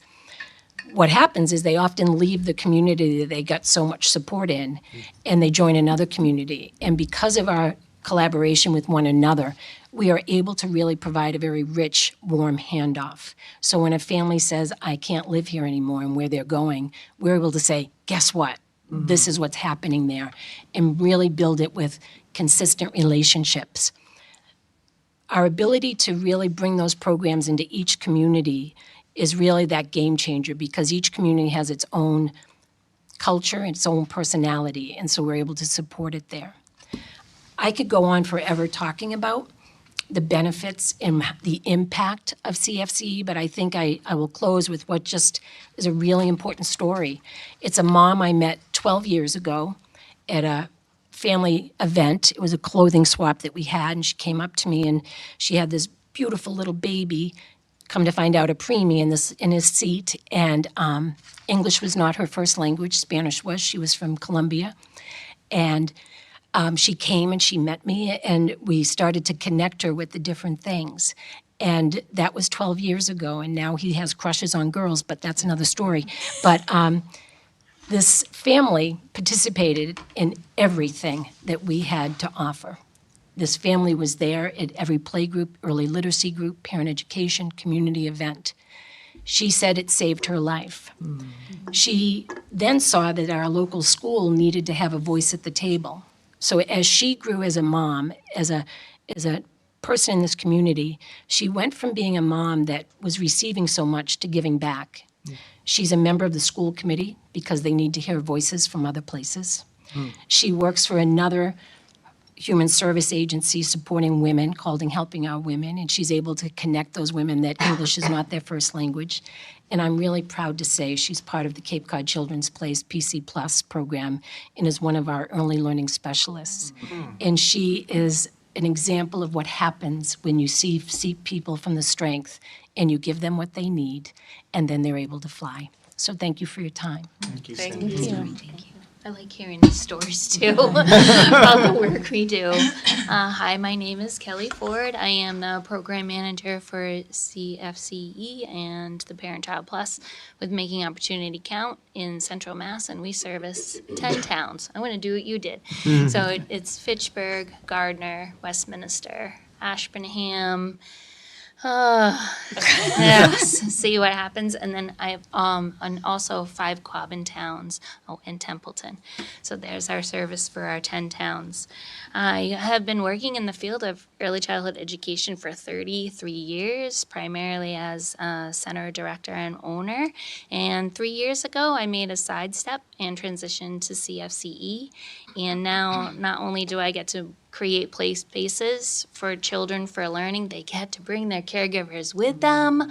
What happens is they often leave the community that they got so much support in, and they join another community. And because of our collaboration with one another, we are able to really provide a very rich, warm handoff. So when a family says, I can't live here anymore, and where they're going, we're able to say, guess what? This is what's happening there, and really build it with consistent relationships. Our ability to really bring those programs into each community is really that game changer, because each community has its own culture, its own personality, and so we're able to support it there. I could go on forever talking about the benefits and the impact of CFCE, but I think I will close with what just is a really important story. It's a mom I met 12 years ago at a family event. It was a clothing swap that we had, and she came up to me, and she had this beautiful little baby, come to find out a preemie in his seat, and English was not her first language, Spanish was. She was from Colombia, and she came and she met me, and we started to connect her with the different things. And that was 12 years ago, and now he has crushes on girls, but that's another story. But this family participated in everything that we had to offer. This family was there at every play group, early literacy group, parent education, community event. She said it saved her life. She then saw that our local school needed to have a voice at the table. So as she grew as a mom, as a person in this community. She went from being a mom that was receiving so much to giving back. She's a member of the school committee because they need to hear voices from other places. She works for another human service agency supporting women called Helping Our Women, and she's able to connect those women that English is not their first language. And I'm really proud to say she's part of the Cape Cod Children's Place PC Plus program and is one of our early learning specialists. And she is an example of what happens when you see people from the strength and you give them what they need, and then they're able to fly. So thank you for your time. Thank you, Thank Cindy. you. Thank you. I like hearing these stories too about the work we do. Hi, my name is Kelly Ford. I am the program manager for CFCE and the Parent Child Plus with Making Opportunity Count in Central Mass, and we service 10 towns. I want to do what you did. So it's Fitchburg, Gardner, Westminster, Ashburnham. Yes, see what happens. And then I have and also 5 Quabbin towns, and Templeton. So there's our service for our 10 towns. I have been working in the field of early childhood education for 33 years, primarily as a center director and owner. And 3 years ago, I made a sidestep and transitioned to CFCE. And now not only do I get to create play spaces for children for learning, they get to bring their caregivers with them.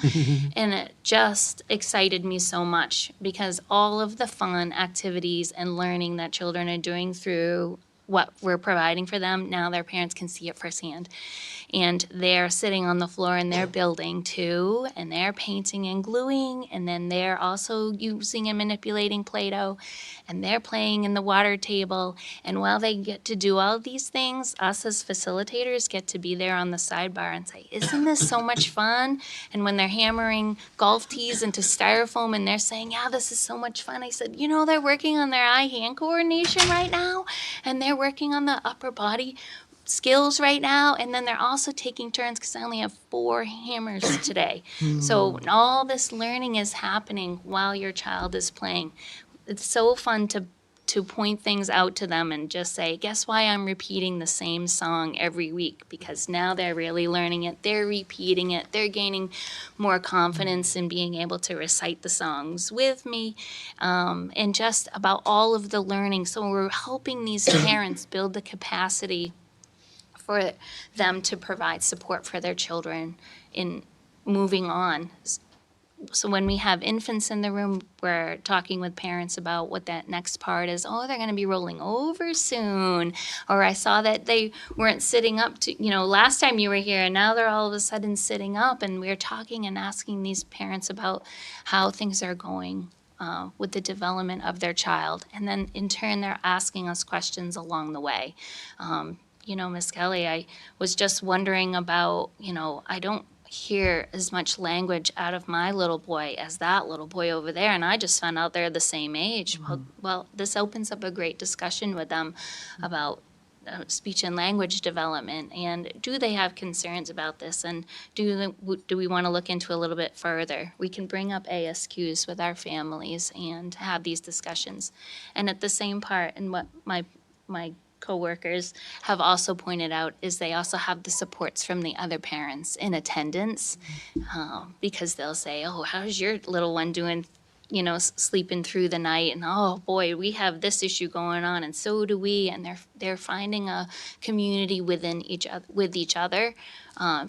And it just excited me so much because all of the fun activities and learning that children are doing through what we're providing for them, now their parents can see it firsthand. And they're sitting on the floor and they're building too, and they're painting and gluing, and then they're also using and manipulating Play-Doh, and they're playing in the water table. And while they get to do all these things, us as facilitators get to be there on the sidebar and say, isn't this so much fun? And when they're hammering golf tees into styrofoam and they're saying, yeah, this is so much fun, I said, you know, they're working on their eye-hand coordination right now, and they're working on the upper body skills right now, and then they're also taking turns because I only have 4 hammers today. So all this learning is happening while your child is playing. It's so fun to point things out to them and just say, guess why I'm repeating the same song every week? Because now they're really learning it, they're repeating it, they're gaining more confidence in being able to recite the songs with me, and just about all of the learning. So we're helping these parents build the capacity for them to provide support for their children in moving on. So when we have infants in the room, we're talking with parents about what that next part is. Oh, they're going to be rolling over soon. Or I saw that they weren't sitting up to, last time you were here, and now they're all of a sudden sitting up. And we're talking and asking these parents about how things are going with the development of their child. And then in turn, they're asking us questions along the way. Miss Kelly, I was just wondering about, I don't hear as much language out of my little boy as that little boy over there, and I just found out they're the same age. Well, this opens up a great discussion with them about speech and language development, and do they have concerns about this, and do we want to look into a little bit further? We can bring up ASQs with our families and have these discussions. And at the same part, and what my coworkers have also pointed out is they also have the supports from the other parents in attendance, because they'll say, oh, how's your little one doing, sleeping through the night, and oh boy, we have this issue going on, and so do we. And they're finding a community within each other,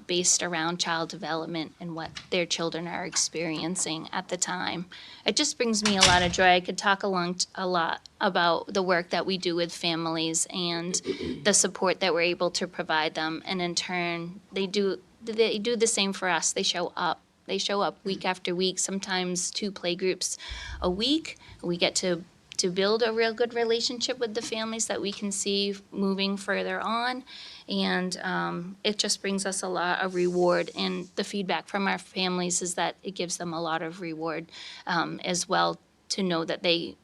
based around child development and what their children are experiencing at the time. It just brings me a lot of joy. I could talk a lot about the work that we do with families and the support that we're able to provide them, and in turn, they do the same for us. They show up. They show up week after week, sometimes 2 play groups a week. We get to build a real good relationship with the families that we can see moving further on. And it just brings us a lot of reward. And the feedback from our families is that it gives them a lot of reward as well, to know that they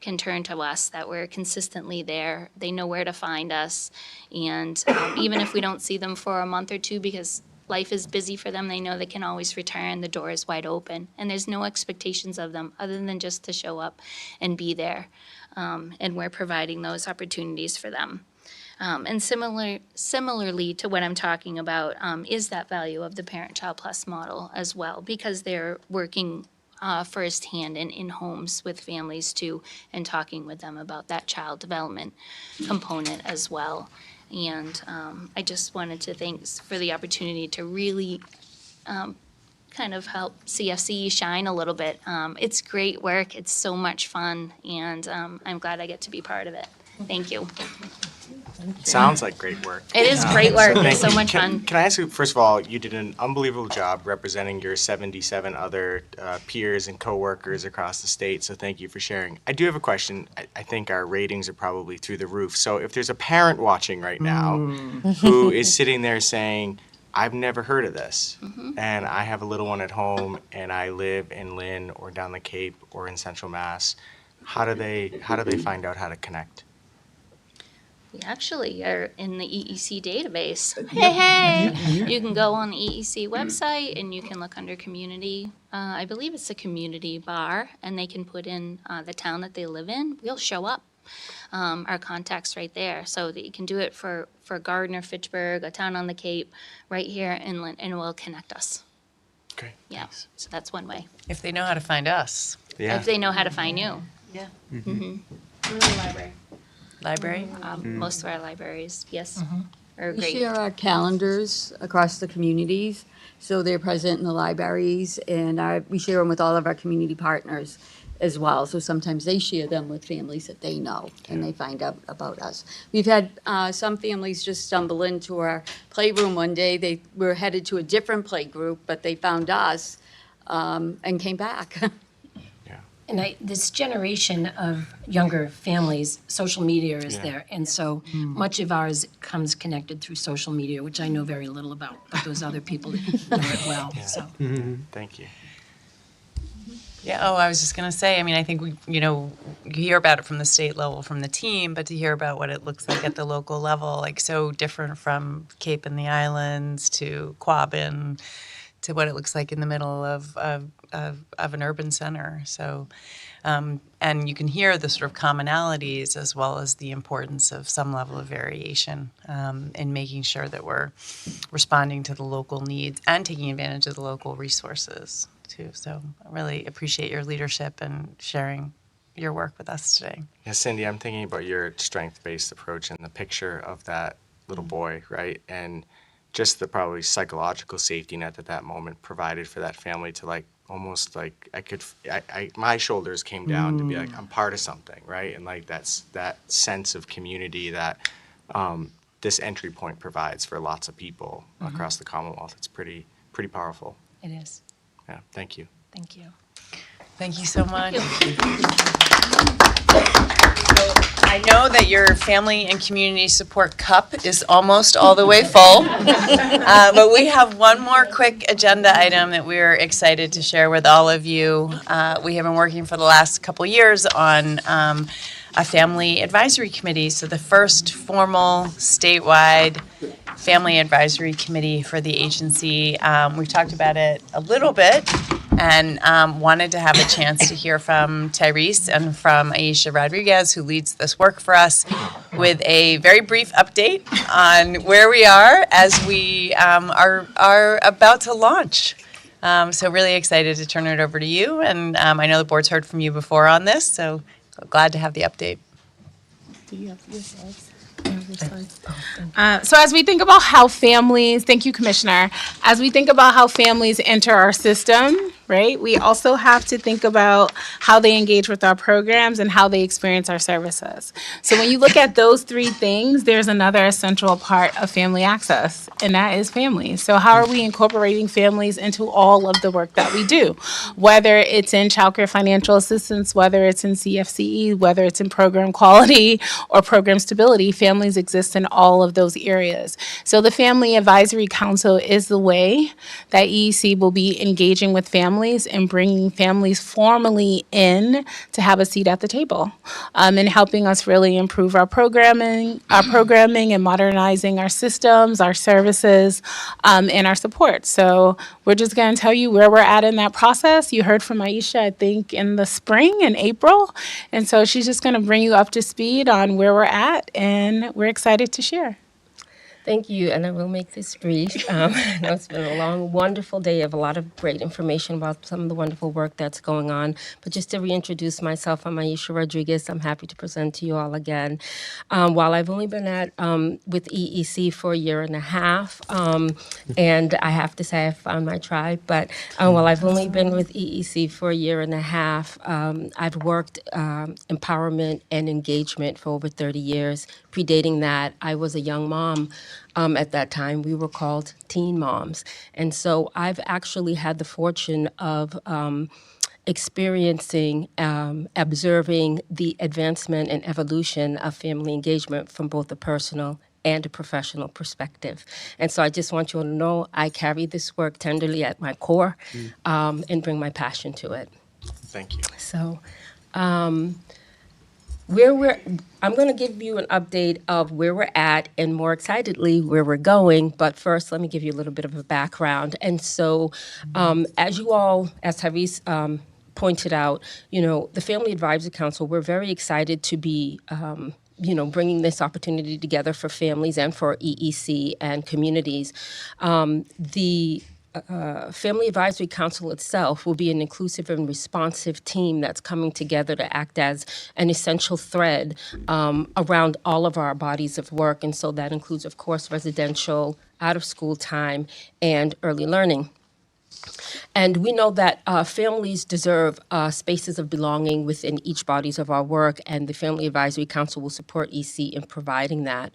can turn to us, that we're consistently there. They know where to find us. And even if we don't see them for a month or 2 because life is busy for them, they know they can always return. The door is wide open, and there's no expectations of them other than just to show up and be there. And we're providing those opportunities for them. And similarly to what I'm talking about is that value of the Parent Child Plus model as well, because they're working firsthand and in homes with families too, and talking with them about that child development component as well. And I just wanted to thank for the opportunity to really kind of help CFCE shine a little bit. It's great work. It's so much fun, and I'm glad I get to be part of it. Thank you. Sounds like great work. It is great work. thank It's so you. much Can- fun. Can I ask you, first of all, you did an unbelievable job representing your 77 other peers and coworkers across the state, so thank you for sharing. I do have a question. I think our ratings are probably through the roof. So if there's a parent watching right now who is sitting there saying, I've never heard of this, and I have a little one at home, and I live in Lynn or down the Cape or in Central Mass, how do they find out how to connect? We actually are in the EEC database. Hey! You can go on the EEC website and you can look under community. I believe it's a community bar, and they can put in the town that they live in. We'll show up. Our contact's right there. So that you can do it for Gardner, Fitchburg, a town on the Cape, right here in Lynn, and it will connect us. Okay. Yeah, so that's one way. If they know how to find us. Yeah. If they know how to find you. Yeah. Mm-hmm. Library. Library? Most of our libraries, yes, are We great. share our calendars across the communities, so they're present in the libraries, and we share them with all of our community partners as well. So sometimes they share them with families that they know, and they find out about us. We've had some families just stumble into our playroom one day. They were headed to a different play group, but they found us and came back. And this generation of younger families, social media is there. And so much of ours comes connected through social media, which I know very little about, but those other people know it well, so. Thank you. Yeah, I was just going to say, I think you hear about it from the state level, from the team, but to hear about what it looks like at the local level, like so different from Cape and the Islands to Quabbin to what it looks like in the middle of an urban center. So, and you can hear the sort of commonalities as well as the importance of some level of variation in making sure that we're responding to the local needs and taking advantage of the local resources too. So I really appreciate your leadership and sharing your work with us today. Yeah, Cindy, I'm thinking about your strength-based approach and the picture of that little boy, right? And just the probably psychological safety net that moment provided for that family to almost my shoulders came down to be like, I'm part of something, right? And that's that sense of community that this entry point provides for lots of people across the Commonwealth. It's pretty powerful. It is. Yeah, thank you. Thank you. Thank you so much. I know that your family and community support cup is almost all the way full, but we have one more quick agenda item that we're excited to share with all of you. We have been working for the last couple years on a family advisory committee, so the first formal statewide family advisory committee for the agency. We've talked about it a little bit and wanted to have a chance to hear from Tyrese and from Aisha Rodriguez, who leads this work for us, with a very brief update on where we are as we are about to launch. So really excited to turn it over to you, and I know the board's heard from you before on this, so glad to have the update. Do you have your slides? So as we think about how families, thank you, Commissioner, as we think about how families enter our system, right, we also have to think about how they engage with our programs and how they experience our services. So when you look at those three things, there's another essential part of family access, and that is families. So how are we incorporating families into all of the work that we do? Whether it's in childcare financial assistance, whether it's in CFCE, whether it's in program quality or program stability, families exist in all of those areas. So the Family Advisory Council is the way that EEC will be engaging with families families and bringing families formally in to have a seat at the table, and helping us really improve our programming and modernizing our systems, our services, and our support. So we're just going to tell you where we're at in that process. You heard from Aisha, I think, in the spring, in April. And so she's just going to bring you up to speed on where we're at, and we're excited to share. Thank you, and I will make this brief. I know it's been a long, wonderful day of a lot of great information about some of the wonderful work that's going on. But just to reintroduce myself, I'm Aisha Rodriguez. I'm happy to present to you all again. While I've only been with EEC for a year and a half, and I have to say I found my tribe, but while I've only been with EEC for a year and a half, I've worked empowerment and engagement for over 30 years. Predating that, I was a young mom. At that time, we were called teen moms. And so I've actually had the fortune of experiencing, observing the advancement and evolution of family engagement from both a personal and a professional perspective. And so I just want you all to know I carry this work tenderly at my core and bring my passion to it. Thank you. So I'm going to give you an update of where we're at and more excitedly where we're going. But first, let me give you a little bit of a background. And so as Tyrese pointed out, the Family Advisory Council, we're very excited to be bringing this opportunity together for families and for EEC and communities. The Family Advisory Council itself will be an inclusive and responsive team that's coming together to act as an essential thread around all of our bodies of work. And so that includes, of course, residential, out-of-school time, and early learning. And we know that families deserve spaces of belonging within each bodies of our work, and the Family Advisory Council will support EC in providing that.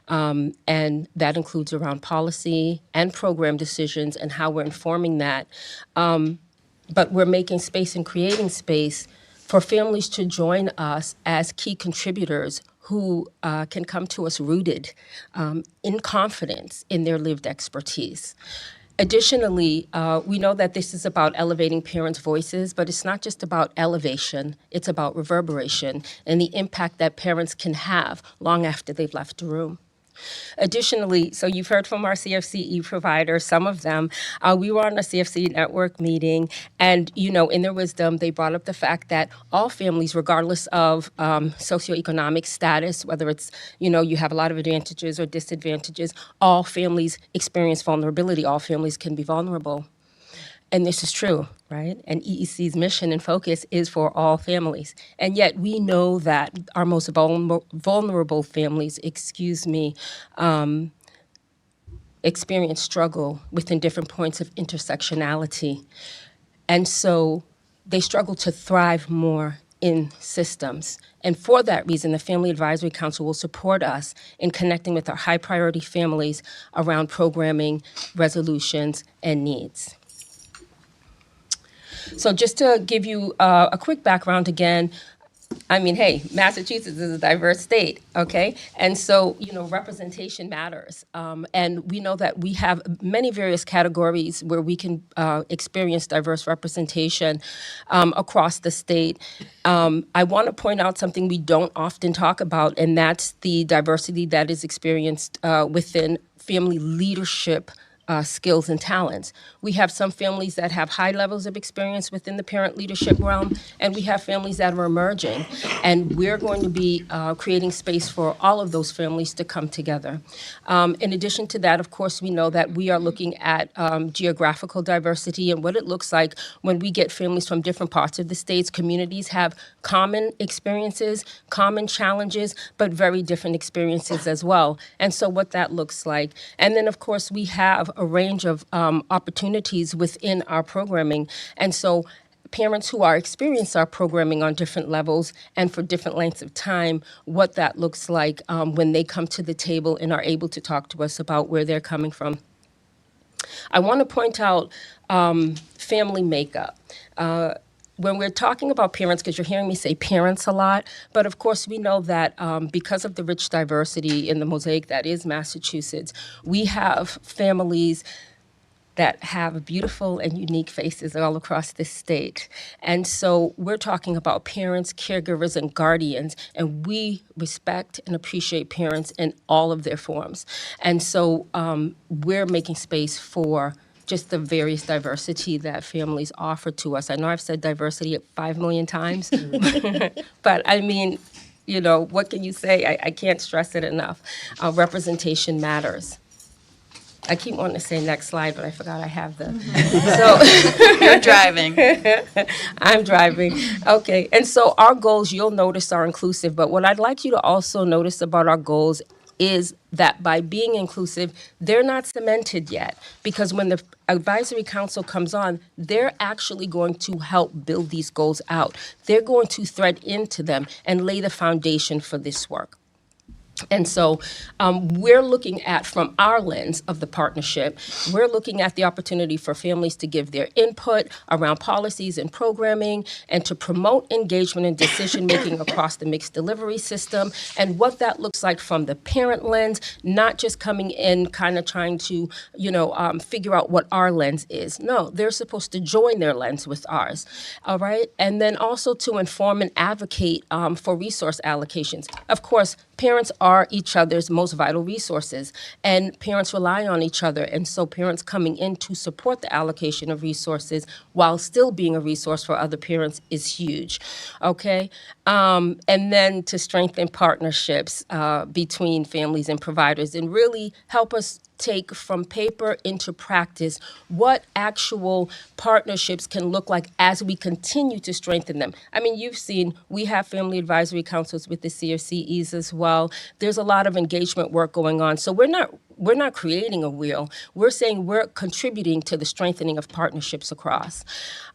And that includes around policy and program decisions and how we're informing that. But we're making space and creating space for families to join us as key contributors who can come to us rooted in confidence in their lived expertise. Additionally, we know that this is about elevating parents' voices, but it's not just about elevation, it's about reverberation and the impact that parents can have long after they've left the room. Additionally, so you've heard from our CFCE providers, some of them. We were on a CFCE network meeting, and, in their wisdom, they brought up the fact that all families, regardless of socioeconomic status, whether it's, you have a lot of advantages or disadvantages, all families experience vulnerability. All families can be vulnerable. And this is true, right? And EEC's mission and focus is for all families. And yet we know that our most vulnerable families, experience struggle within different points of intersectionality. And so they struggle to thrive more in systems. And for that reason, the Family Advisory Council will support us in connecting with our high priority families around programming, resolutions, and needs. So just to give you a quick background again, Massachusetts is a diverse state, okay? And so, representation matters. And we know that we have many various categories where we can experience diverse representation across the state. I want to point out something we don't often talk about, and that's the diversity that is experienced within family leadership skills and talents. We have some families that have high levels of experience within the parent leadership realm, and we have families that are emerging. And we're going to be creating space for all of those families to come together. In addition to that, of course, we know that we are looking at geographical diversity and what it looks like when we get families from different parts of the states. Communities have common experiences, common challenges, but very different experiences as well. And so what that looks like. And then, of course, we have a range of opportunities within our programming. And so parents who are experiencing our programming on different levels and for different lengths of time, what that looks like when they come to the table and are able to talk to us about where they're coming from. I want to point out family makeup. When we're talking about parents, because you're hearing me say parents a lot, but of course we know that because of the rich diversity in the mosaic that is Massachusetts, we have families that have beautiful and unique faces all across this state. And so we're talking about parents, caregivers, and guardians, and we respect and appreciate parents in all of their forms. And so we're making space for just the various diversity that families offer to us. I know I've said diversity 5 million times, but I mean, you know, what can you say? I can't stress it enough. Representation matters. I keep wanting to say next slide, but I forgot I have the. So You're driving. I'm driving. Okay. And so our goals, you'll notice, are inclusive. But what I'd like you to also notice about our goals is that by being inclusive, they're not cemented yet. Because when the advisory council comes on, they're actually going to help build these goals out. They're going to thread into them and lay the foundation for this work. And so we're looking at, from our lens of the partnership, we're looking at the opportunity for families to give their input around policies and programming and to promote engagement and decision-making across the mixed delivery system, and what that looks like from the parent lens, not just coming in kind of trying to, figure out what our lens is. No, they're supposed to join their lens with ours, all right? And then also to inform and advocate for resource allocations. Of course, parents are each other's most vital resources, and parents rely on each other. And so parents coming in to support the allocation of resources while still being a resource for other parents is huge, okay? And then to strengthen partnerships between families and providers and really help us take from paper into practice what actual partnerships can look like as we continue to strengthen them. I mean, you've seen, we have family advisory councils with the CFCEs as well. There's a lot of engagement work going on. So we're not creating a wheel. We're saying we're contributing to the strengthening of partnerships across.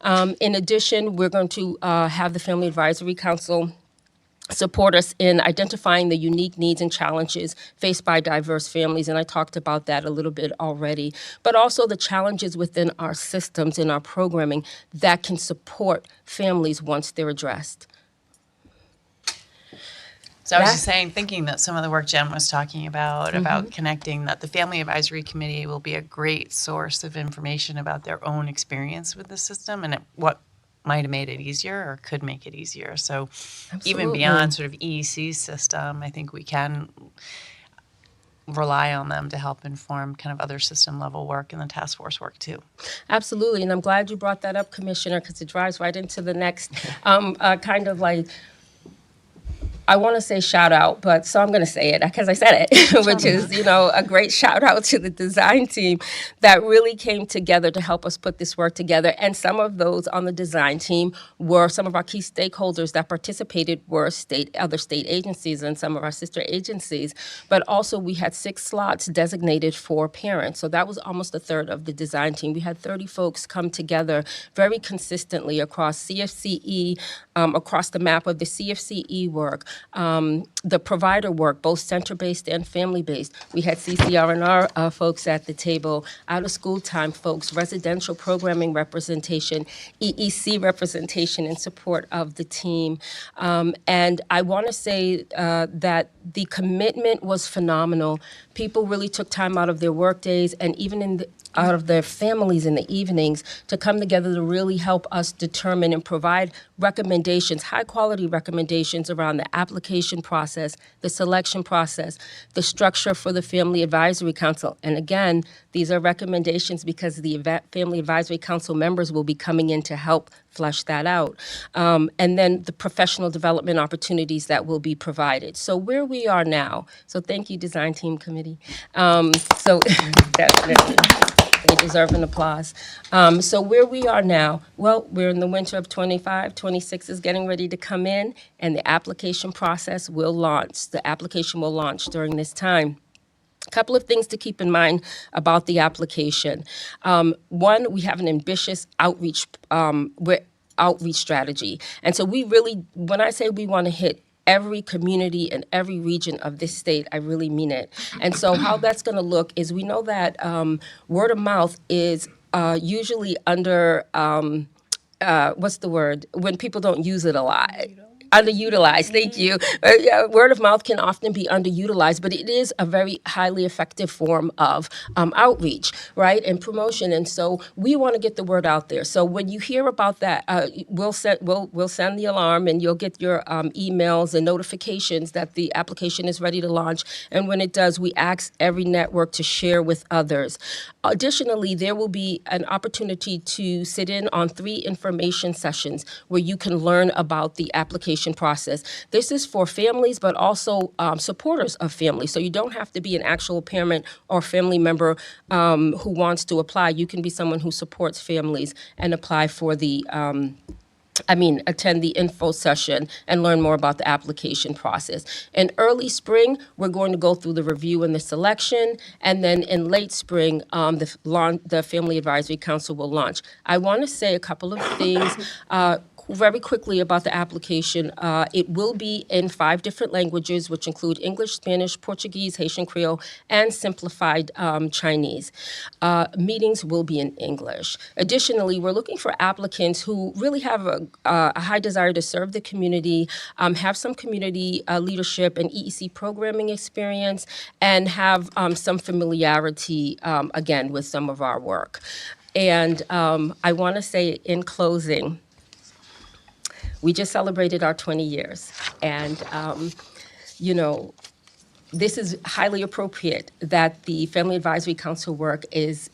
In addition, we're going to have the Family Advisory Council support us in identifying the unique needs and challenges faced by diverse families, and I talked about that a little bit already, but also the challenges within our systems and our programming that can support families once they're addressed. So I was just saying, thinking that some of the work Jen was talking about connecting, that the Family Advisory Committee will be a great source of information about their own experience with the system and what might have made it easier or could make it easier. So even beyond sort of EEC's system, I think we can rely on them to help inform kind of other system level work and the task force work too. Absolutely, and I'm glad you brought that up, Commissioner, because it drives right into the next kind of like, I want to say shout out, but so I'm going to say it because I said it, which is, a great shout out to the design team that really came together to help us put this work together. And some of those on the design team were some of our key stakeholders that participated were other state agencies and some of our sister agencies. But also we had 6 slots designated for parents. So that was almost a third of the design team. We had 30 folks come together very consistently across CFCE, across the map of the CFCE work, the provider work, both center-based and family-based. We had CCR&R folks at the table, out-of-school time folks, residential programming representation, EEC representation in support of the team. And I want to say that the commitment was phenomenal. People really took time out of their work days and even out of their families in the evenings to come together to really help us determine and provide recommendations, high-quality recommendations around the application process, the selection process, the structure for the Family Advisory Council. And again, these are recommendations because the Family Advisory Council members will be coming in to help flesh that out. And then the professional development opportunities that will be provided. So where we are now, so thank you, Design Team Committee. So definitely. They deserve an applause. So where we are now, well, we're in the winter of 25, 26 is getting ready to come in, and the application process will launch. The application will launch during this time. A couple of things to keep in mind about the application. One, we have an ambitious outreach strategy. And so we really, when I say we want to hit every community and every region of this state, I really mean it. And so how that's going to look is we know that word of mouth is usually under, what's the word? When people don't use it a lot. Underutilized, thank you. Yeah, word of mouth can often be underutilized, but it is a very highly effective form of outreach, right, and promotion. And so we want to get the word out there. So when you hear about that, we'll send the alarm, and you'll get your emails and notifications that the application is ready to launch. And when it does, we ask every network to share with others. Additionally, there will be an opportunity to sit in on 3 information sessions where you can learn about the application process. This is for families, but also supporters of families. So you don't have to be an actual parent or family member who wants to apply. You can be someone who supports families and apply for the attend the info session and learn more about the application process. In early spring, we're going to go through the review and the selection, and then in late spring, the Family Advisory Council will launch. I want to say a couple of things very quickly about the application. It will be in 5 different languages, which include English, Spanish, Portuguese, Haitian Creole, and simplified Chinese. Meetings will be in English. Additionally, we're looking for applicants who really have a high desire to serve the community, have some community leadership and EEC programming experience, and have some familiarity, again, with some of our work. And I want to say in closing, we just celebrated our 20 years, and, this is highly appropriate that the Family Advisory Council work is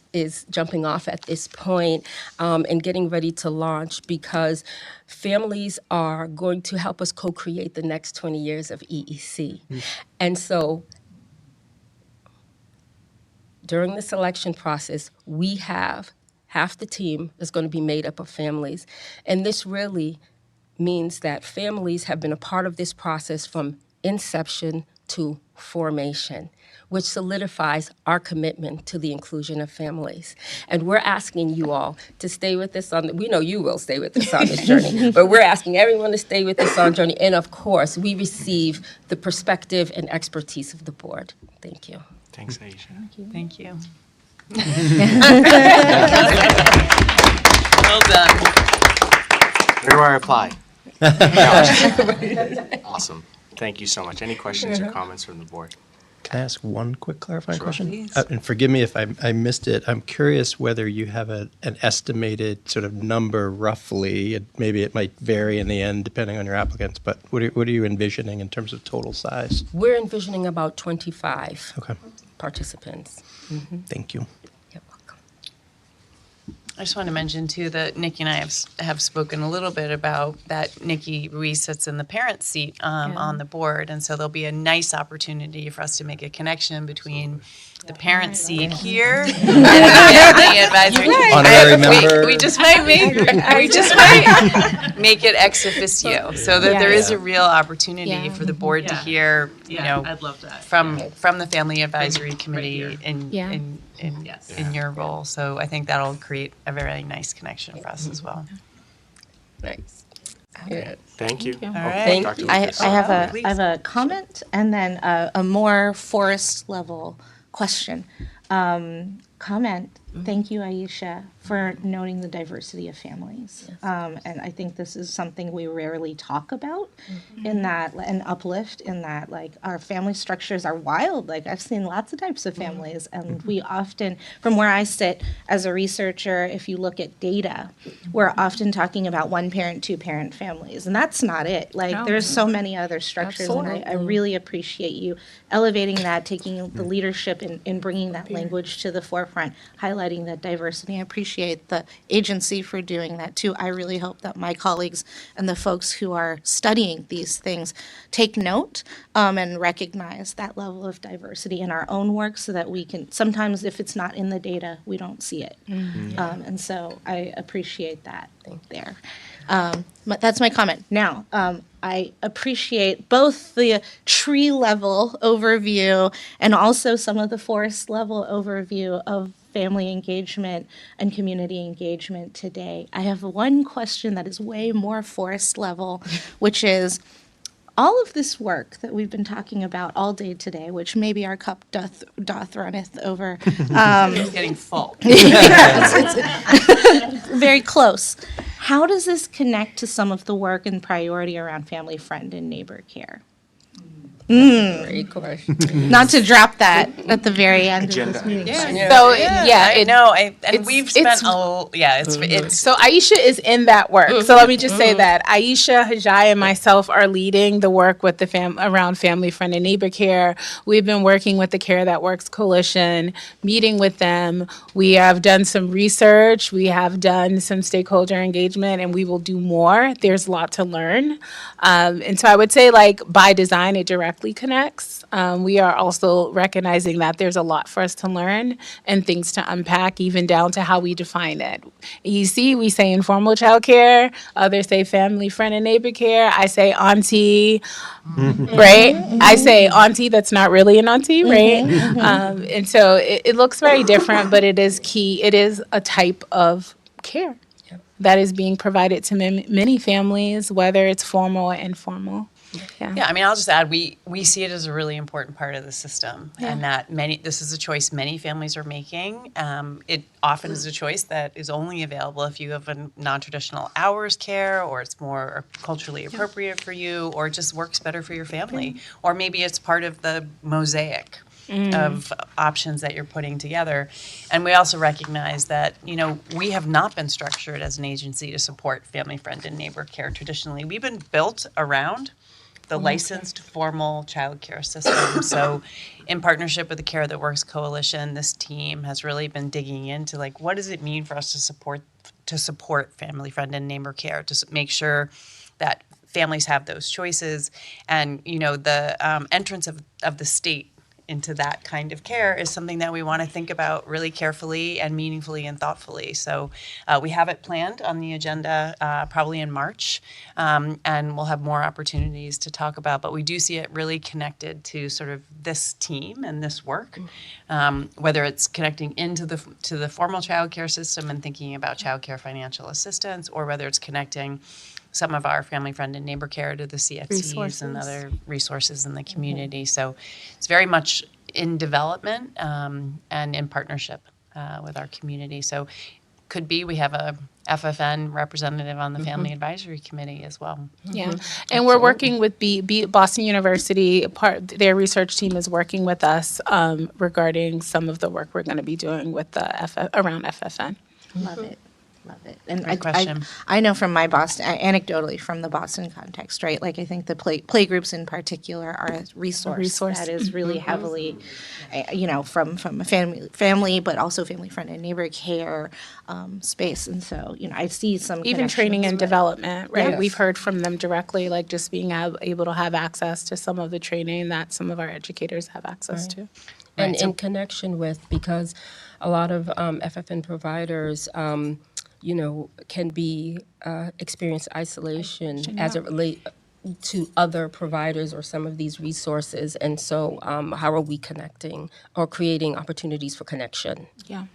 jumping off at this point and getting ready to launch, because families are going to help us co-create the next 20 years of EEC. And so during the selection process, we have half the team is going to be made up of families. And this really means that families have been a part of this process from inception to formation, which solidifies our commitment to the inclusion of families. And we're asking you all to stay with us we know you will stay with us on this journey, but we're asking everyone to stay with us on the journey. And of course, we receive the perspective and expertise of the board. Thank you. Thanks, Aisha. Thank you. Well done. Where do I apply? Awesome. Thank you so much. Any questions or comments from the board? Can I ask one quick clarifying question? Please. And forgive me if I missed it. I'm curious whether you have an estimated sort of number roughly, and maybe it might vary in the end depending on your applicants, but what are you envisioning in terms of total size? We're envisioning about 25 Okay. participants. Thank you. You're welcome. I just want to mention too that Nikki and I have spoken a little bit about that. Nikki Ruiz sits in the parent seat on the board, and so there'll be a nice opportunity for us to make a connection between the parent seat here and the family advisory. Honorary member. We just might make it ex officio, so that there is a real opportunity for the board to hear, I'd love that. from the family advisory committee in Yes. in your role. So I think that'll create a very nice connection for us as well. Nice. Thank you. All right. Thank Dr. you. Lucas. I have a comment and then a more forest level question. Comment. Thank you, Aisha, for noting the diversity of families. And I think this is something we rarely talk about in that, and uplift in that, like, our family structures are wild. Like, I've seen lots of types of families, and we often, from where I sit as a researcher, if you look at data, we're often talking about 1-parent, 2-parent families, and that's not it. Like, there's so many other structures, and I really appreciate you elevating that, taking the leadership in bringing that language to the forefront, highlighting that diversity. I appreciate the agency for doing that too. I really hope that my colleagues and the folks who are studying these things take note and recognize that level of diversity in our own work, so that we can, sometimes if it's not in the data, we don't see it. And so I appreciate that there. But that's my comment. Now, I appreciate both the tree level overview and also some of the forest level overview of family engagement and community engagement today. I have one question that is way more forest level, which is, all of this work that we've been talking about all day today, which maybe our cup doth runneth over. It's getting full. It's very close. How does this connect to some of the work and priority around family, friend, and neighbor care? Great question. Not to drop that at the very end Agenda of this meeting. Yeah. So I know. And we've spent it's- it's So Aisha is in that work. So let me just say that Aisha, Hajai, and myself are leading the work with the around family, friend, and neighbor care. We've been working with the Care That Works Coalition, meeting with them. We have done some research. We have done some stakeholder engagement, and we will do more. There's a lot to learn. And so I would say, like, by design, it directly connects. We are also recognizing that there's a lot for us to learn and things to unpack, even down to how we define it. You see, we say informal childcare, others say family, friend, and neighbor care. I say auntie, right? I say auntie that's not really an auntie, right? And so it looks very different, but it is key. It is a type of care that is being provided to many families, whether it's formal or informal. Yeah, I mean, I'll just add, we see it as a really important part of the system, and that this is a choice many families are making. It often is a choice that is only available if you have a non-traditional hours care, or it's more culturally appropriate for you, or it just works better for your family, or maybe it's part of the mosaic of options that you're putting together. And we also recognize that, we have not been structured as an agency to support family, friend, and neighbor care traditionally. We've been built around the licensed formal childcare system. So in partnership with the Care That Works Coalition, this team has really been digging into, like, what does it mean for us to support family, friend, and neighbor care, to make sure that families have those choices. And, the entrance of the state into that kind of care is something that we want to think about really carefully and meaningfully and thoughtfully. So we have it planned on the agenda probably in March, and we'll have more opportunities to talk about, but we do see it really connected to sort of this team and this work, whether it's connecting into the formal childcare system and thinking about childcare financial assistance, or whether it's connecting some of our family, friend, and neighbor care to the CFCs and other resources in the community. So it's very much in development and in partnership with our community. So could be we have a FFN representative on the Family Advisory Committee as well. Yeah, and we're working with Boston University. Their research team is working with us regarding some of the work we're going to be doing with around FFN. Love it. Love it. And Great question. I know from my Boston, anecdotally from the Boston context, right? Like, I think the play groups in particular are a resource that is really heavily, from a family, but also family, friend, and neighbor care space. And so, I see some Even training and connections, development, right? Yes. We've heard from them directly, like just being able to have access to some of the training that some of our educators have access to. And in connection with, because a lot of FFN providers, can be experience isolation as it relates to other providers or some of these resources. And so how are we connecting or creating opportunities for connection? Yeah.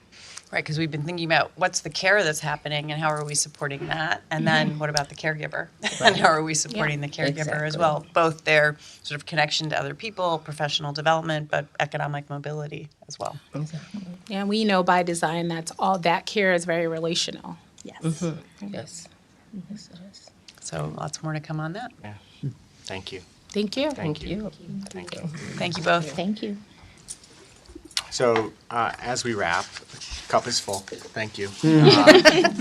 Right, because we've been thinking about what's the care that's happening and how are we supporting that? And then what about the caregiver? And how are we supporting the caregiver as well? Both their sort of connection to other people, professional development, but economic mobility as well. Exactly. Yeah, we know by design that's all that care is very relational. Yes. Yes. Yes, it is. So lots more to come on that. Yeah. Thank you. Thank you. Thank you. Thank you. Thank you both. Thank you. So as we wrap, cup is full. Thank you.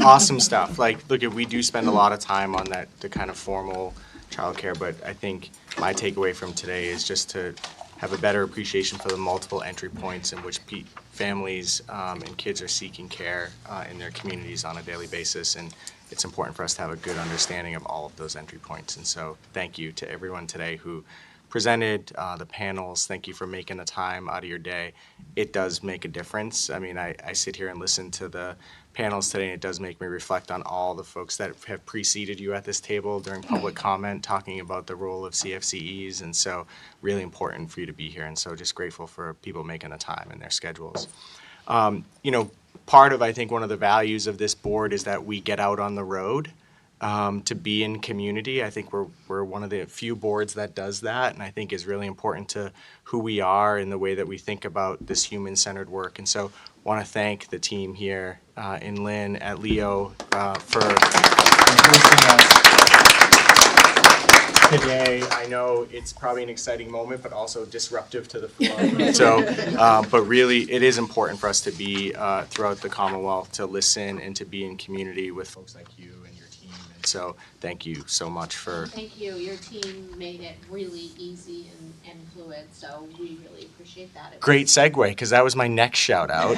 Awesome stuff. Look, we do spend a lot of time on the kind of formal childcare, but I think my takeaway from today is just to have a better appreciation for the multiple entry points in which families and kids are seeking care in their communities on a daily basis. And it's important for us to have a good understanding of all of those entry points. And so thank you to everyone today who presented, the panels. Thank you for making the time out of your day. It does make a difference. I mean, I sit here and listen to the panels today, and it does make me reflect on all the folks that have preceded you at this table during public comment, talking about the role of CFCEs, and so really important for you to be here, and so just grateful for people making the time in their schedules. Part of, I think, one of the values of this board is that we get out on the road to be in community. I think we're one of the few boards that does that, and I think is really important to who we are and the way that we think about this human-centered work. And so want to thank the team here in Lynn at Leo for hosting us today. I know it's probably an exciting moment, but also disruptive to the flow. So, but really, it is important for us to be throughout the Commonwealth, to listen and to be in community with folks like you and your team. And so, thank you so much for. Thank you. Your team made it really easy and fluid, so we really appreciate that. Great segue, because that was my next shout out.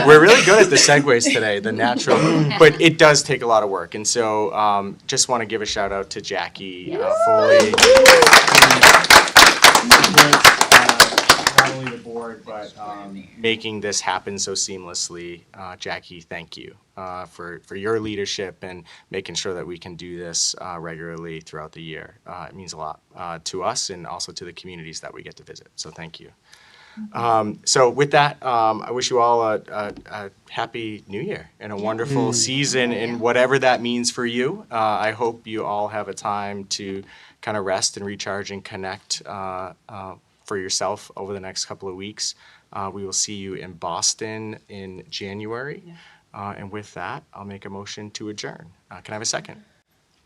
We're really good at the segues today, the natural, but it does take a lot of work. And so just want to give a shout out to Jackie Foley. Not only the board, but making this happen so seamlessly. Jackie, thank you for your leadership and making sure that we can do this regularly throughout the year. It means a lot to us and also to the communities that we get to visit. So thank you. So with that, I wish you all a happy new year and a wonderful season and whatever that means for you. I hope you all have a time to kind of rest and recharge and connect for yourself over the next couple of weeks. We will see you in Boston in January. And with that, I'll make a motion to adjourn. Can I have a second?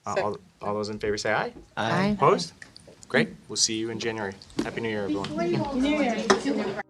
All those in favor say aye. Aye. Opposed? Great. We'll see you in January. Happy New Year, everyone. New Year.